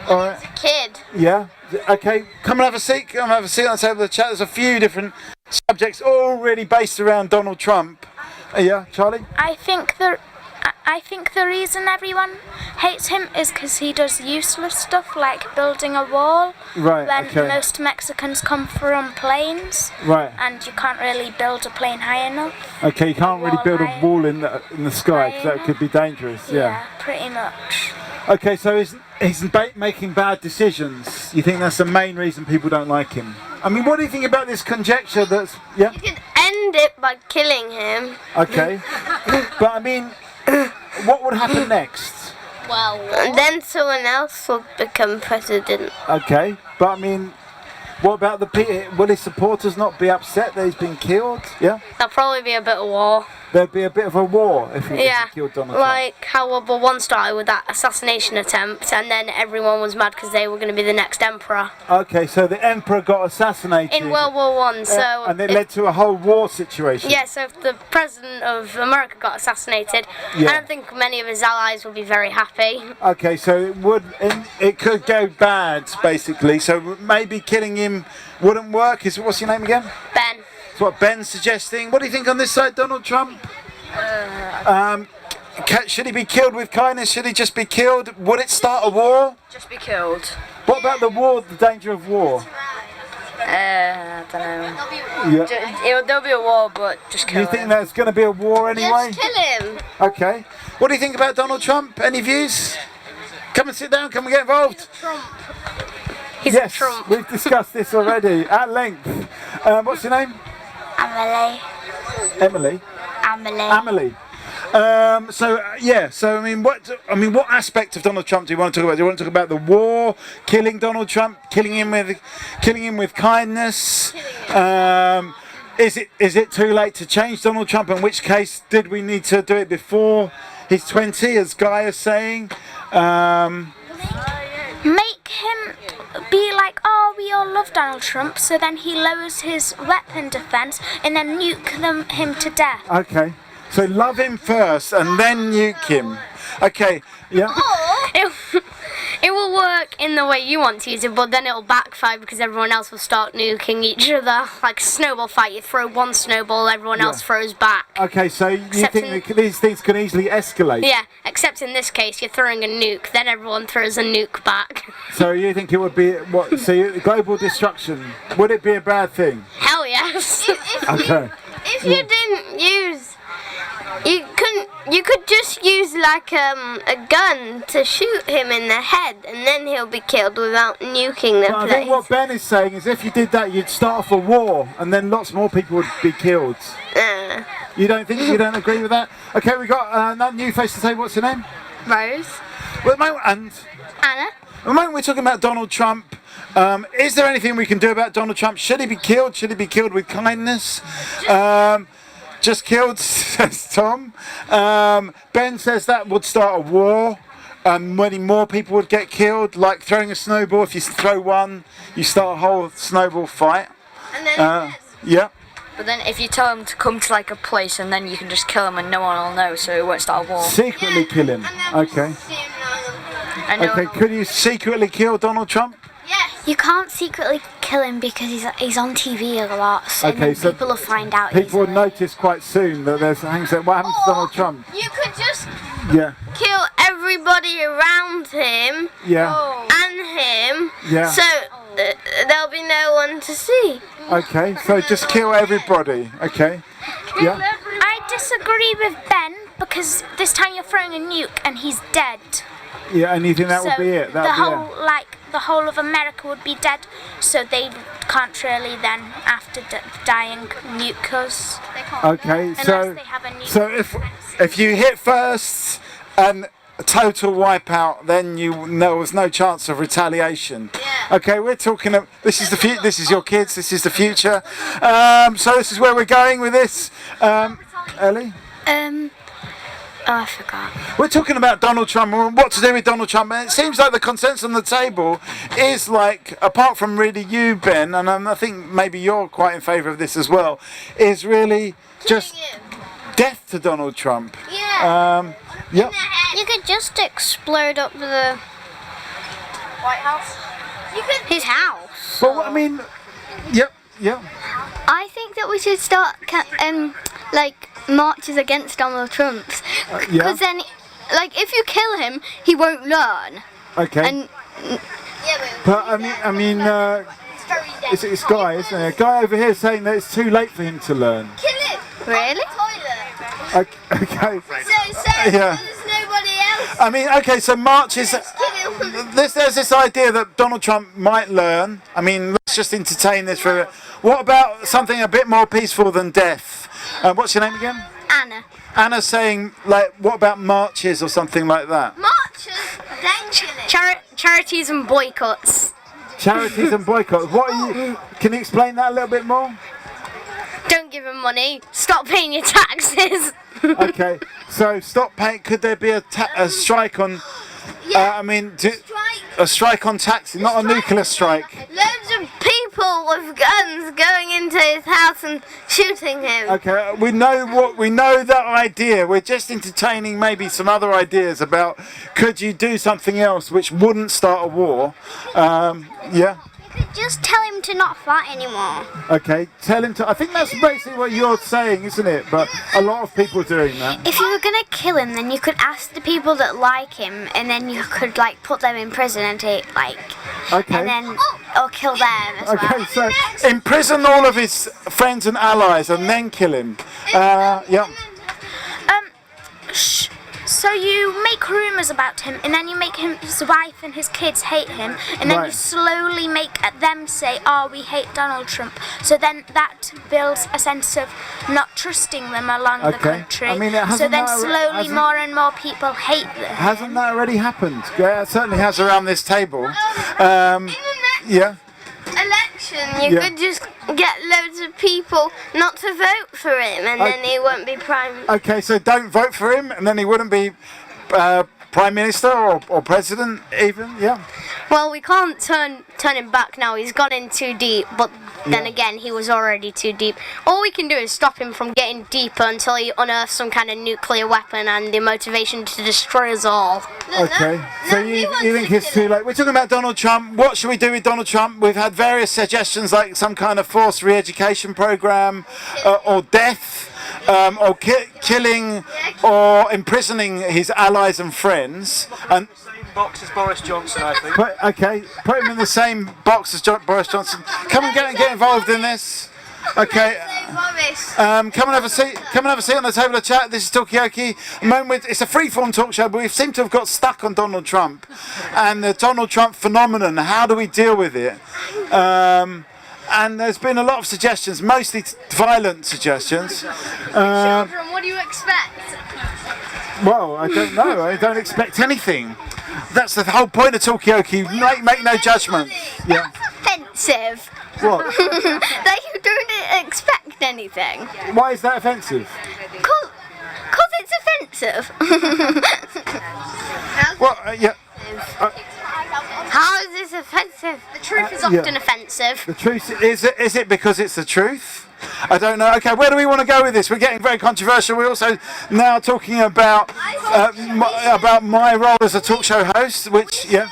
All right. Kid. Yeah. Okay. Come and have a seat. Come and have a seat on the table of the chat. There's a few different subjects, all really based around Donald Trump. Yeah, Charlie. I think the reason everyone hates him is because he does useless stuff like building a wall. Right. When most Mexicans come from planes. Right. And you can't really build a plane high enough. Okay, you can't really build a wall in the sky because that could be dangerous. Yeah. Pretty much. Okay, so he's making bad decisions. You think that's the main reason people don't like him? I mean, what do you think about this conjecture that's... Yeah? You could end it by killing him. Okay. But I mean, what would happen next? Well, then someone else will become president. Okay, but I mean, what about will his supporters not be upset that he's been killed? Yeah? There'll probably be a bit of war. There'd be a bit of a war if he killed Donald Trump. Like how World War I started with that assassination attempt, and then everyone was mad because they were going to be the next emperor. Okay, so the emperor got assassinated in World War I. So and it led to a whole war situation. Yeah, so if the president of America got assassinated, I don't think many of his allies would be very happy. Okay, so it could go bad basically. So maybe killing him wouldn't work. What's your name again? Ben. That's what Ben's suggesting. What do you think on this side, Donald Trump? Should he be killed with kindness? Should he just be killed? Would it start a war? Just be killed. What about the war, the danger of war? I don't know. Yeah. There'll be a war, but just kill You think there's going to be a war anyway? Just kill him. Okay. What do you think about Donald Trump? Any views? Come and sit down. Come and get involved. He's yes, a Trump. We've discussed this already at length. What's your name? Emily. Emily. Emily. So I mean, what aspect of Donald Trump do you want to talk about? Do you want to talk about the war, killing Donald Trump, killing him with kindness? Is it too late to change Donald Trump? In which case, did we need to do it before he's 20, as Guy is saying? Make him be like, oh, we all love Donald Trump, so then he lowers his weapon defense and then nuke him to death. Okay, so love him first and then nuke him. Okay, yeah. It will work in the way you want to use it, but then it'll backfire because everyone else will start nuking each other. Like a snowball fight, you throw one snowball, everyone else throws back. Okay, so you think these things can easily escalate? Yeah, except in this case, you're throwing a nuke, then everyone throws a nuke back. So you think it would be what? So global destruction, would it be a bad thing? Hell yes. Okay. If you didn't use, you could just use like a gun to shoot him in the head, and then he'll be killed without nuking the But I place. think what Ben is saying is, if you did that, you'd start off a war, and then lots more people would be killed. You don't think? You don't agree with that? Okay, we got another new face to say. What's your name? Rose. Well, and Anna. At the moment we're talking about Donald Trump. Is there anything we can do about Donald Trump? Should he be killed? Should he be killed with kindness? Just killed, says Tom. Ben says that would start a war. Many more people would get killed, like throwing a snowball. If you throw one, you start a whole snowball fight. And then yeah. But then if you tell him to come to like a place, and then you can just kill him and no one will know, so it won't start a war. Secretly kill him. Okay. Okay, could you secretly kill Donald Trump? You can't secretly kill him because he's on TV a lot, so people will find out. People would notice quite soon that there's things that what happened to Donald Trump. You could just kill everybody around him and him, so there'll be no one to see. Okay, so just kill everybody. Okay. Yeah. I disagree with Ben because this time you're throwing a nuke and he's dead. Yeah, and you think that would be it? That would be it. The whole of America would be dead, so they can't really then, after dying, nuke us. Okay, so they have a nuke if you hit first and a total wipeout, then there was no chance of retaliation. Okay, we're talking. This is this is your kids. This is the future. So this is where we're going with this. Ellie. Oh, I forgot. We're talking about Donald Trump and what to do with Donald Trump, and it seems like the consensus on the table is like, apart from really you, Ben, and I think maybe you're quite in favour of this as well, is really just death to Donald Trump. Yeah. Yep. You could just explode up the White House. his house. Well, I mean, yep. I think that we should start marches against Donald Trump, because then, like, if you kill him, he won't learn. Okay. And but I mean, it's Guy, isn't it? Guy over here saying that it's too late for him to learn. Kill him. Really? Okay. So Yeah. there's nobody else. I mean, okay, so marches. There's this idea that Donald Trump might learn. I mean, let's just entertain this for a bit. What about something a bit more peaceful than death? What's your name again? Anna. Anna's saying, like, what about marches or something like that? Marches, then kill him. Charities and boycotts. Charities and boycotts. What are you? Can you explain that a little bit more? Don't give him money. Stop paying your taxes. Okay, so stop paying. Could there be a strike on? I mean, a strike on taxes, not a nuclear strike. Loads of people with guns going into his house and shooting him. Okay, we know that idea. We're just entertaining maybe some other ideas about could you do something else which wouldn't start a war? Yeah. could just tell him to not fight anymore. Okay, tell him to. I think that's basically what you're saying, isn't it? But a lot of people are doing that. If you were gonna kill him, then you could ask the people that like him, and then you could like put them in prison and take like, and then or kill them as well. Okay, so imprison all of his friends and allies, and then kill him. Yeah. So you make rumours about him, and then you make his wife and his kids hate him, and then you slowly make them say, "Oh, we hate Donald Trump." So then that builds a sense of not trusting them along the country. I mean, so then slowly more and more people hate them. Hasn't that already happened? Yeah, it certainly has around this table. Yeah. Election, you could just get loads of people not to vote for him, and then he won't be prime. Okay, so don't vote for him, and then he wouldn't be prime minister or president even. Yeah. Well, we can't turn him back now. He's gone in too deep, but then again, he was already too deep. All we can do is stop him from getting deeper until he unearths some kind of nuclear weapon and the motivation to destroy us all. Okay, so you think it's too late? We're talking about Donald Trump. What should we do with Donald Trump? We've had various suggestions like some kind of forced re-education program or death. Or killing or imprisoning his allies and friends. And box as Boris Johnson, I think. Put him in the same box as Boris Johnson. Come and get involved in this. Okay. Come and have a seat. Come and have a seat on the table of chat. This is Talkaoke. It's a free-form talk show, but we seem to have got stuck on Donald Trump and the Donald Trump phenomenon. How do we deal with it? And there's been a lot of suggestions, mostly violent suggestions. Children, what do you expect? Well, I don't know. I don't expect anything. That's the whole point of Talkaoke. Make no judgment. Yeah. Offensive. What? That you don't expect anything. Why is that offensive? Because it's offensive. Well, yeah. How is this offensive? The truth is often offensive. The truth is it because it's the truth? I don't know. Okay, where do we want to go with this? We're getting very controversial. We're also now talking about my role as a talk show host, which yeah.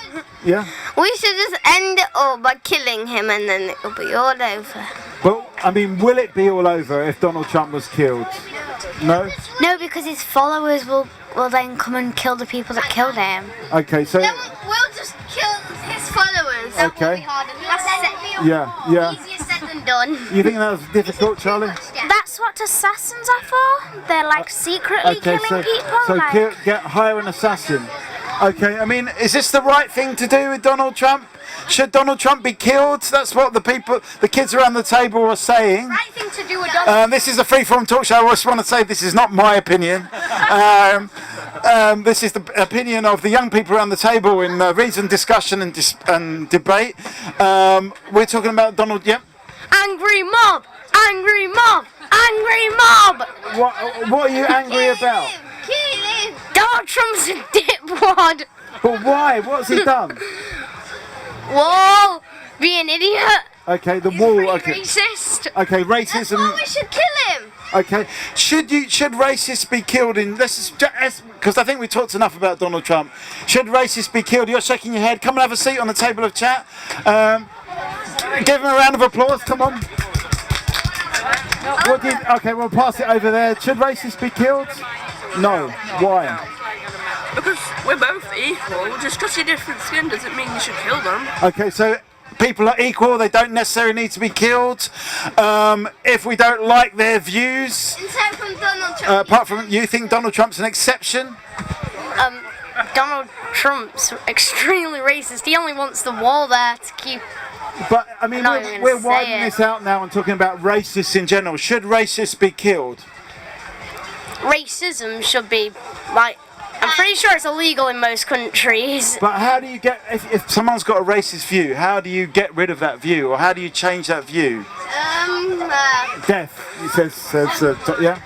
We should just end it all by killing him, and then it'll be all over. Well, I mean, will it be all over if Donald Trump was killed? No? No, because his followers will then come and kill the people that killed him. Okay, so... Then we'll just kill his followers. That Okay. will be harder. Yeah. Easier said than done. You think that was difficult, Charlie? That's what assassins are for. They're like secretly killing people. So hire an assassin. Okay, I mean, is this the right thing to do with Donald Trump? Should Donald Trump be killed? That's what the kids around the table are saying. Right thing to do with Donald This is a free-form talk show. I just want to say this is not my opinion. This is the opinion of the young people around the table in reason, discussion and debate. We're talking about Donald, yep. Angry mob! Angry mob! Angry mob! What are you angry about? Kill him! Donald Trump's a dipwad! But why? What's he done? Wall! Be an idiot! Okay, the wall. Okay. Racist! Okay, racism. That's why we should kill him! Okay, should racists be killed in? Because I think we talked enough about Donald Trump. Should racists be killed? You're shaking your head. Come and have a seat on the table of chat. Give him a round of applause. Come on. Okay, we'll pass it over there. Should racists be killed? No. Why? Because we're both equal. Just because you're different skin doesn't mean you should kill them. Okay, so people are equal. They don't necessarily need to be killed. If we don't like their views, Except from Donald Trump. apart from you think Donald Trump's an exception. Donald Trump's extremely racist. He only wants the wall there to keep. But I mean, we're widening this out now and talking about racists in general. Should racists be killed? Racism should be like. I'm pretty sure it's illegal in most countries. But how do you get if someone's got a racist view? How do you get rid of that view, or how do you change that view? Death. He says yeah.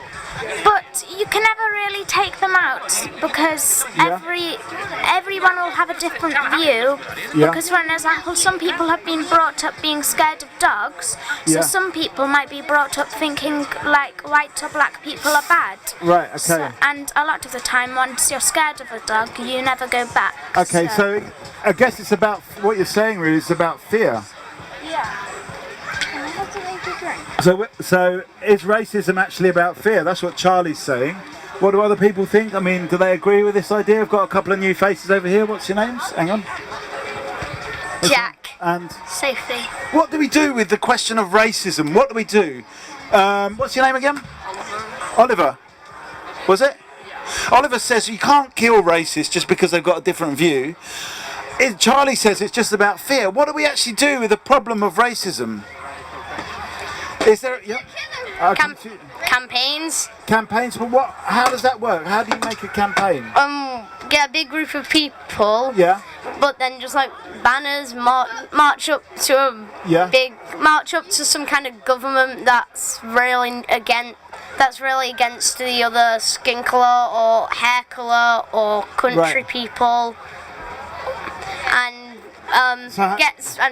But you can never really take them out because everyone will have a different view. Yeah. Because, for an example, some people have been brought up being scared of dogs, so some people might be brought up thinking like white or black people are bad. Right. Okay. And a lot of the time, once you're scared of a dog, you never go back. Okay. So I guess it's about what you're saying. Really, it's about fear. So is racism actually about fear? That's what Charlie's saying. What do other people think? I mean, do they agree with this idea? I've got a couple of new faces over here. What's your names? Hang on. Jack. And Sophie. what do we do with the question of racism? What do we do? What's your name again? Oliver. Was it? Oliver says you can't kill racists just because they've got a different view. Charlie says it's just about fear. What do we actually do with the problem of racism? Is there... Yeah. Campaigns. Campaigns, but what? How does that work? How do you make a campaign? Get a big group of people. Yeah. But then just like banners, march up to march up to some kind of government that's really against the other skin colour or hair colour or country people, and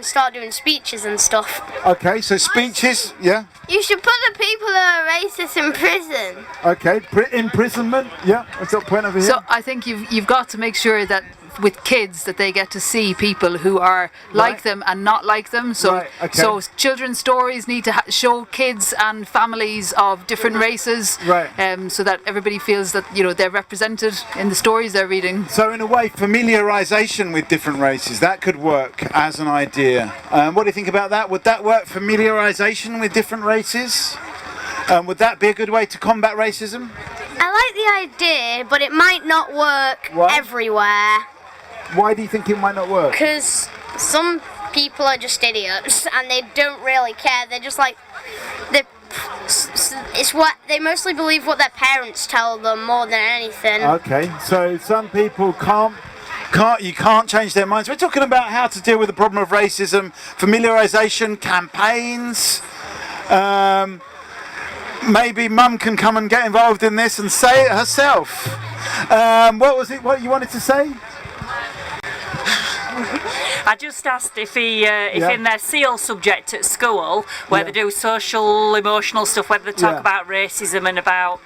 start doing speeches and stuff. Okay, so speeches, yeah. You should put the people who are racist in prison. Okay, imprisonment, yeah. I've got a point over here. So I think you've got to make sure that with kids that they get to see people who are like them and not like them. So so children's stories need to show kids and families of different races, so that everybody feels that they're represented in the stories they're reading. So in a way, familiarisation with different races, that could work as an idea. What do you think about that? Would that work? Familiarisation with different races? Would that be a good way to combat racism? I like the idea, but it might not work everywhere. Why do you think it might not work? Because some people are just idiots and they don't really care. They're just like, they mostly believe what their parents tell them more than anything. Okay, so some people you can't change their minds. We're talking about how to deal with the problem of racism, familiarisation, campaigns. Maybe Mum can come and get involved in this and say it herself. What was it? What you wanted to say? I just asked if in their SEAL subject at school, where they do social, emotional stuff, whether they talk about racism and about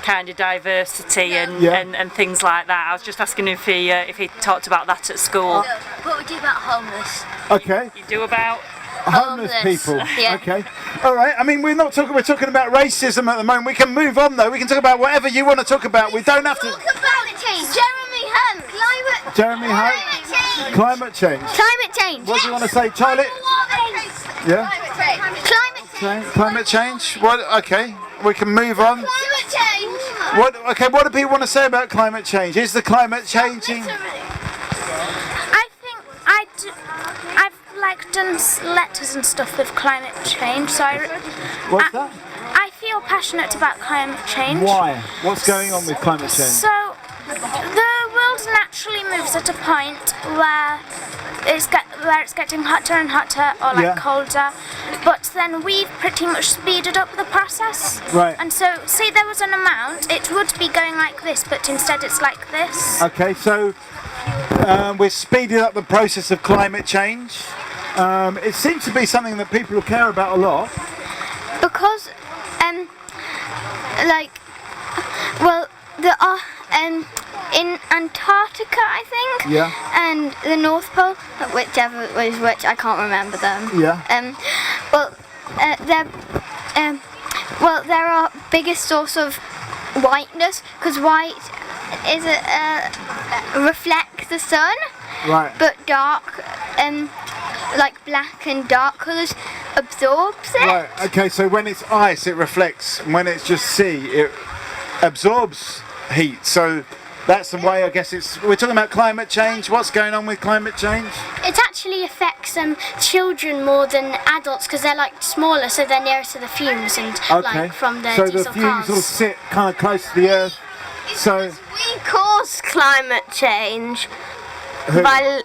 kind of diversity and things like that. I was just asking if he talked about that at school. What we do about homeless? Okay. You do about homeless people. Okay. All right. I mean, we're talking about racism at the moment. We can move on though. We can talk about whatever you want to talk about. We don't have to. Talk about change. Jeremy Hunt. Climate change. Climate change. What do you want to say, Charlie? Yeah. Climate change. What? Okay. We can move on. Climate change. What? Okay. What do people want to say about climate change? Is the climate changing? I think I've done letters and stuff with climate change, so What's that? I feel passionate about climate change. Why? What's going on with climate change? So the world naturally moves at a point where it's getting hotter and hotter, or colder, but then we've pretty much speeded up the process. Right. And so, see, there was an amount, it would be going like this, but instead it's like this. Okay, so we're speeding up the process of climate change. It seems to be something that people care about a lot. Because, there are, in Antarctica, I think, and the North Pole, whichever was which, I can't remember them. There are biggest source of whiteness, because white is reflects the sun, but dark, like black and dark colours, absorbs it. Right. Okay. So when it's ice, it reflects. When it's just sea, it absorbs heat. So that's the way. I guess we're talking about climate change. What's going on with climate change? It actually affects children more than adults because they're like smaller, so they're nearer to the fumes and like from the diesel the fumes cars. will sit kind of close to the earth. So we cause climate change by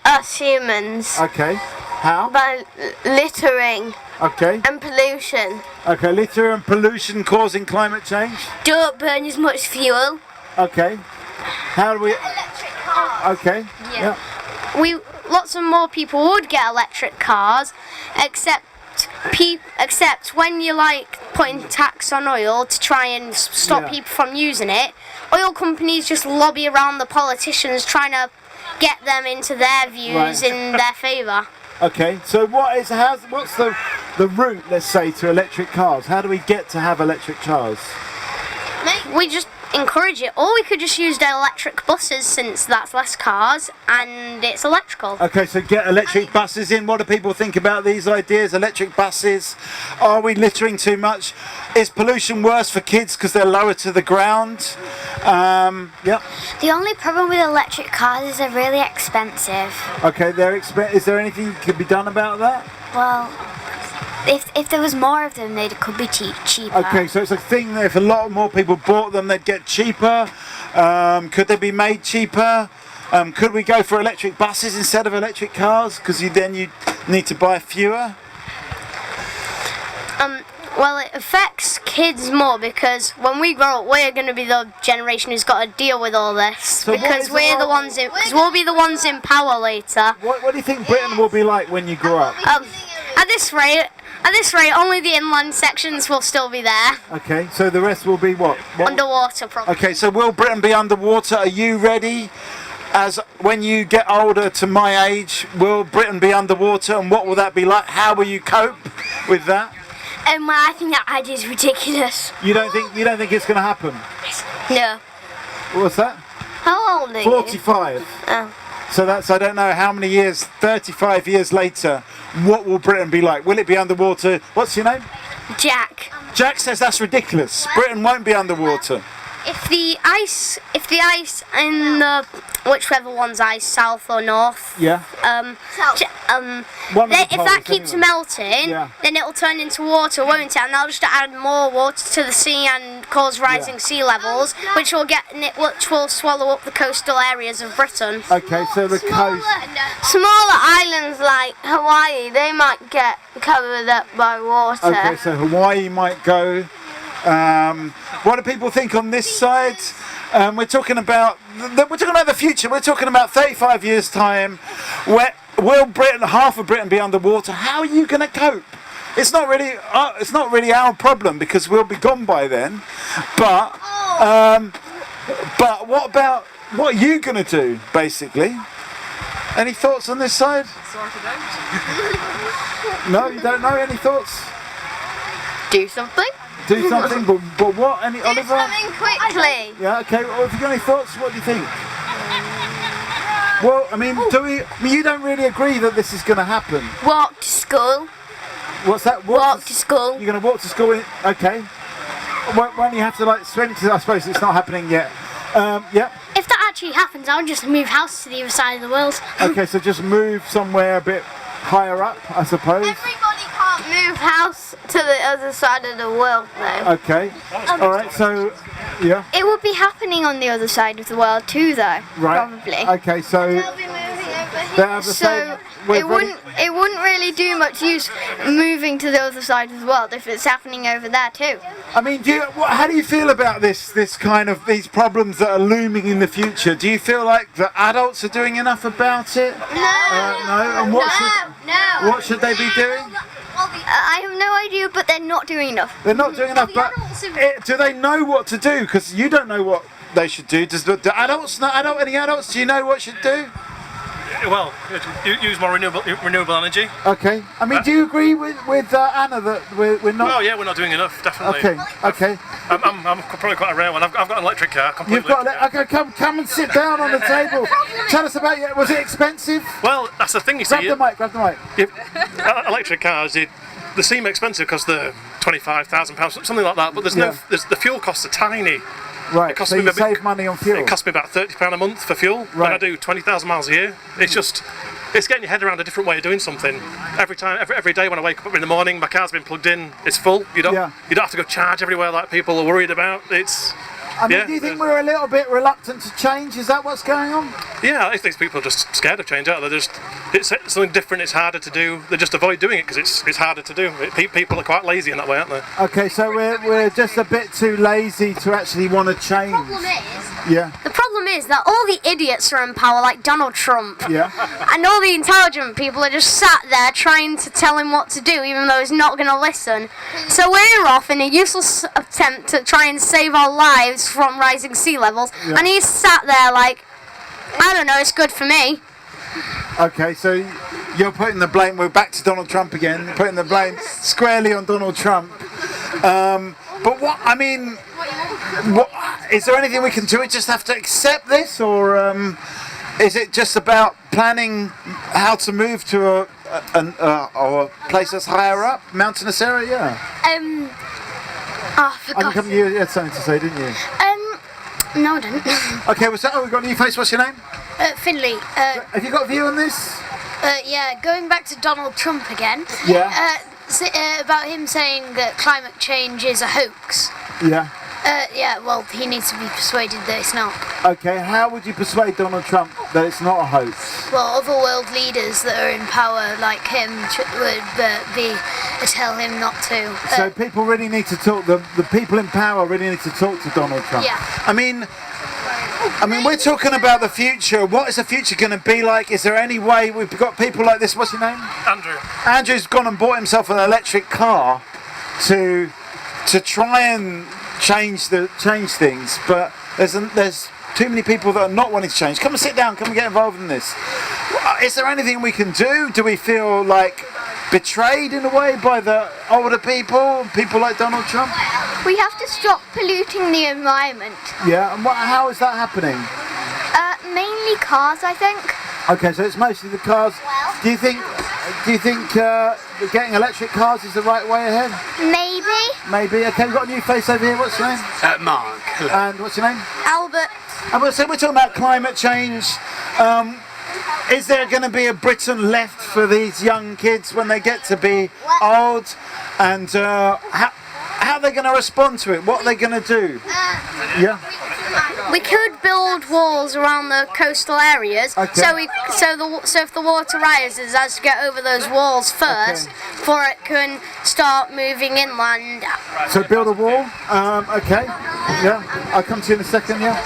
us humans. Okay. How? By littering. Okay. And pollution. Okay, litter and pollution causing climate change. Don't burn as much fuel. Okay. How do we? Electric cars. Okay. Yeah. Lots of more people would get electric cars, except when you like putting tax on oil to try and stop people from using it. Oil companies just lobby around the politicians trying to get them into their views in their favour. Okay, so what's the the route, let's say, to electric cars? How do we get to have electric cars? We just encourage it, or we could just use the electric buses since that's less cars and it's electrical. Okay, so get electric buses in. What do people think about these ideas? Electric buses. Are we littering too much? Is pollution worse for kids because they're lower to the ground? Yep. The only problem with electric cars is they're really expensive. Okay, is there anything that could be done about that? Well, if there was more of them, they could be cheaper. Okay, so it's a thing that if a lot more people bought them, they'd get cheaper. Could they be made cheaper? Could we go for electric buses instead of electric cars? Because you need to buy fewer. Well, it affects kids more because when we grow up, we're going to be the generation who's got to deal with all this. So because we'll be the ones in power later. What do you think Britain will be like when you grow up? At this rate, only the inland sections will still be there. Okay, so the rest will be what? Underwater, probably. Okay, so will Britain be underwater? Are you ready? As when you get older to my age, will Britain be underwater, and what will that be like? How will you cope with that? I think that idea is ridiculous. You don't think it's going to happen? No. What's that? How old are you? 45. Oh. So I don't know how many years, 35 years later, what will Britain be like? Will it be underwater? What's your name? Jack. Jack says that's ridiculous. Britain won't be underwater. If the ice in the whichever one's ice, south or north. Yeah. If that keeps melting, then it'll turn into water, won't it? And that'll just add more water to the sea and cause rising sea levels, which will swallow up the coastal areas of Britain. Okay, so the coast. Smaller islands like Hawaii, they might get covered up by water. Okay, so Hawaii might go. What do people think on this side? We're talking about the future. We're talking about 35 years' time. Will half of Britain be underwater? How are you going to cope? It's not really our problem because we'll be gone by then. But what are you going to do, basically? Any thoughts on this side? Sort it out. No, you don't know. Any thoughts? Do something. Do something, but what? Any Oliver? Do something quickly. Yeah. Okay. Well, if you got any thoughts, what do you think? Well, I mean, you don't really agree that this is going to happen. Walk to school. What's that? Walk to school. You're going to walk to school? Okay. Won't you have to swim to? I suppose it's not happening yet. Yeah. If that actually happens, I'll just move house to the other side of the world. Okay, so just move somewhere a bit higher up, I suppose. Everybody can't move house to the other side of the world, though. Okay. All right. So, yeah. It would be happening on the other side of the world too, though. Right. Probably. Okay. So. They'll be moving over here. They have the same. It wouldn't really do much use moving to the other side of the world if it's happening over there too. I mean, how do you feel about these problems that are looming in the future? Do you feel like the adults are doing enough about it? No. No. And what should they be doing? I have no idea, but they're not doing enough. They're not doing enough, but do they know what to do? Because you don't know what they should do. Do adults? Any adults? Do you know what should do? Well, use more renewable energy. Okay. I mean, do you agree with Anna that we're not? Oh yeah, we're not doing enough. Definitely. Okay. I'm probably quite a rare one. I've got an electric car. You've got okay. Come and sit down on the table. Tell us about it. Was it expensive? Well, that's the thing. You see. Grab the mic. Electric cars, they seem expensive because they're £25,000, something like that. But the fuel costs are tiny. Right, so you save money on fuel? It costs me about £30 a month for fuel. Right. When I do 20,000 miles a year. It's getting your head around a different way of doing something. Every day when I wake up in the morning, my car's been plugged in, it's full. You don't have to go charge everywhere like people are worried about. Do you think we're a little bit reluctant to change? Is that what's going on? Yeah, I think people are just scared of change, aren't they? It's something different, it's harder to do. They just avoid doing it because it's harder to do. People are quite lazy in that way, aren't they? Okay, so we're just a bit too lazy to actually want to change. The problem is that all the idiots are in power, like Donald Trump. Yeah. And all the intelligent people are just sat there trying to tell him what to do, even though he's not going to listen. So we're off in a useless attempt to try and save our lives from rising sea levels, and he's sat there like, I don't know, it's good for me. Okay, so you're putting the blame. We're back to Donald Trump again. Putting the blame squarely on Donald Trump. But what I mean, what is there anything we can do? We just have to accept this, or is it just about planning how to move to a place that's higher up, mountainous area? Yeah. I forgot. You had something to say, didn't you? No, I didn't. Okay, we've got a new face. What's your name? Finley. Have you got a view on this? Yeah, going back to Donald Trump again. Yeah. About him saying that climate change is a hoax. Yeah. Yeah, well, he needs to be persuaded that it's not. Okay, how would you persuade Donald Trump that it's not a hoax? Well, other world leaders that are in power like him would tell him not to. So people really need to talk, the people in power really need to talk to Donald Trump. Yeah. I mean, we're talking about the future. What is the future going to be like? Is there any way we've got people like this? What's your name? Andrew. Andrew's gone and bought himself an electric car to try and change things, but there's too many people that are not wanting to change. Come and sit down. Come and get involved in this. Is there anything we can do? Do we feel like betrayed in a way by the older people like Donald Trump? We have to stop polluting the environment. Yeah, and how is that happening? Mainly cars, I think. Okay, so it's mostly the cars. Do you think getting electric cars is the right way ahead? Maybe. Okay, we've got a new face over here. What's your name? Mark. Hello. And what's your name? Albert. So we're talking about climate change. Is there going to be a Britain left for these young kids when they get to be old? And how are they going to respond to it? What are they going to do? Yeah. We could build walls around the coastal areas, Okay. so if the water rises, it has to get over those walls first before it can start moving inland. So build a wall. Okay. Yeah. I'll come to you in a second. Yeah.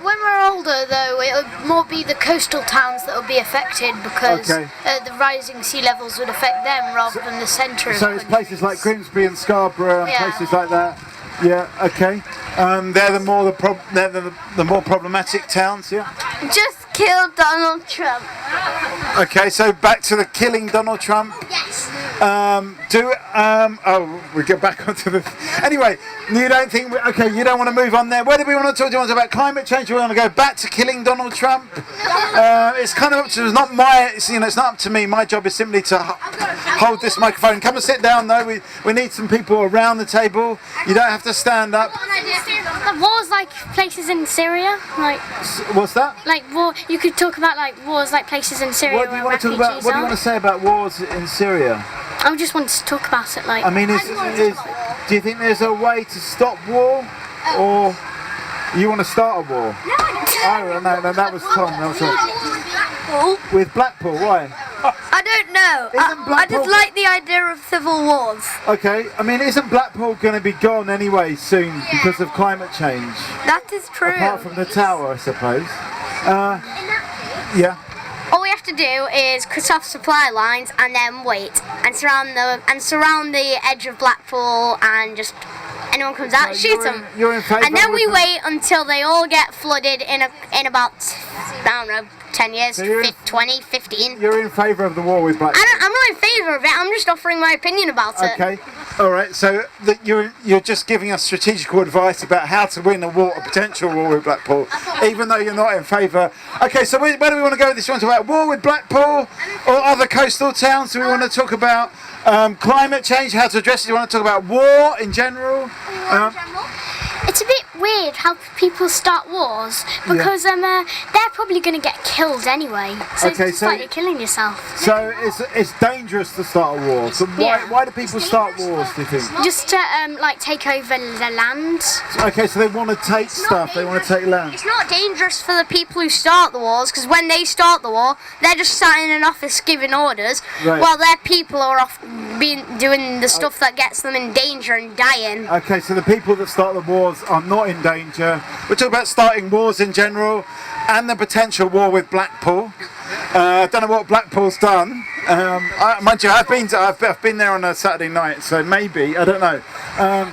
When we're older, though, it'll more be the coastal towns that will be affected because the rising sea levels would affect them rather than the centre. So it's places like Grimsby and Scarborough and places like that. Yeah. Okay. They're the more problematic towns. Yeah. Just kill Donald Trump. Okay. So back to the killing Donald Trump. Yes. We go back onto the. Anyway, you don't think? You don't want to move on there. Where do we want to talk? Do you want to talk about climate change? Do we want to go back to killing Donald Trump? It's kind of up to. It's not it's not up to me. My job is simply to hold this microphone. Come and sit down, though. We need some people around the table. You don't have to stand up. Wars like places in Syria, like. What's that? Like war. You could talk about like wars like places in Syria. What do you want to talk about? What do you want to say about wars in Syria? I just wanted to talk about it. Like. I mean, do you think there's a way to stop war, or you want to start a war? No, that was Tom. With Blackpool, why? I don't know. I just like the idea of civil wars. Okay, I mean, isn't Blackpool going to be gone anyway soon because of climate change? That is true. Apart from the tower, I suppose. Yeah. All we have to do is cut off supply lines and then wait and surround the edge of Blackpool and just anyone comes out, shoot them. You're in favour. And then we wait until they all get flooded in about, I don't know, 10 years, So 20, 15. You're in favour of the war with Blackpool? I'm not in favour of it, I'm just offering my opinion about it. Okay, alright, so you're just giving us strategical advice about how to win a potential war with Blackpool, even though you're not in favour. Okay, so where do we want to go with this? Do we want to talk about war with Blackpool or other coastal towns? Do we want to talk about climate change, how to address it? Do you want to talk about war in general? It's a bit weird how people start wars because they're probably going to get killed anyway. So it's like you're killing yourself. So it's dangerous to start a war. So why do people start wars, do you think? Just to take over the land. Okay, so they want to take stuff. They want to take land. It's not dangerous for the people who start the wars because when they start the war, they're just sat in an office giving orders, while their people are off doing the stuff that gets them in danger and dying. Okay, so the people that start the wars are not in danger. We're talking about starting wars in general and the potential war with Blackpool. I don't know what Blackpool's done. Mind you, I've been there on a Saturday night, so maybe, I don't know.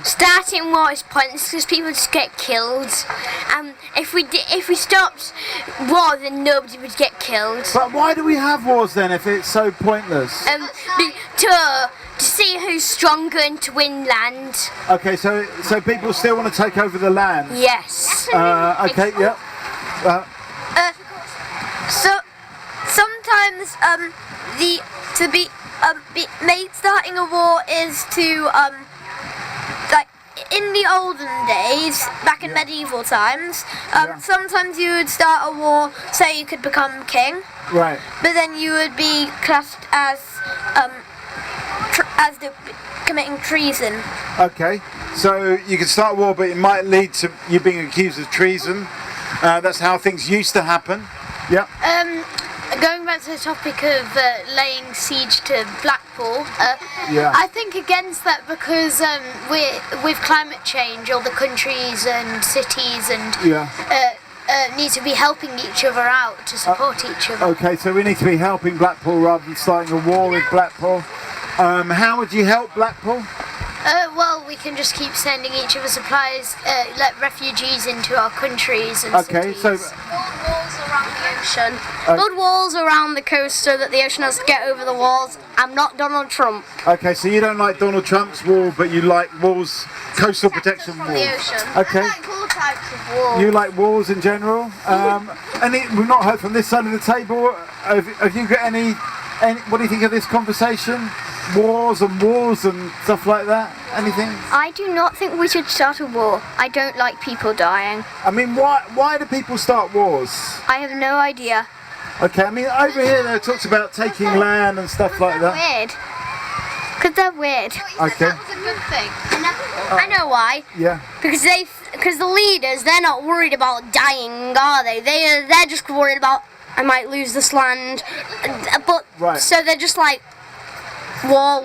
Starting war is pointless because people just get killed. If we stopped war, then nobody would get killed. But why do we have wars then if it's so pointless? To see who's stronger and to win land. Okay, so people still want to take over the land? Yes. Okay, yeah. So sometimes starting a war is to like in the olden days, back in medieval times, sometimes you would start a war so you could become king. Right. But then you would be classed as committing treason. Okay, so you can start a war, but it might lead to you being accused of treason. That's how things used to happen. Yeah. Going back to the topic of laying siege to Blackpool, I think against that because with climate change, all the countries and cities and need to be helping each other out to support each other. Okay, so we need to be helping Blackpool rather than starting a war with Blackpool. How would you help Blackpool? Well, we can just keep sending each other supplies, let refugees into our countries and cities. Build walls around the ocean. Build walls around the coast so that the ocean has to get over the walls. I'm not Donald Trump. Okay, so you don't like Donald Trump's wall, but you like walls, coastal protection walls. The ocean. Okay. I like all types of walls. You like walls in general? We've not heard from this side of the table. Have you got any? What do you think of this conversation? Wars and stuff like that? Anything? I do not think we should start a war. I don't like people dying. I mean, why do people start wars? I have no idea. Okay, I mean, over here it talks about taking land and stuff like that. Weird. Because they're weird. Okay. That was a good thing. I know why. Yeah. Because the leaders, they're not worried about dying, are they? They're just worried about, I might lose this land. But so they're just like, war.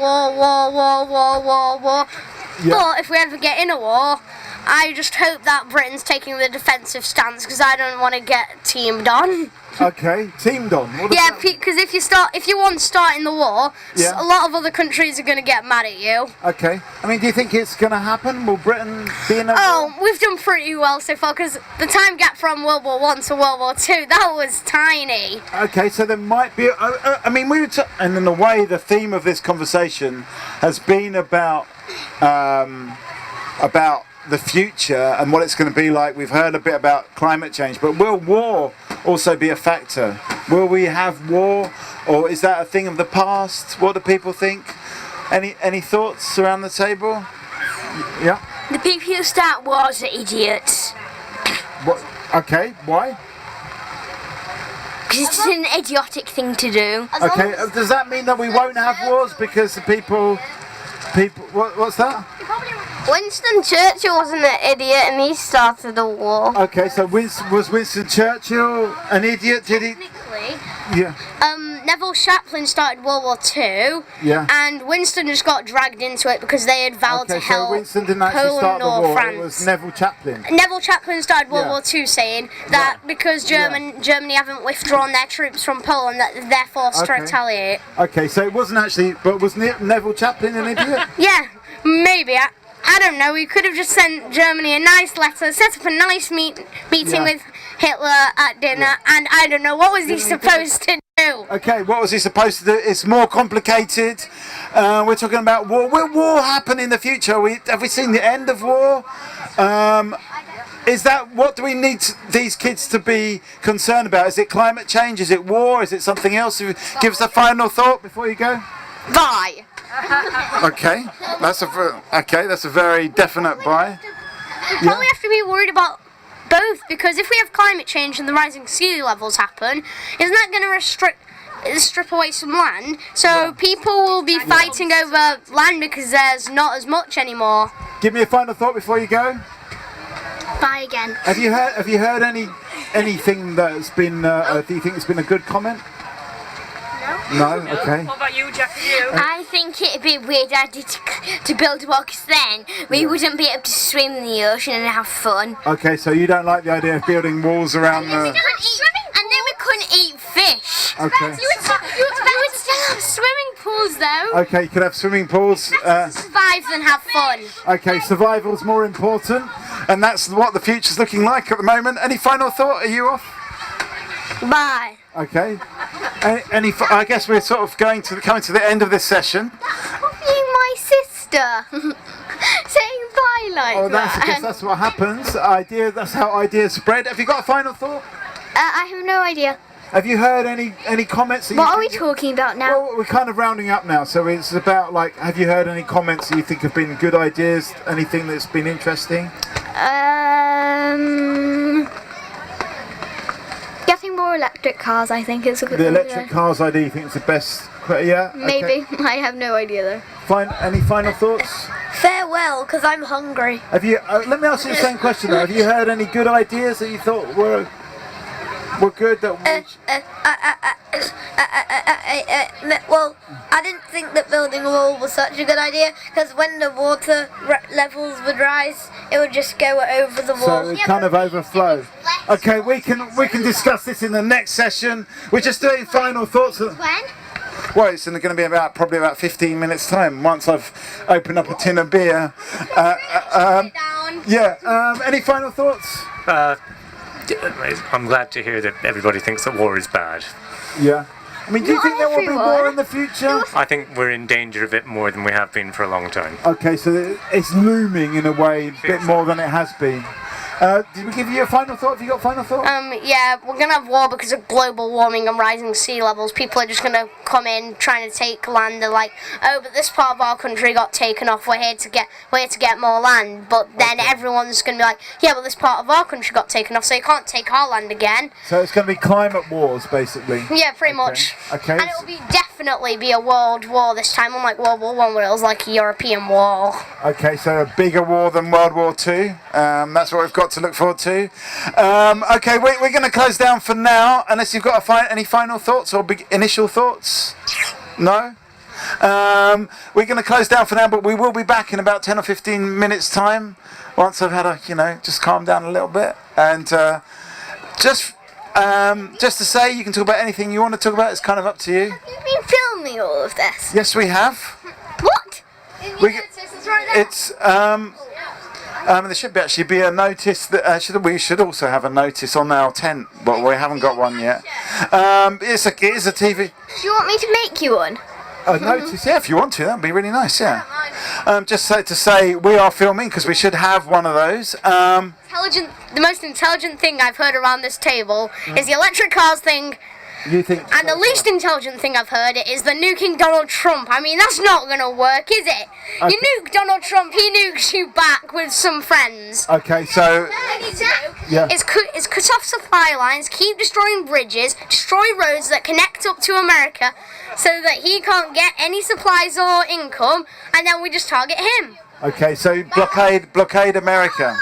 Yeah. But if we ever get in a war, I just hope that Britain's taking the defensive stance because I don't want to get teamed on. Okay, teamed on. Yeah, because if you want to start in the war, a lot of other countries are going to get mad at you. Okay. I mean, do you think it's going to happen? Will Britain be in a war? We've done pretty well so far because the time gap from World War I to World War II, that was tiny. Okay, so there might be. I mean, and in a way, the theme of this conversation has been about the future and what it's going to be like. We've heard a bit about climate change, but will war also be a factor? Will we have war, or is that a thing of the past? What do people think? Any thoughts around the table? Yeah. The people who start wars are idiots. What? Okay, why? Because it's an idiotic thing to do. Okay, does that mean that we won't have wars because the people? What's that? Winston Churchill wasn't an idiot and he started a war. Okay, so was Winston Churchill an idiot? Did he? Technically. Yeah. Neville Chamberlain started World War II. Yeah. And Winston just got dragged into it because they had vowed to help so Winston didn't actually Poland start the or war. France. It was Neville Chamberlain. Neville Chamberlain started World War II saying that because Germany haven't withdrawn their troops from Poland, that they're forced to retaliate. Okay, so it wasn't actually, but was Neville Chamberlain an idiot? Yeah, maybe. I don't know. We could have just sent Germany a nice letter, set up a nice meeting with Hitler at dinner, and I don't know, what was he supposed to do? Okay, what was he supposed to do? It's more complicated. We're talking about war. Will war happen in the future? Have we seen the end of war? Is that what do we need these kids to be concerned about? Is it climate change? Is it war? Is it something else? Give us a final thought before you go. Bye. Okay, that's a very definite buy. We probably have to be worried about both, because if we have climate change and the rising sea levels happen, isn't that going to strip away some land? So people will be fighting over land because there's not as much anymore. Give me a final thought before you go. Bye again. Have you heard anything that's been? Do you think it's been a good comment? No? Okay. What about you, Jack? I think it'd be a weird idea to build a wall, because then we wouldn't be able to swim in the ocean and have fun. Okay, so you don't like the idea of building walls around the... And then we couldn't eat fish. Okay. You would still have swimming though. Okay, you could have swimming pools. Survive and have fun. Okay, survival's more important, and that's what the future's looking like at the moment. Any final thought? Are you off? Bye. Okay. I guess we're sort of coming to the end of this session. Being my sister. Saying bye like I that. guess that's what happens. That's how ideas spread. Have you got a final thought? I have no idea. Have you heard any comments? What are we talking about now? Well, we're kind of rounding up now, so it's about like, have you heard any comments that you think have been good ideas? Anything that's been interesting? Getting more electric cars, I think, is a good The idea. electric cars idea, you think is the best? Yeah. Maybe. Okay. I have no idea though. Any final thoughts? Farewell, because I'm hungry. Have you? Let me ask you the same question though. Have you heard any good ideas that you thought were good? That well, I didn't think that building a wall was such a good idea, because when the water levels would rise, it would just go over the wall. So it kind of overflow. Okay, we can discuss this in the next session. We're just doing final thoughts. When? Well, it's going to be probably about 15 minutes time once I've opened up a tin of beer. Any final thoughts? I'm glad to hear that everybody thinks that war is bad. Yeah. I mean, do you think there will be war in the future? I think we're in danger of it more than we have been for a long time. Okay, so it's looming in a way a bit more than it has been. Did we give you a final thought? Have you got a final thought? Yeah, we're gonna have war because of global warming and rising sea levels. People are just gonna come in trying to take land. They're like, oh, but this part of our country got taken off. We're here to get more land. But then everyone's gonna be like, yeah, but this part of our country got taken off, so you can't take our land again. So it's going to be climate wars, basically. Yeah, pretty much. Okay. And it will definitely be a world war this time, unlike World War One, where it was like a European war. Okay, so a bigger war than World War Two. That's what we've got to look forward to. Okay, we're going to close down for now, unless you've got any final thoughts or big initial thoughts. No. We're going to close down for now, but we will be back in about 10 or 15 minutes time, once I've had just calm down a little bit, and just to say, you can talk about anything you want to talk about. It's kind of up to you. Have you been filming all of this? Yes, we have. What? There should actually be a notice that we should also have a notice on our tent, but we haven't got one yet. It is a TV. Do you want me to make you one? A notice, yeah, if you want to, that'd be really nice, yeah. Just to say we are filming, because we should have one of those. The most intelligent thing I've heard around this table is the electric cars thing. You think? And the least intelligent thing I've heard is the nuking Donald Trump. I mean, that's not gonna work, is it? Okay. You nuke Donald Trump, he nukes you back with some friends. Okay, so It's cut off supply lines, keep destroying bridges, destroy roads that connect up to America, so that he can't get any supplies or income, and then we just target him. Okay, so blockade America.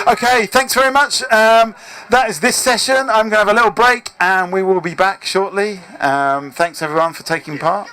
Okay, thanks very much. That is this session. I'm going to have a little break, and we will be back shortly. Thanks everyone for taking part.